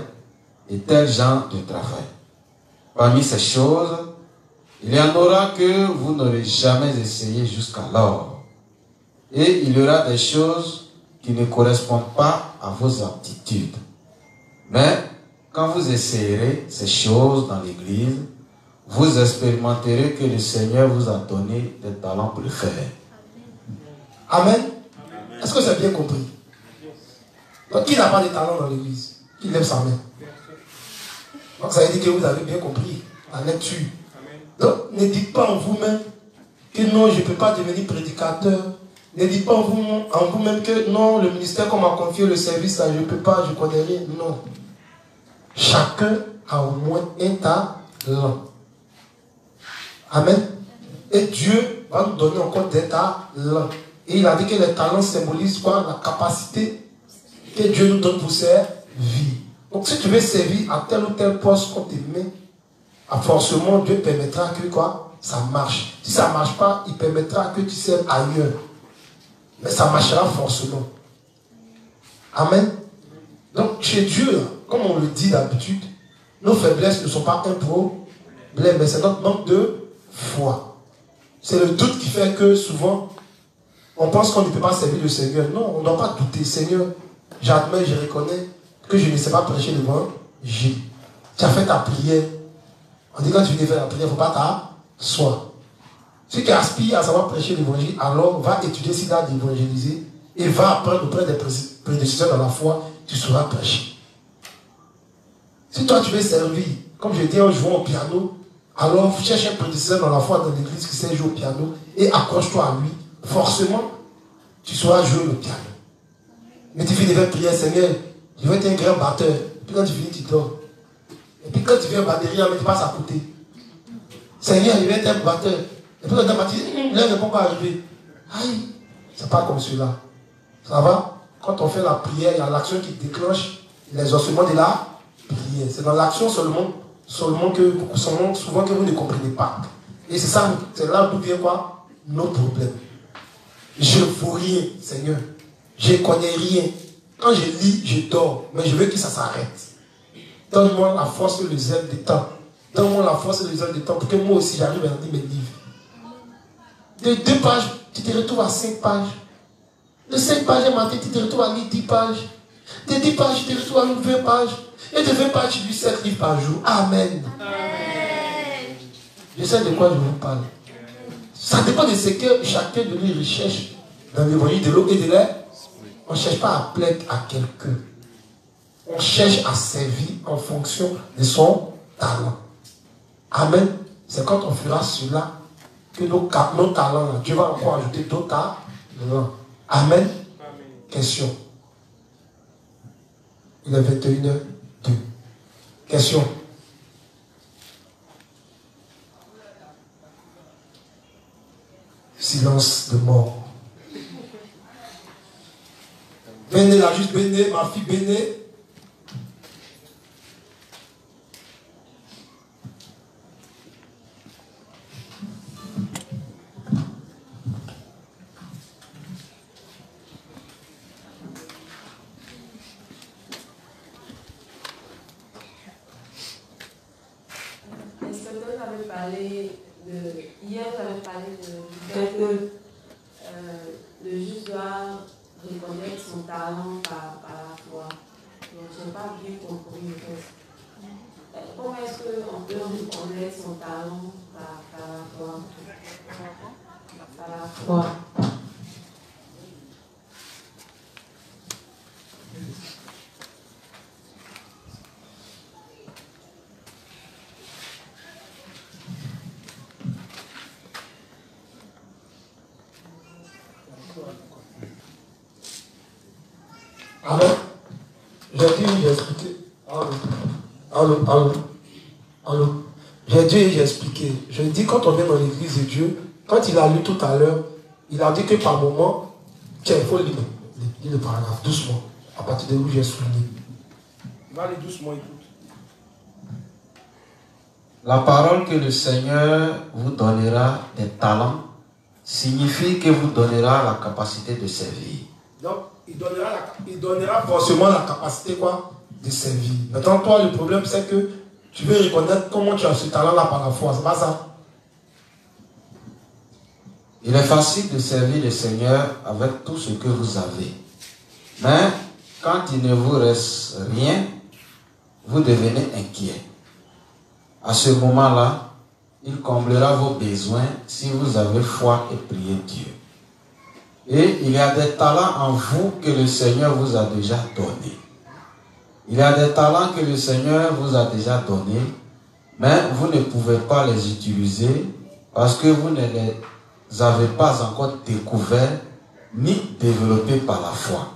et tel genre de travail. Parmi ces choses, il y en aura que vous n'aurez jamais essayé jusqu'alors. Et il y aura des choses qui ne correspondent pas à vos aptitudes. Mais quand vous essayerez ces choses dans l'église, vous expérimenterez que le Seigneur vous a donné des talents pour le faire. Amen. Est-ce que c'est bien compris? Donc, qui n'a pas de talent dans l'église? Qui lève sa main? Donc, ça veut dire que vous avez bien compris la lecture. Donc, ne dites pas en vous-même que non, je ne peux pas devenir prédicateur. Ne dites pas en vous-même que non, le ministère qu'on m'a confié, le service, là, je ne peux pas, je ne connais rien. Non. Chacun a au moins un talent. Amen. Et Dieu va nous donner encore des talents. Et il a dit que les talents symbolisent quoi? La capacité que Dieu nous donne pour servir. Donc si tu veux servir à tel ou tel poste qu'on te met, forcément Dieu permettra que quoi? Ça marche. Si ça ne marche pas, il permettra que tu serves ailleurs. Mais ça marchera forcément. Amen. Donc chez Dieu, comme on le dit d'habitude, nos faiblesses ne sont pas un problème, mais c'est notre manque de foi. C'est le doute qui fait que souvent, on pense qu'on ne peut pas servir le Seigneur. Non, on ne doit pas douter. Seigneur, j'admets, je reconnais que je ne sais pas prêcher l'évangile. Tu as fait ta prière. On dit quand tu viens faire la prière, il ne faut pas t'asseoir. Celui qui aspire à savoir prêcher l'évangile, alors va étudier s'il a d'évangéliser et va apprendre auprès des prédécesseurs dans la foi, tu sauras prêcher. Si toi tu veux servir, comme je dis en jouant au piano, alors cherche un prédécesseur dans la foi dans l'église qui sait jouer au piano et accroche-toi à lui. Forcément, tu sauras jouer le piano. Mais tu finis de faire prière, Seigneur, je veux être un grand batteur. Puis quand tu finis, tu dors. Et puis quand tu viens à batterie, tu passes à côté. Seigneur, je vais être un batteur. Et puis quand tu dis, là, il ne peut pas arriver. Aïe, c'est pas comme cela. Ça va? Quand on fait la prière, il y a l'action qui déclenche les ossements de la prière. C'est dans l'action seulement souvent que vous ne comprenez pas. Et c'est ça, c'est là d'où vient quoi? Nos problèmes. Je ne vaux rien, Seigneur. Je ne connais rien. Quand je lis, je dors. Mais je veux que ça s'arrête. Donne-moi la force et le zèle des temps. Donne-moi la force et le zèle des temps pour que moi aussi j'arrive à lire mes livres. De 2 pages, tu te retrouves à 5 pages. De 5 pages un matin, tu te retrouves à lire 10 pages. De 10 pages, tu te retrouves à lire 20 pages. Et de 20 pages, tu lis 7 livres par jour. Amen. Amen. Je sais de quoi je vous parle. Ça dépend de ce que chacun de nous recherche dans l'évangile de l'eau et de l'air. On ne cherche pas à plaire à quelqu'un. On cherche à servir en fonction de son talent. Amen. C'est quand on fera cela que nos talents, là, Dieu va encore ajouter d'autres talents. Amen. Question. Il est 21h02. Question. Silence de mort. Béné, la juste Béné, ma fille Béné. Hier, j'avais parlé du fait que le juste doit reconnaître son talent par la foi. Donc, je n'ai pas bien compris le reste. Comment est-ce qu'on peut reconnaître son talent par la foi? Par la foi. Amen. J'ai dit, j'ai expliqué. Allô. J'ai dit, j'ai expliqué. Je dis, quand on vient dans l'église de Dieu, quand il a lu tout à l'heure, il a dit que par moment, tiens, il faut lire le paragraphe doucement, à partir de où j'ai souligné. Il va aller doucement, écoute. La parole que le Seigneur vous donnera des talents signifie que vous donnera la capacité de servir. Donc, il donnera forcément la capacité quoi, de servir. Maintenant, toi, le problème, c'est que tu veux reconnaître comment tu as ce talent-là par la foi. C'est pas ça? Il est facile de servir le Seigneur avec tout ce que vous avez. Mais quand il ne vous reste rien, vous devenez inquiet. À ce moment-là, il comblera vos besoins si vous avez foi et priez Dieu. Et il y a des talents en vous que le Seigneur vous a déjà donnés. Il y a des talents que le Seigneur vous a déjà donnés, mais vous ne pouvez pas les utiliser parce que vous ne les avez pas encore découverts ni développés par la foi.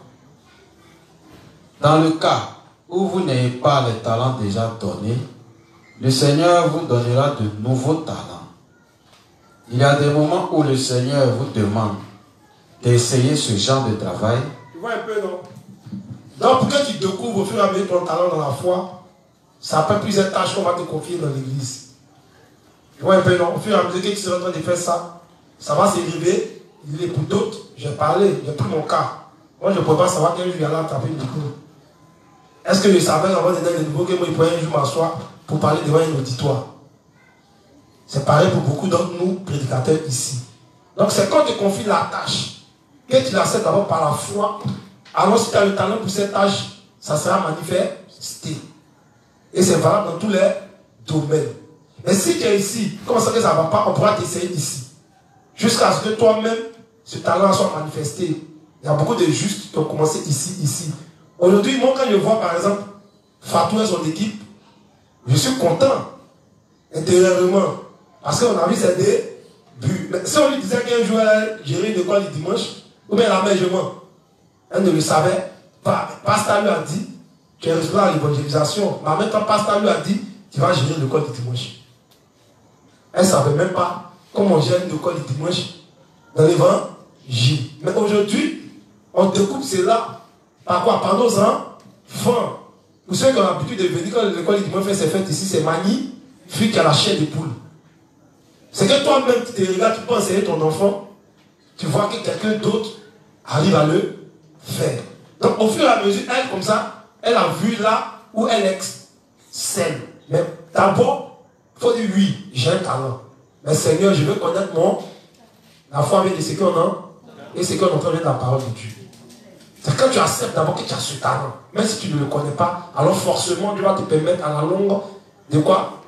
Dans le cas où vous n'ayez pas les talents déjà donnés, le Seigneur vous donnera de nouveaux talents. Il y a des moments où le Seigneur vous demande d'essayer ce genre de travail. Tu vois un peu, non? Donc, pour que tu découvres au fur et à mesure ton talent dans la foi, ça peut plusieurs tâches qu'on va te confier dans l'église. Tu vois un peu, non? Au fur et à mesure que tu seras en train de faire ça, ça va s'élever. Il est pour d'autres. J'ai parlé, j'ai pris mon cas. Moi, je ne pouvais pas savoir quel jour il allait attraper le micro. Est-ce que je savais avant de donner le nouveau que moi, il pouvait un jour m'asseoir pour parler devant un auditoire? C'est pareil pour beaucoup d'entre nous, prédicateurs ici. Donc, c'est quand tu confies la tâche que tu l'acceptes d'abord par la foi. Alors, si tu as le talent pour cette tâche, ça sera manifesté. Et c'est valable dans tous les domaines. Mais si tu es ici, comment ça que ça ne va pas, on pourra t'essayer ici. Jusqu'à ce que toi-même, ce talent soit manifesté. Il y a beaucoup de justes qui ont commencé ici. Aujourd'hui, moi, quand je vois, par exemple, Fatou et son équipe, je suis content, intérieurement. Parce qu'on a vu c'est des buts. Mais si on lui disait qu'un jour, elle gérait une école le dimanche, ou bien la mère, je mens. Elle ne le savait pas. Pasteur lui a dit, tu es responsable à l'évangélisation. Mais en même temps, Pasteur lui a dit, tu vas gérer l'école du dimanche. Elle ne savait même pas comment on gère l'école du dimanche dans l'évangile. J. Mais aujourd'hui, on découpe cela par quoi? Par nos enfants. Vous savez qu'on a l'habitude de venir quand l'école du fait ses fêtes ici, c'est magnifique qu'il y a la chair de poule. C'est que toi-même, tu te regardes, tu peux enseigner ton enfant, tu vois que quelqu'un d'autre arrive à le faire. Donc au fur et à mesure, elle, comme ça, elle a vu là où elle excelle. Mais d'abord, il faut dire oui, j'ai un talent. Mais Seigneur, je veux connaître la foi vient de ce qu'on a et ce qu'on entend de la parole de Dieu. C'est quand tu acceptes d'abord que tu as ce talent. Même si tu ne le connais pas, alors forcément Dieu va te permettre à la longue de quoi?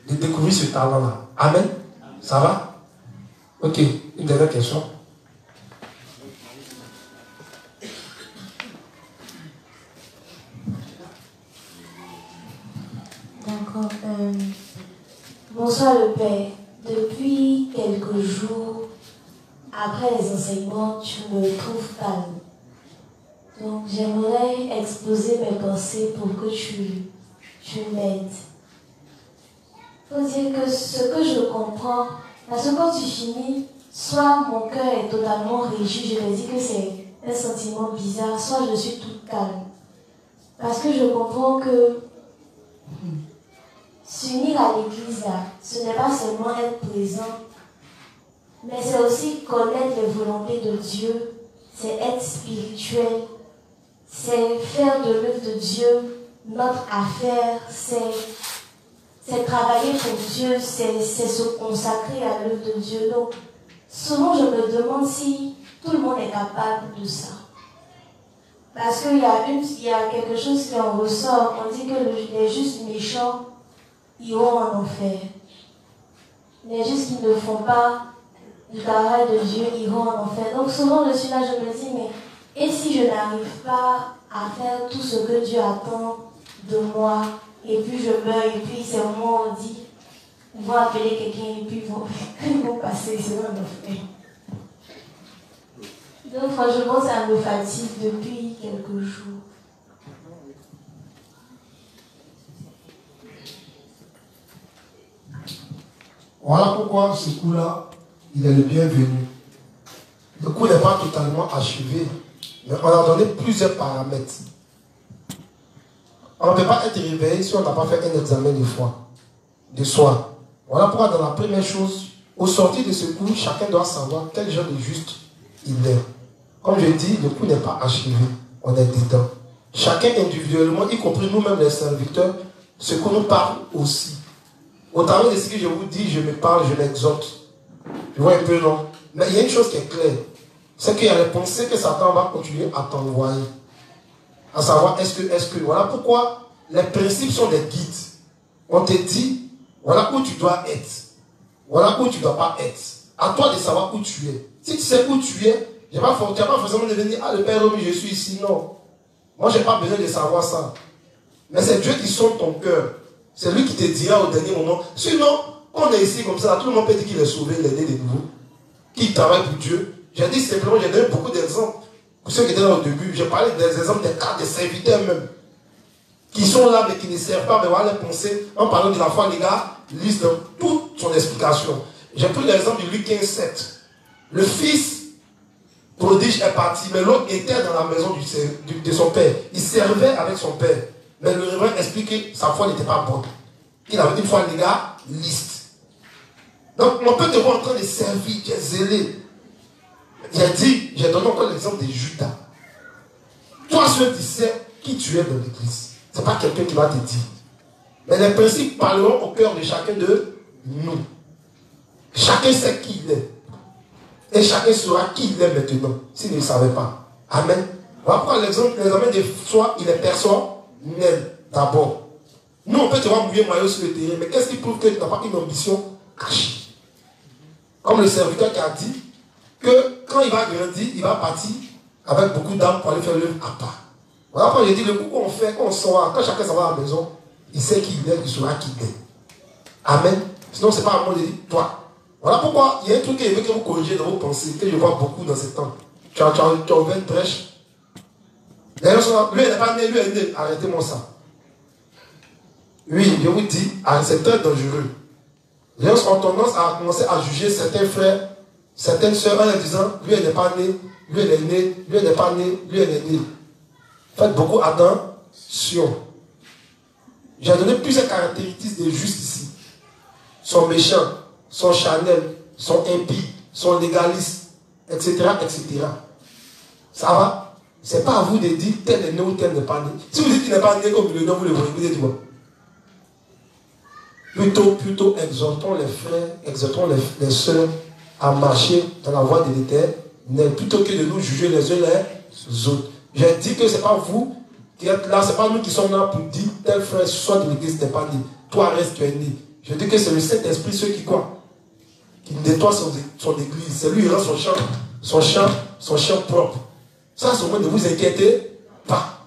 De découvrir ce talent-là. Amen. Ça va? Ok, une dernière question. D'accord. Bonsoir le Père. Depuis quelques jours, après les enseignements, tu me trouves calme. Donc j'aimerais exposer mes pensées pour que tu m'aides. Il faut dire que ce que je comprends, parce que quand tu finis, soit mon cœur est totalement régi, je me dis que c'est un sentiment bizarre, soit je suis toute calme. Parce que je comprends que s'unir à l'église, ce n'est pas seulement être présent, mais c'est aussi connaître les volontés de Dieu, c'est être spirituel, c'est faire de l'œuvre de Dieu notre affaire, c'est travailler pour Dieu, c'est se consacrer à l'œuvre de Dieu. Donc, souvent je me demande si tout le monde est capable de ça. Parce qu'il y a quelque chose qui en ressort. On dit que les justes méchants iront en enfer. Les justes qui ne font pas du travail de Dieu iront en enfer. Donc souvent je suis là, je me dis, mais et si je n'arrive pas à faire tout ce que Dieu attend de moi, et puis je meurs, et puis c'est au moment où on dit, ils vont appeler quelqu'un, et puis ils vont passer, c'est un enfer. Donc franchement, ça me fatigue depuis quelques jours. Voilà pourquoi ce coup-là, il est le bienvenu. Le coup n'est pas totalement achevé, mais on a donné plusieurs paramètres. On ne peut pas être réveillé si on n'a pas fait un examen de foi, de soi. Voilà pourquoi dans la première chose, au sortir de ce coup, chacun doit savoir quel genre de juste il est. Comme je dis, le coup n'est pas achevé, on est dedans. Chacun individuellement, y compris nous-mêmes les serviteurs, ce qu'on nous parle aussi. Au travers de ce que je vous dis, je me parle, je m'exhorte. Tu vois un peu, non? Mais il y a une chose qui est claire. C'est qu'il y a les pensées que Satan va continuer à t'envoyer. À savoir, est-ce que... Voilà pourquoi les principes sont des guides. On te dit, voilà où tu dois être. Voilà où tu ne dois pas être. À toi de savoir où tu es. Si tu sais où tu es, tu n'as pas forcément de venir, ah, le Père, je suis ici. Non. Moi, je n'ai pas besoin de savoir ça. Mais c'est Dieu qui sonde ton cœur. C'est lui qui te dira au dernier moment. Sinon, quand on est ici comme ça, tout le monde peut dire qu'il est sauvé, il est né de nouveau. Qui travaille pour Dieu. J'ai dit simplement, j'ai donné beaucoup d'exemples. Pour ceux qui étaient là au début, j'ai parlé des exemples des cas des serviteurs même. Qui sont là mais qui ne servent pas, mais voilà les pensées. En parlant de la foi, les gars, lisent dans toute son explication. J'ai pris l'exemple de Luc 15:7. Le fils prodige est parti, mais l'autre était dans la maison de son père. Il servait avec son père. Mais le révérend explique que sa foi n'était pas bonne. Il avait une foi, les gars, liste. Donc, on peut te voir en train de servir, tu es zélé. J'ai donné encore l'exemple de Judas. Toi, seul, tu sais qui tu es dans l'église. Ce n'est pas quelqu'un qui va te dire. Mais les principes parleront au cœur de chacun de nous. Chacun sait qui il est. Et chacun saura qui il est maintenant, s'il ne le savait pas. Amen. Voilà pourquoi l'examen de soi, il est personnel d'abord. Nous, on peut te voir mouiller maillot sur le terrain, mais qu'est-ce qui prouve que tu n'as pas une ambition cachée? Comme le serviteur qui a dit que quand il va grandir, il va partir avec beaucoup d'âmes pour aller faire l'œuvre à part. Voilà pourquoi j'ai dit, le coup qu'on fait, quand on sort, quand chacun s'en va à la maison, il sait qui il est, il saura qui il est. Amen. Sinon, ce n'est pas à moi de dire, toi. Voilà pourquoi il y a un truc que je veux que vous corrigez dans vos pensées, que je vois beaucoup dans ces temps. Tu as ouvert une brèche. D'ailleurs, lui, il n'est pas né, lui, il est né. Arrêtez-moi ça. Oui, je vous dis, c'est très dangereux. Les gens ont tendance à commencer à juger certains frères Certaines sœurs, en leur disant, lui elle n'est pas née, lui elle est née, lui elle n'est pas née, lui elle est née. Faites beaucoup attention. J'ai donné plusieurs caractéristiques des justes ici. Sont méchants, sont charnels, sont impies, sont légalistes, etc. etc. Ça va? Ce n'est pas à vous de dire tel est né ou tel n'est pas né. Si vous dites qu'il n'est pas né comme le nom, vous le voyez, vous dites quoi? Plutôt exhortons les frères, exhortons les sœurs à marcher dans la voie de l'Éternel, plutôt que de nous juger les uns les autres. J'ai dit que ce n'est pas vous qui êtes là, ce n'est pas nous qui sommes là pour dire tel frère soit de l'église n'est pas né. Toi reste, tu es né. Je dis que c'est le Saint-Esprit, ceux qui quoi? Qui nettoie son église. C'est lui qui rend son champ propre. Ça, c'est au moins ne vous inquiétez pas.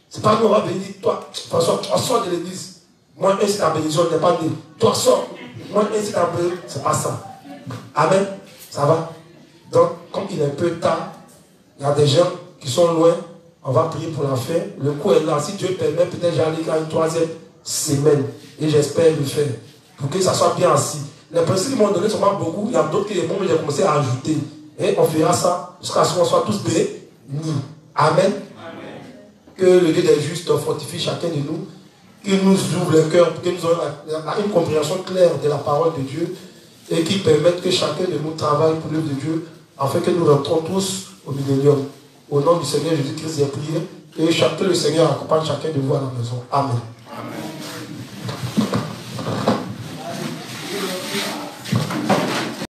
C'est pas nous, on va venir dire, toi, François, toi sors de l'église. Moi, ainsi ta bénédiction n'est pas né. Toi sors. Moi, ainsi ta bénédiction, c'est pas ça. Amen. Ça va? Donc, comme il est un peu tard, il y a des gens qui sont loin. On va prier pour la fin. Le coup est là. Si Dieu permet, peut-être j'allais à une 3e semaine. Et j'espère le faire. Pour que ça soit bien assis. Les principes qui m'ont donné ne sont pas beaucoup. Il y a d'autres qui mais j'ai commencé à ajouter. Et on fera ça jusqu'à ce qu'on soit tous bénis. Amen. Amen. Que le Dieu des justes fortifie chacun de nous. Qu'il nous ouvre le cœur. Pour que nous ayons une compréhension claire de la parole de Dieu. Et qu'il permette que chacun de nous travaille pour l'œuvre de Dieu. Afin que nous rentrons tous au millénium. Au nom du Seigneur Jésus-Christ, j'ai prié. Et que le Seigneur accompagne chacun de vous à la maison. Amen.